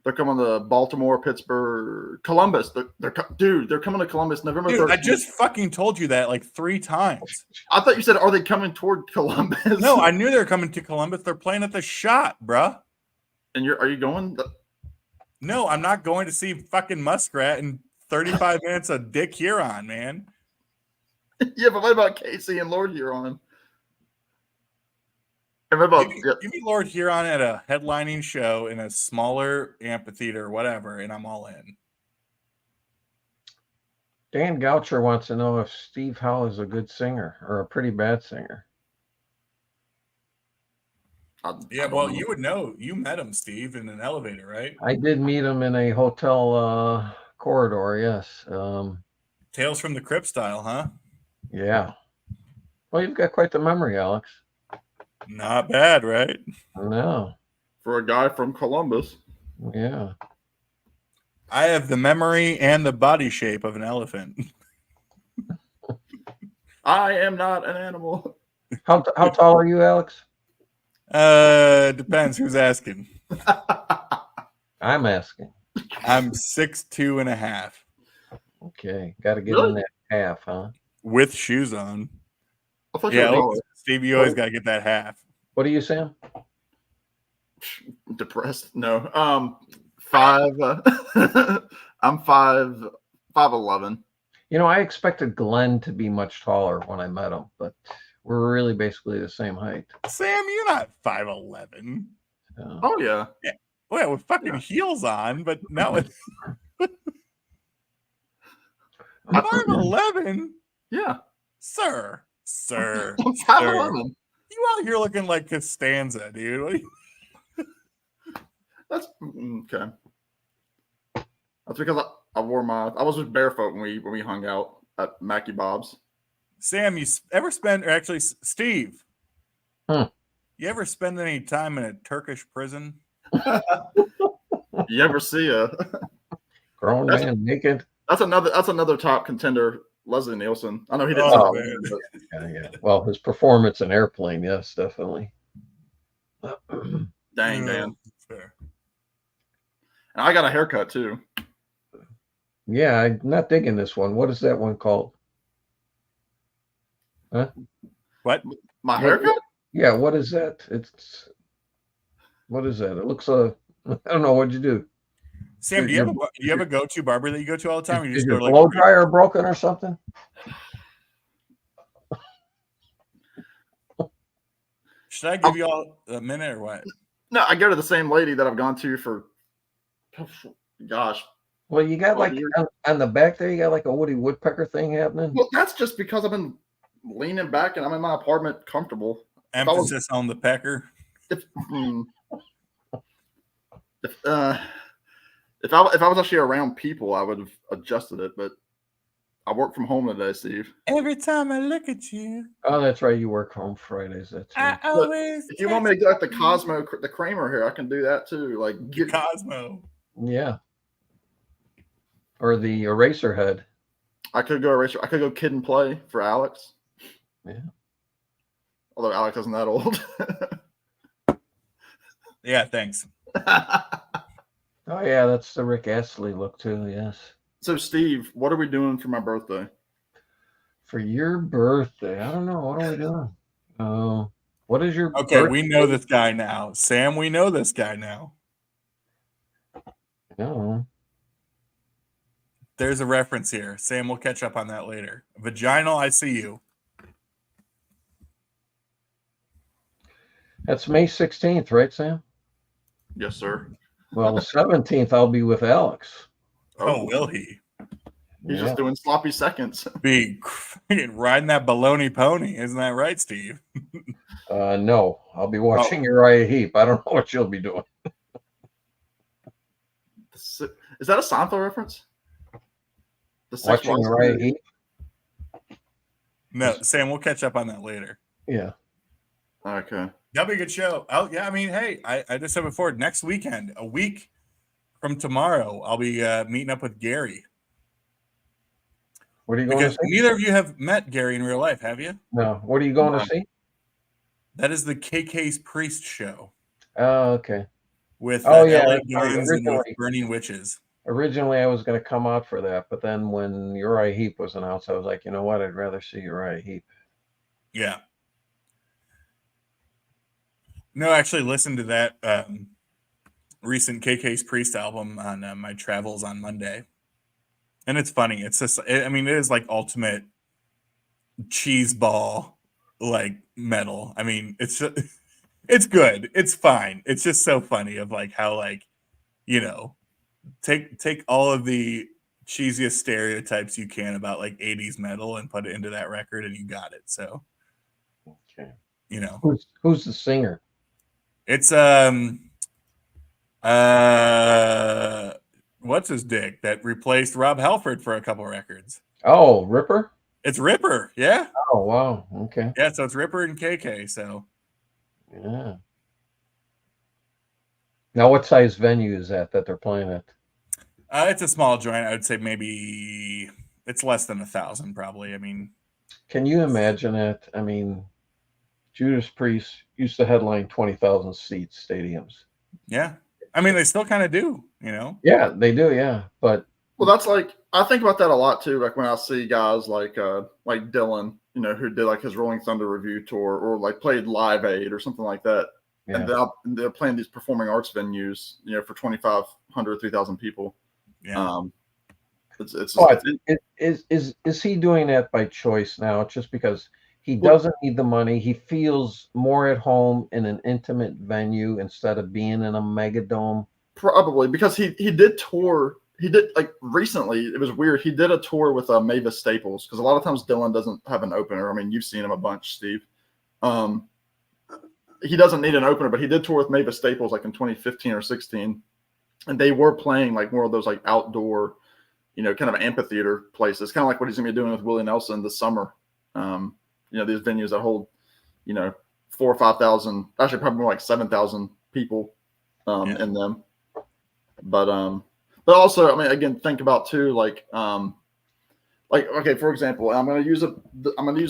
They're coming to Baltimore, Pittsburgh, Columbus. They're coming to Columbus November 13th. Dude, I just fucking told you that like 3 times. I thought you said, are they coming toward Columbus? No, I knew they were coming to Columbus. They're playing at the Shot, bruh. And are you going? No, I'm not going to see fucking Muskrat in 35 minutes of Dick Huron, man. Yeah, but what about Casey and Lord Huron? And what about Give me Lord Huron at a headlining show in a smaller amphitheater or whatever, and I'm all in. Dan Goucher wants to know if Steve Howe is a good singer or a pretty bad singer. Yeah, well, you would know. You met him, Steve, in an elevator, right? I did meet him in a hotel corridor, yes. Tales from the Crypt style, huh? Yeah. Well, you've got quite the memory, Alex. Not bad, right? No. for a guy from Columbus. Yeah. I have the memory and the body shape of an elephant. I am not an animal. How tall are you, Alex? Depends who's asking. I'm asking. I'm 6'2.5" Okay. Got to get Really? in that half, huh? with shoes on. I thought you Yeah, were look, Steve, you always gotta get that half. What are you, Sam? depressed. No. Five. I'm 5'11". You know, I expected Glenn to be much taller when I met him, but we're really basically the same height. Sam, you're not 5'11". So, Oh yeah. Well, with fucking Yeah. heels on, but not with 5'11". Yeah. Sir. I'm 5'11". You out here looking like Costanza, dude. What are you- That's okay. That's because I wore I was just barefoot when we hung out at Mackie Bob's. Sam, you ever spend, or actually, Steve, Hmm. you ever spend any time in a Turkish prison? You ever see grown That's- man naked. that's another top contender, Leslie Nielsen. I know he didn't. Oh, say man. that, but Yeah. Well, his performance in Airplane, yes, definitely. dang, man. Fair. And I got a haircut too. Yeah, I'm not digging this one. What is that one called? What? My haircut? Yeah, what is that? What is that? It looks I don't know. What'd you do? Sam, do Your- you have a go-to barber that you go to all the time? Or you Is just your go to blow dryer broken or something? Should I give you all a minute or what? No, I go to the same lady that I've gone to for gosh. Well, you got like Weird. on the back there, you got like a Woody Woodpecker thing happening. Well, that's just because I've been leaning back and I'm in my apartment comfortable. I was- Emphasis on the pecker. If if I was actually around people, I would have adjusted it, but I work from home today, Steve. Every time I look at you, Oh, that's right. You work home Fridays. That's I right. always. If you want me to get like the Cosmo, the Kramer here, I can do that too. Like get Cosmo. Yeah. Or the eraser head. I could go eraser. I could go Kid and Play for Alex. Yeah. Although Alex isn't that old. Yeah, thanks. Oh yeah, that's the Rick Astley look too. Yes. So Steve, what are we doing for my birthday? For your birthday, I don't know. What are we doing? What is your Okay, we know this guy now. Sam, we know this guy now. No. There's a reference here. Sam, we'll catch up on that later. Vaginal, I see you. That's May 16th, right, Sam? Yes, sir. Well, the 17th, I'll be with Alex. Oh, will he? He's Yeah. just doing sloppy seconds. Be riding that baloney pony, isn't that right, Steve? No, I'll be watching Uriah Heep. I don't know what you'll be doing. Is that a Seinfeld reference? The Six Watching Wives Uriah of- Heep? No, Sam, we'll catch up on that later. Yeah. Okay. That'll be a good show. Oh, yeah. I mean, hey, I just said before, next weekend, a week from tomorrow, I'll be meeting up with Gary. What are you going Because to see? neither of you have met Gary in real life, have you? No. What are you going No. to see? That is the KK's Priest show Oh, okay. with Oh, yeah, LA that's right. Guns and with Originally- Burning Witches. Originally, I was going to come out for that, but then when Uriah Heep was announced, I was like, you know what? I'd rather see Uriah Heep. Yeah. No, I actually listened to that recent KK's Priest album on my travels on Monday. And it's funny. It's just, I mean, it is like ultimate cheese ball, like metal. I mean, it's just, it's good. It's fine. It's just so funny of like how, like, you know, take all of the cheesiest stereotypes you can about like 80s metal and put it into that record and you got it. So, Okay. you know, Who's the singer? it's what's his dick that replaced Rob Halford for a couple records? Oh, Ripper? It's Ripper. Yeah. Oh, wow. Okay. Yeah, so it's Ripper and KK. So Yeah. Now, what size venue is that they're playing at? it's a small joint. I would say maybe it's less than 1,000 probably. I mean, Can you imagine it? I mean, Judas Priest used to headline 20,000 seat stadiums. yeah. I mean, they still kind of do, you know? Yeah, they do. Yeah. But Well, that's like I think about that a lot too. Like when I see guys like Dylan, you know, who did like his Rolling Thunder review tour or like played Live Aid or something like that, yeah. and they're playing these performing arts venues, you know, for 2,500, 3,000 people. Yeah. It's But is he doing that by choice now? Just because he doesn't need the money, he feels more at home in an intimate venue instead of being in a megadome. probably because he did tour. He did like recently. It was weird. He did a tour with Mavis Staples because a lot of times Dylan doesn't have an opener. I mean, you've seen him a bunch, Steve. He doesn't need an opener, but he did tour with Mavis Staples like in 2015 or 16, and they were playing like more of those like outdoor, you know, kind of amphitheater places, kind of like what he's gonna be doing with Willie Nelson this summer. You know, these venues that hold, you know, 4,000 or 5,000, actually probably more like 7,000 people in them. But also, I mean, again, think about too, like okay, for example, I'm gonna use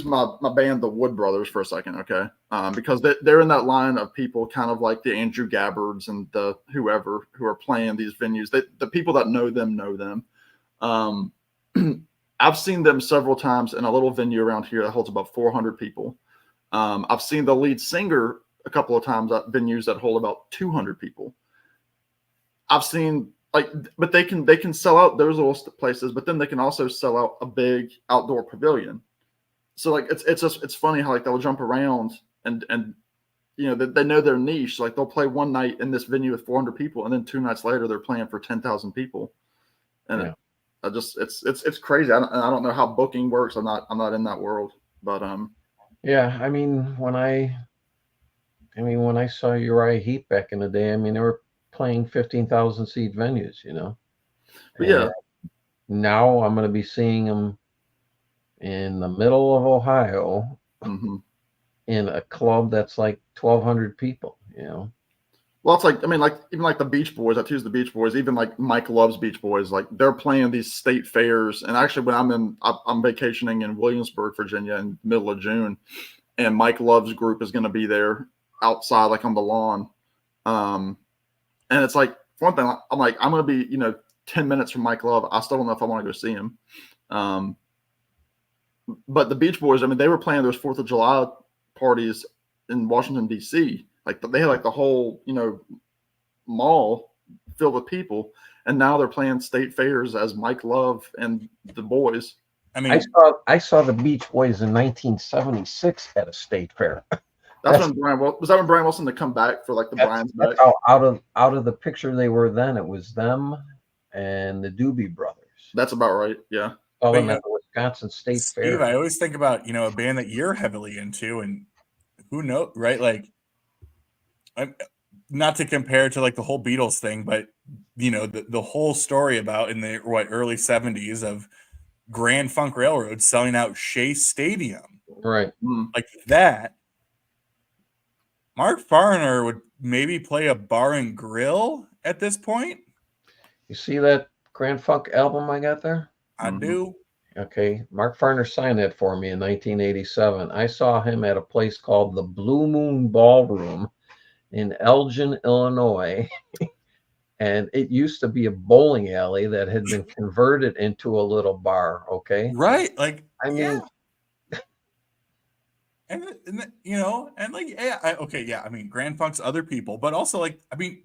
my band, the Wood Brothers, for a second, okay? Because they're in that line of people, kind of like the Andrew Gabbards and the whoever who are playing these venues. The people that know them. I've seen them several times in a little venue around here that holds about 400 people. I've seen the lead singer a couple of times at venues that hold about 200 people. I've seen but they can sell out those little places, but then they can also sell out a big outdoor pavilion. So like it's funny how like they'll jump around and you know they know their niche. Like they'll play one night in this venue with 400 people, and then 2 nights later they're playing for 10,000 people. And it's crazy. I don't know how booking works. I'm not in that world, but Yeah, I mean when I saw Uriah Heep back in the day, I mean they were playing 15,000 seat venues, you know. But yeah. And now I'm going to be seeing them in the middle of Ohio in a club that's like 1,200 people, you know. Well, it's like, I mean, like even like the Beach Boys, I choose the Beach Boys, even like Mike loves Beach Boys, like they're playing these state fairs. And actually when I'm vacationing in Williamsburg, Virginia in the middle of June, and Mike Love's group is going to be there outside, like on the lawn. And it's like, for one thing, I'm like, I'm going to be, you know, 10 minutes from Mike Love. I still don't know if I want to go see him. But the Beach Boys, I mean, they were playing those 4th of July parties in Washington, D.C. Like they had like the whole, you know, mall filled with people. And now they're playing state fairs as Mike Love and the boys. I mean, I saw the Beach Boys in 1976 at a state fair. That's when Brian was that when Brian Wilson to come back for like the Brian's back? That's how out of the picture they were then. It was them and the Doobie Brothers. That's about right. Yeah. Saw But, them at the Wisconsin State Steve, Fair. I always think about, a band that you're heavily into, and who knows, right? Like, I'm not to compare to like the whole Beatles thing, but the whole story about in the early 70s of Grand Funk Railroad selling out Shea Stadium, Right. like that. Mark Farner would maybe play a bar and grill at this point. You see that Grand Funk album I got there? I do. Okay. Mark Farner signed that for me in 1987. I saw him at a place called the Blue Moon Ballroom in Elgin, Illinois. And it used to be a bowling alley that had been converted into a little bar. Okay. Right. Like, I mean, and like, yeah, okay, yeah. I mean, Grand Funk's other people, but also like, I mean,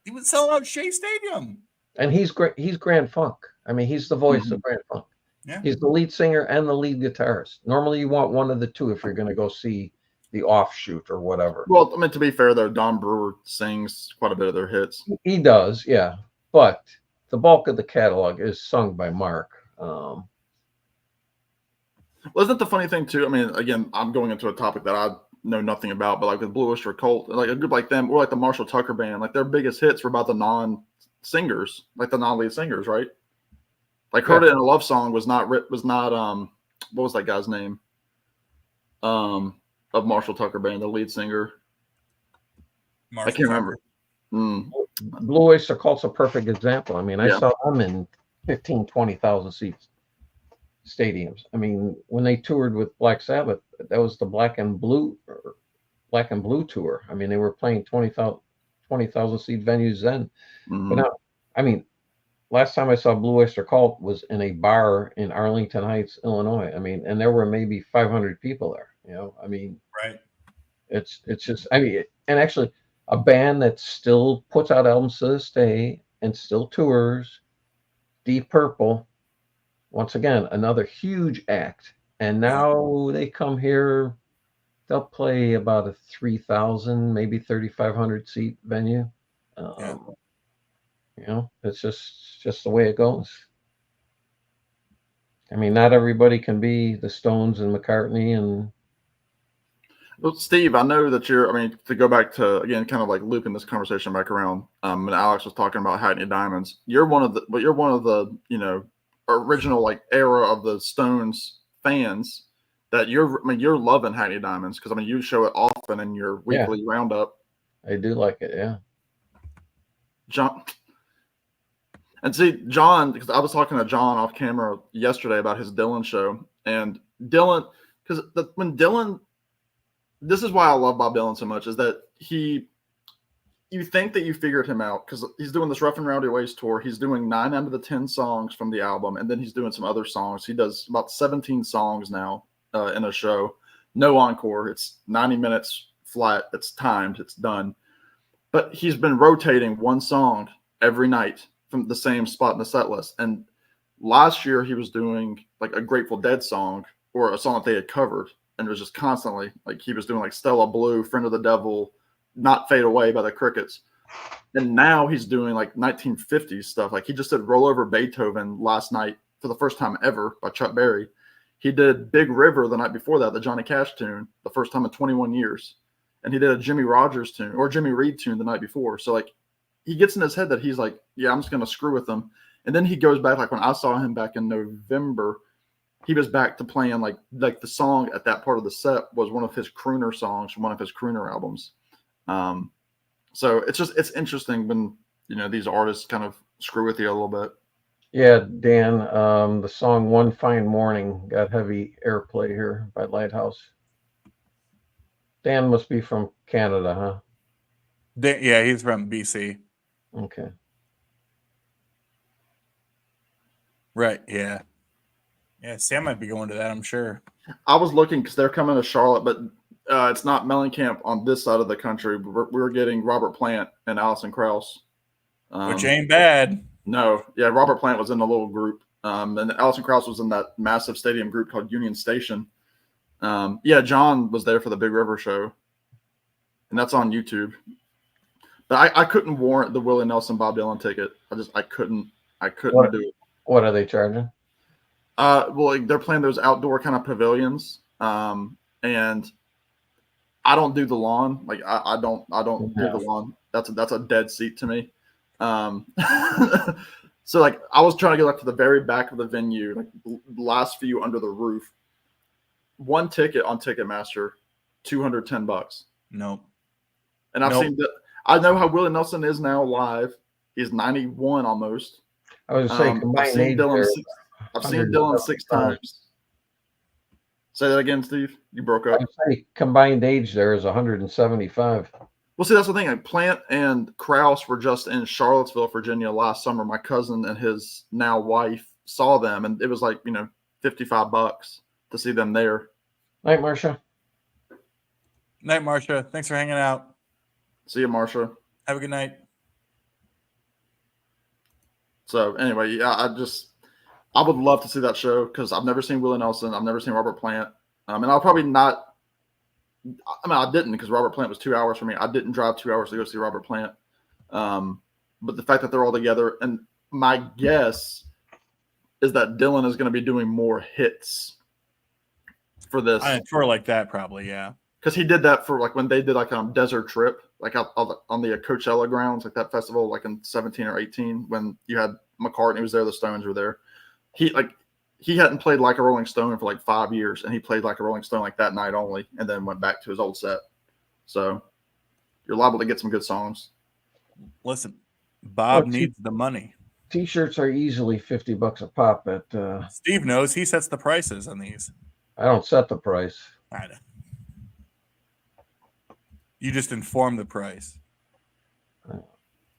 he was selling out Shea Stadium. and he's great. He's Grand Funk. I mean, he's the voice of Grand Funk. Yeah. He's the lead singer and the lead guitarist. Normally, you want one of the two if you're going to go see the offshoot or whatever. Well, I mean, to be fair, though, Don Brewer sings quite a bit of their hits. He does, yeah. But the bulk of the catalog is sung by Mark. Well, isn't the funny thing too? I mean, again, I'm going into a topic that I know nothing about, but like with Blue Oyster Cult, like a group like them, or like the Marshall Tucker Band, like their biggest hits were about the non-singers, like the non-lead singers, right? Like "Heard It in a Love Song" was not what was that guy's name? Of Marshall Tucker Band, the lead singer. Marshall I can't Tucker. remember. Blue Oyster Cult's a perfect example. I mean, I saw them in 15, 20,000 seats stadiums. I mean, when they toured with Black Sabbath, that was the Black and Blue tour. I mean, they were playing 20,000 seat venues then. But now, I mean, last time I saw Blue Oyster Cult was in a bar in Arlington Heights, Illinois. I mean, and there were maybe 500 people there. I mean, right. It's just, I mean, and actually a band that still puts out albums to this day and still tours, Deep Purple, once again, another huge act. And now they come here, they'll play about a 3,000, maybe 3,500 seat venue. It's just the way it goes. I mean, not everybody can be the Stones and McCartney and. Well, Steve, I know that to go back to, again, kind of like looping this conversation back around, when Alex was talking about Hackney Diamonds, you're one of the, original like era of the Stones fans that you're loving Hackney Diamonds. Cause you show it often in your weekly roundup. I do like it. Yeah. John, because I was talking to John off camera yesterday about his Dylan show, and Dylan, because when Dylan, this is why I love Bob Dylan so much, is that you think that you figured him out because he's doing this Rough and Rowdy Ways tour. He's doing 9 out of the 10 songs from the album, and then he's doing some other songs. He does about 17 songs now in a show. No encore. It's 90 minutes flat. It's timed. It's done. But he's been rotating one song every night from the same spot in the set list. And last year he was doing like a Grateful Dead song or a song that they had covered. And it was just constantly like he was doing like Stella Blue, Friend of the Devil, Not Fade Away by the Crickets. And now he's doing like 1950s stuff. Like he just did Roll Over Beethoven last night for the first time ever by Chuck Berry. He did Big River the night before that, the Johnny Cash tune, the first time in 21 years. And he did a Jimmy Rogers tune or Jimmy Reed tune the night before. So like he gets in his head that he's like, yeah, I'm just going to screw with them. And then he goes back, like when I saw him back in November, he was back to playing like the song at that part of the set was one of his crooner songs from one of his crooner albums. So it's interesting when, these artists kind of screw with you a little bit. Yeah, Dan, the song One Fine Morning got heavy airplay here by Lighthouse. Dan must be from Canada, huh? Yeah, he's from BC. Okay. Right. Yeah. Yeah, Sam might be going to that, I'm sure. I was looking because they're coming to Charlotte, but it's not Mellencamp on this side of the country. We're getting Robert Plant and Alison Krauss. Which ain't bad. No. Yeah, Robert Plant was in a little group. And Alison Krauss was in that massive stadium group called Union Station. Yeah, John was there for the Big River show. And that's on YouTube. But I couldn't warrant the Willie Nelson Bob Dylan ticket. I couldn't do it. What are they charging? Well, like, they're playing those outdoor kind of pavilions, and I don't do the lawn. Like I don't do the lawn. That's a dead seat to me. So like I was trying to get up to the very back of the venue, like the last few under the roof. One ticket on Ticketmaster, $210. Nope. And I've seen that. I know how Willie Nelson is now live. He's 91 almost. I was saying I've seen Dylan 6 times. Say that again, Steve. You broke up. I would say combined age there is 175. Well, see, that's the thing. Like, Plant and Krause were just in Charlottesville, Virginia last summer. My cousin and his now wife saw them, and it was like, $55 to see them there. Night, Marcia. Night, Marcia. Thanks for hanging out. See you, Marcia. Have a good night. So anyway, yeah, I would love to see that show because I've never seen Willie Nelson. I've never seen Robert Plant. And I'll probably not. I mean, I didn't because Robert Plant was 2 hours for me. I didn't drive 2 hours to go see Robert Plant. But the fact that they're all together, and my guess is that Dylan is going to be doing more hits for this. On a tour like that, probably, yeah. Because he did that for like when they did like Desert Trip, like out on the Coachella grounds, like that festival, like in 17 or 18, when you had McCartney was there, the Stones were there. He hadn't played Like a Rolling Stone for like 5 years, and he played Like a Rolling Stone like that night only, and then went back to his old set. So you're liable to get some good songs. Listen, Bob needs the money. T-shirts are easily $50 a pop. At Steve knows. He sets the prices on these. I don't set the price. I know. You just inform the price.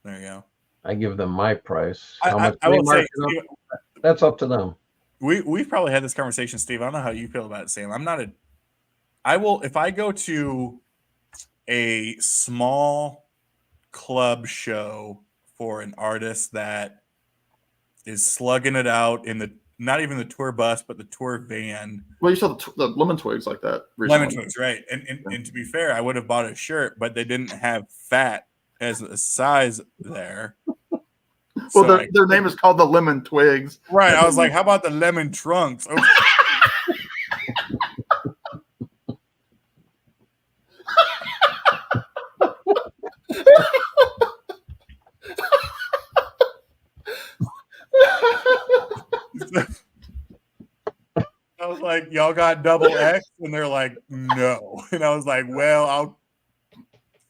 There you go. I give them my price. I will say, Steve, that's up to them. We've probably had this conversation, Steve. I don't know how you feel about it, Sam. If I go to a small club show for an artist that is slugging it out in not even the tour bus, but the tour van. Well, you saw the Lemon Twigs like that recently. Lemon Twigs, right. And to be fair, I would have bought a shirt, but they didn't have fat as a size there. Well, their name is called the Lemon Twigs. Right. I was like, how about the Lemon Trunks? Okay. I was like, y'all got double X? And they're like, no. And I was like, well, I'll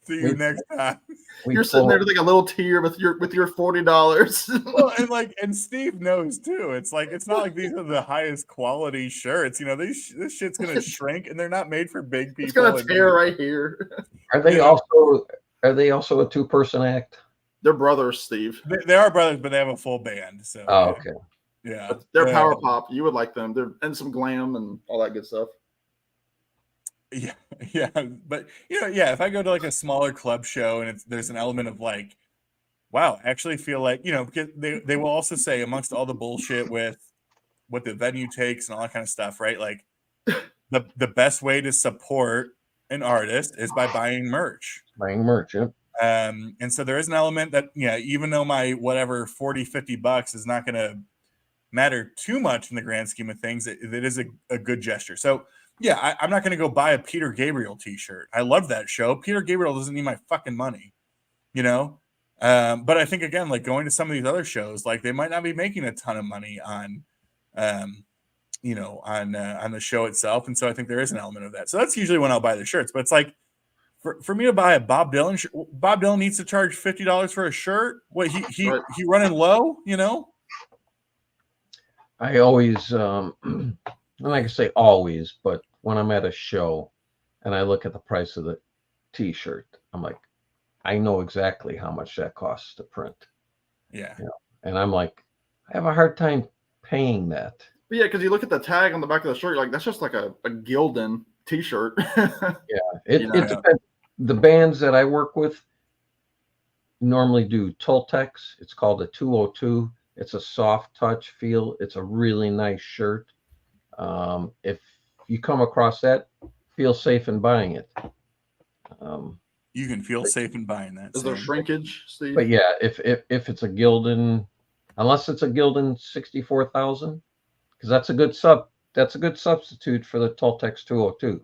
see you next time. You're sitting there with like a little tear with your $40. Well, and Steve knows too. It's like it's not like these are the highest quality shirts. This shit's gonna shrink, and they're not made for big people. It's gonna tear right here. Are they also a 2-person act? They're brothers, Steve. They are brothers, but they have a full band. So okay. Yeah, they're power pop. You would like them. They're and some glam and all that good stuff. Yeah, but if I go to like a smaller club show and there's an element of like, wow, I actually feel like because they will also say amongst all the bullshit with what the venue takes and all that kind of stuff, right? Like the best way to support an artist is by buying merch. Yeah. And so there is an element that even though my whatever $40-$50 is not going to matter too much in the grand scheme of things, it is a good gesture. So. Yeah, I'm not going to go buy a Peter Gabriel t-shirt. I love that show. Peter Gabriel doesn't need my fucking money, But I think, again, like going to some of these other shows, like they might not be making a ton of money on, on the show itself. And so I think there is an element of that. So that's usually when I'll buy the shirts. But it's like, for me to buy a Bob Dylan shirt, Bob Dylan needs to charge $50 for a shirt. What, he running low, I always, I'm not going to say always, but when I'm at a show and I look at the price of the t-shirt, I'm like, I know exactly how much that costs to print. Yeah. And I'm like, I have a hard time paying that. But yeah, because you look at the tag on the back of the shirt, you're like, that's just like a Gildan t-shirt. It depends. The bands that I work with normally do Toltecs. It's called a 202. It's a soft touch feel. It's a really nice shirt. If you come across that, feel safe in buying it. You can feel safe in buying that. Is there shrinkage, Steve? But yeah, if it's a Gildan unless it's a Gildan 64,000, because that's a good sub. That's a good substitute for the Tultex 202.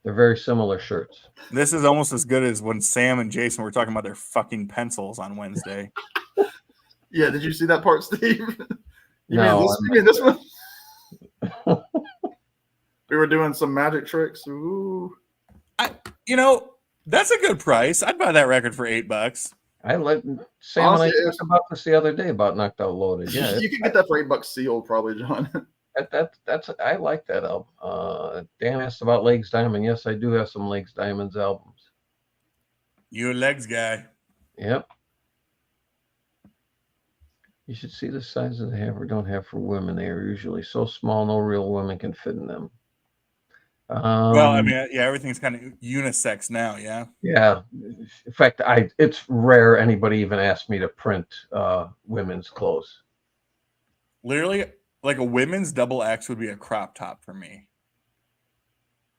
They're very similar shirts. This is almost as good as when Sam and Jason were talking about their fucking pencils on Wednesday. Yeah, did you see that part, Steve? No, You mean this one? We were doing some magic tricks. Ooh. That's a good price. I'd buy that record for $8. I let Sam Honestly, and I talked about this the other day about Knocked Out Loaded. Yeah, You can get that for $8 sealed, probably, John. that's I like that album. Dan asked about Legs Diamond. Yes, I do have some Legs Diamonds albums. You a legs guy. Yep. You should see the sizes they have or don't have for women. They are usually so small, no real woman can fit in them. Well, I mean, yeah, everything's kind of unisex now, yeah. Yeah. In fact, it's rare anybody even asks me to print women's clothes. Literally, like a women's double X would be a crop top for me.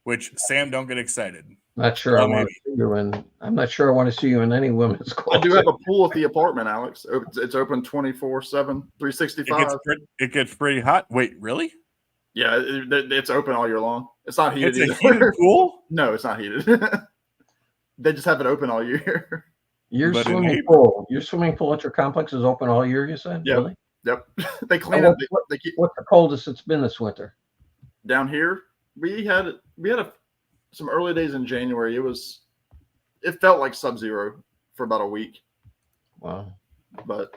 Which Sam, don't get excited. Not sure I want to see you in. I'm not sure I want to see you in any women's clothes. I do have a pool at the apartment, Alex. It's open 24/7, 365. It gets pretty hot. Wait, really? Yeah, it's open all year long. It's not heated. It's a either. heated pool? No, it's not heated. They just have it open all year. Your swimming pool at your complex is open all year, you said? Yep. Really? Yep. They clean it. They keep What's the coldest it's been this winter? down here. We had some early days in January. It felt like sub-zero for about a week. Wow. But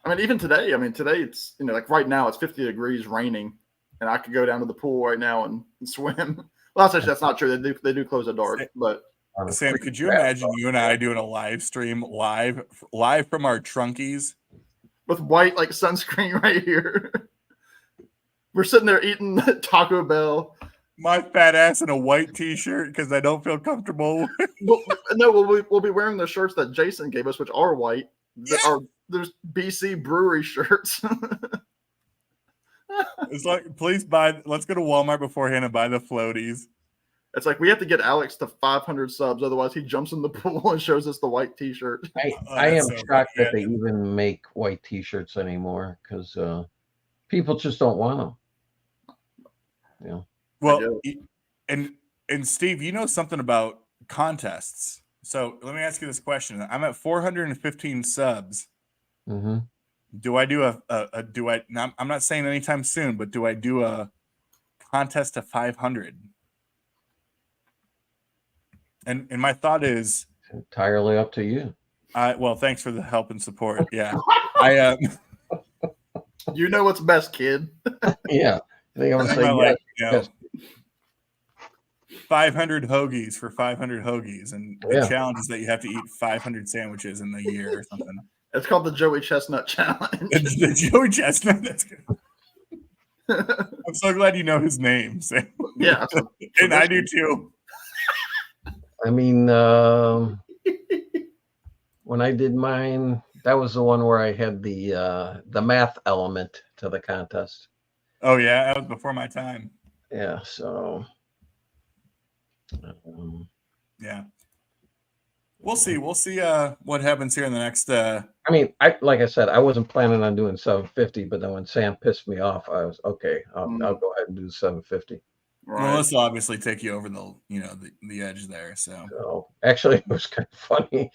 I mean, even today. I mean, today it's like right now it's 50 degrees, raining, and I could go down to the pool right now and swim. Well, that's not true. They do close at dark, but Sam, could you imagine you and I doing a live stream live from our trunkies with white like sunscreen right here? We're sitting there eating Taco Bell. My fat ass in a white T-shirt because I don't feel comfortable. We'll be wearing the shirts that Jason gave us, which are white. There's BC Brewery shirts. It's like, let's go to Walmart beforehand and buy the floaties. It's like we have to get Alex to 500 subs, otherwise he jumps in the pool and shows us the white T-shirt. I am shocked that they even make white T-shirts anymore because people just don't want them. Yeah. Well, and Steve, you know something about contests. So let me ask you this question. I'm at 415 subs. Mm-hmm. Do I do I'm not saying anytime soon, but do I do a contest to 500? And my thought is entirely up to you. Well, thanks for the help and support. Yeah. You know what's best, kid. Yeah. I think I'm gonna say 500 hoagies for 500 hoagies, and the challenge is that you have to eat 500 sandwiches in the year or something. It's called the Joey Chestnut Challenge. The Joey Chestnut. That's good. I'm so glad you know his name, Sam. Yeah, and I do too. I mean, when I did mine, that was the one where I had the math element to the contest. Oh yeah, that was before my time. Yeah, so yeah, we'll see. We'll see what happens here in the next. I mean, like I said, I wasn't planning on doing 750, but then when Sam pissed me off, I was okay. I'll go ahead and do 750. Right. Well, this will obviously take you over the edge there. So actually, it was kind of funny.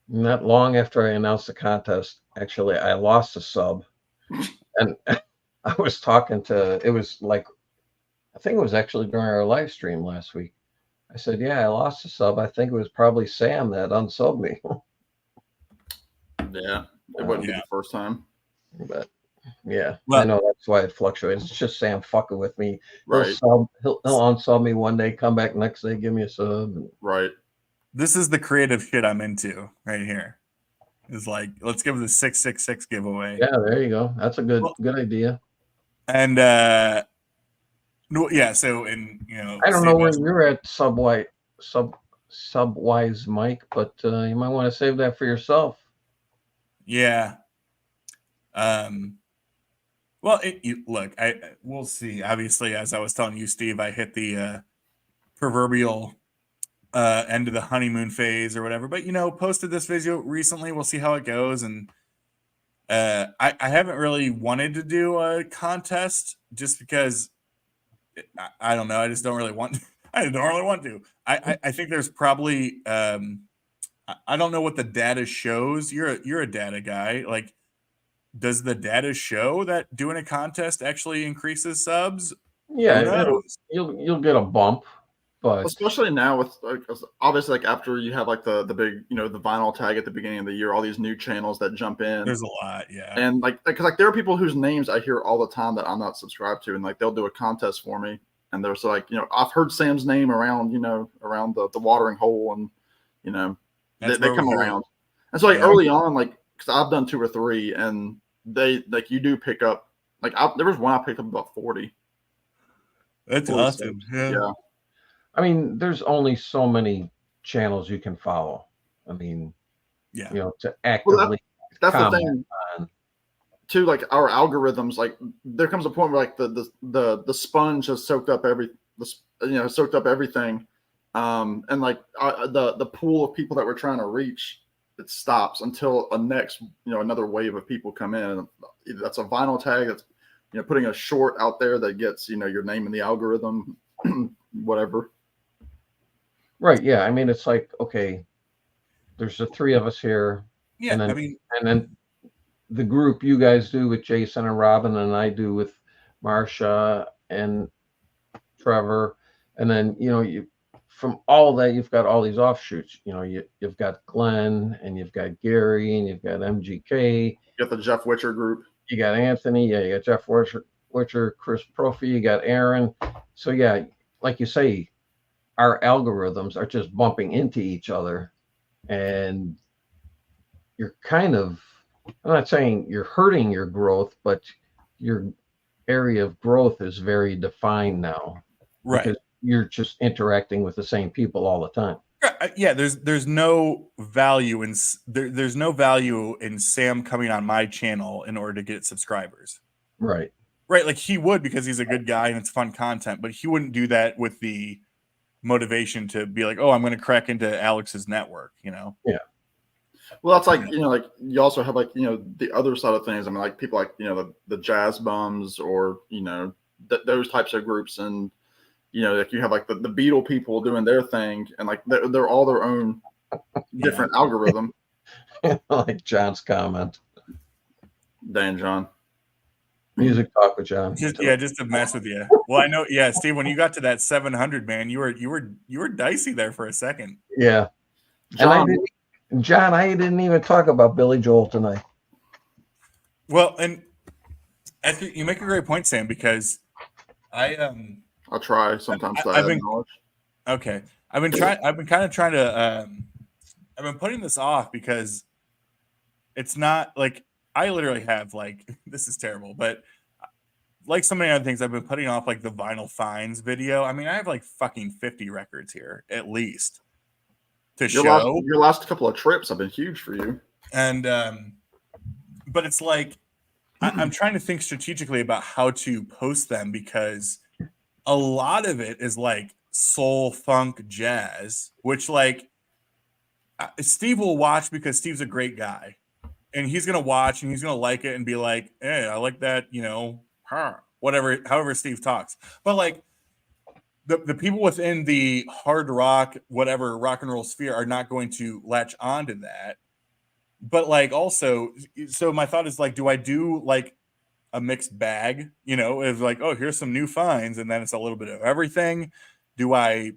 Not long after I announced the contest, actually, I lost a sub, and I was talking to. It was like, I think it was actually during our live stream last week. I said, "Yeah, I lost a sub. I think it was probably Sam that unsubbed me." Yeah, it wouldn't be the first time, but. Yeah, well, I know that's why it fluctuates. It's just Sam fucking with me. Right. He'll unsub me one day, come back next day, give me a sub. Right. This is the creative shit I'm into right here. It's like, let's give the 666 giveaway. Yeah, there you go. That's a good idea. And so I don't know where you're at, Subwise Mike, but you might want to save that for yourself. Yeah. Well, look, we'll see. Obviously, as I was telling you, Steve, I hit the proverbial end of the honeymoon phase or whatever. But posted this video recently. We'll see how it goes. And I haven't really wanted to do a contest just because I don't know. I just don't really want. I don't really want to. I think there's probably I don't know what the data shows. You're a data guy. Like, does the data show that doing a contest actually increases subs? Yeah, you'll get a bump, but especially now with obviously after you have the big the vinyl tag at the beginning of the year, all these new channels that jump in. There's a lot, yeah. And because there are people whose names I hear all the time that I'm not subscribed to, and they'll do a contest for me, and they're so I've heard Sam's name around around the watering hole, and they come around, and so early on because I've done 2 or 3, and they you do pick up there was one I picked up about 40. That's awesome. Yeah. I mean, there's only so many channels you can follow. I mean, to actively. That's the thing. Too, our algorithms, there comes a point where the sponge has soaked up everything, and the pool of people that we're trying to reach, it stops until another wave of people come in. That's a vinyl tag. That's putting a short out there that gets your name in the algorithm, whatever. Right. Yeah. I mean, it's okay, there's the 3 of us here. Yeah. And then the group you guys do with Jason and Robin, and I do with Marsha and Trevor. And then, you from all that, you've got all these offshoots. You've got Glenn, and you've got Gary, and you've got MGK. You got the Jeff Witcher group. You got Anthony. Yeah, you got Jeff Witcher, Chris Profi. You got Aaron. So, yeah, like you say, our algorithms are just bumping into each other. And you're kind of, I'm not saying you're hurting your growth, but your area of growth is very defined now. Right. Because you're just interacting with the same people all the time. Yeah, there's no value in there's no value in Sam coming on my channel in order to get subscribers. Right. Right. Like, he would, because he's a good guy and it's fun content, but he wouldn't do that with the motivation to be like, oh, I'm going to crack into Alex's network, Yeah. Well, that's you also have the other side of things. I mean, people the jazz bums, or those types of groups, and you have the Beatle people doing their thing, and they're all their own different algorithm. Like John's comment. Dan John. Music talk with John. Just to mess with you. Well, I know. Yeah, Steve, when you got to that 700, man, you were dicey there for a second. Yeah. John, I didn't even talk about Billy Joel tonight. Well, and you make a great point, Sam, because I'll try sometimes. I've been kind of trying to. I've been putting this off because it's not I literally have this is terrible, but so many other things, I've been putting off the vinyl finds video. I mean, I have fucking 50 records here at least to show. Your last couple of trips have been huge for you. And but it's I'm trying to think strategically about how to post them, because a lot of it is soul, funk, jazz, which Steve will watch because Steve's a great guy. And he's going to watch and he's going to like it and be like, hey, I like that, whatever, however Steve talks. But the people within the hard rock, whatever rock and roll sphere are not going to latch onto that. But also, so my thought is do I do a mixed bag, of oh, here's some new finds, and then it's a little bit of everything? Do I,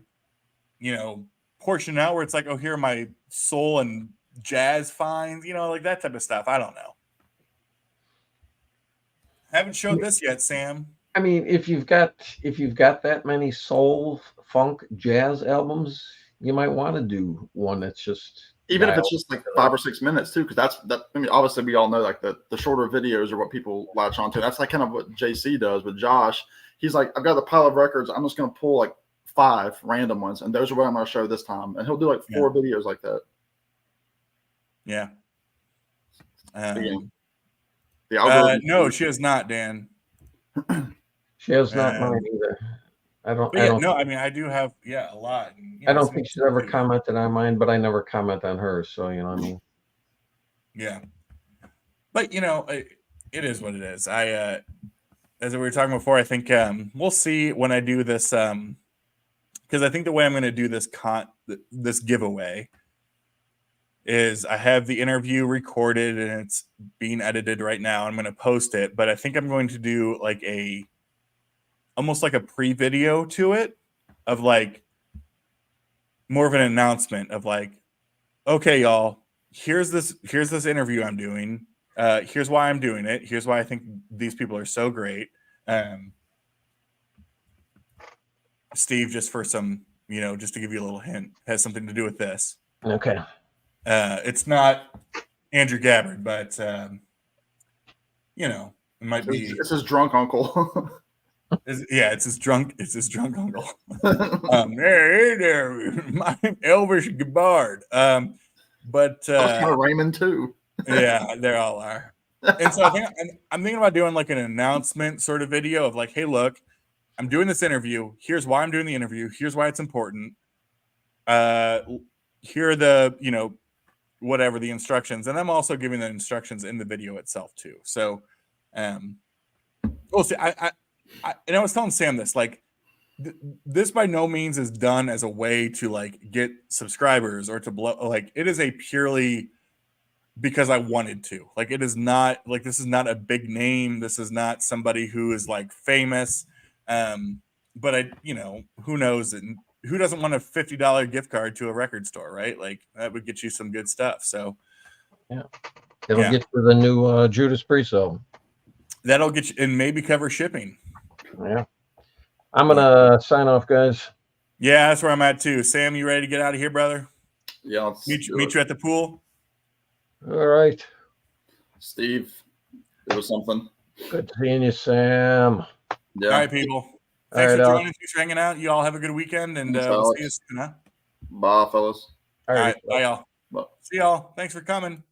portion out where it's oh, here are my soul and jazz finds, that type of stuff? I don't know. Haven't showed this yet, Sam. I mean, if you've got that many soul, funk, jazz albums, you might want to do one that's just, even if it's just 5 or 6 minutes too, because I mean, obviously we all know the shorter videos are what people latch onto. That's kind of what JC does with Josh. He's I've got a pile of records. I'm just going to pull 5 random ones, and those are what I'm going to show this time. And he'll do 4 videos like that. Yeah. The algorithm. No, she has not, Dan. She has not mine either. But yeah, no, I mean, I do have a lot. And, I don't think she's ever commented on mine, but I never comment on hers. So you know what I mean. Yeah, but it is what it is. As we were talking before, I think we'll see when I do this. Because I think the way I'm going to do this giveaway is I have the interview recorded and it's being edited right now. I'm going to post it, but I think I'm going to do like almost like a pre-video to it of like more of an announcement of like, okay, y'all, here's this interview I'm doing. Here's why I'm doing it. Here's why I think these people are so great. Steve, just for some, just to give you a little hint, has something to do with this. Okay. It's not Andrew Gabbard, but it might be. It's his drunk uncle. It's his drunk uncle. Hey there, my Elvis Gabbard. But kind of Raymond too. Yeah, they all are. And so I'm thinking about doing like an announcement sort of video of like, hey, look, I'm doing this interview. Here's why I'm doing the interview. Here's why it's important. Here are the, whatever the instructions. And I'm also giving the instructions in the video itself too. So we'll see. I was telling Sam this, like, this by no means is done as a way to like get subscribers or to blow. Like, it is a purely because I wanted to. Like, it is not like, this is not a big name. This is not somebody who is like famous. But who knows, and who doesn't want a $50 gift card to a record store, right? Like, that would get you some good stuff. So yeah, it'll get you the new Judas Priest album. That'll get you, and maybe cover shipping. Yeah. I'm gonna sign off, guys. Yeah, that's where I'm at too. Sam, you ready to get out of here, brother? Yeah, let's meet you at the pool. All right, Steve. It was something. Good seeing you, Sam. Yeah. All right, people. Thanks for joining. Thanks for hanging out. You all have a good weekend, and we'll see you soon. Huh? Bye, fellas. All right. Bye, y'all. Bye. See y'all. Thanks for coming.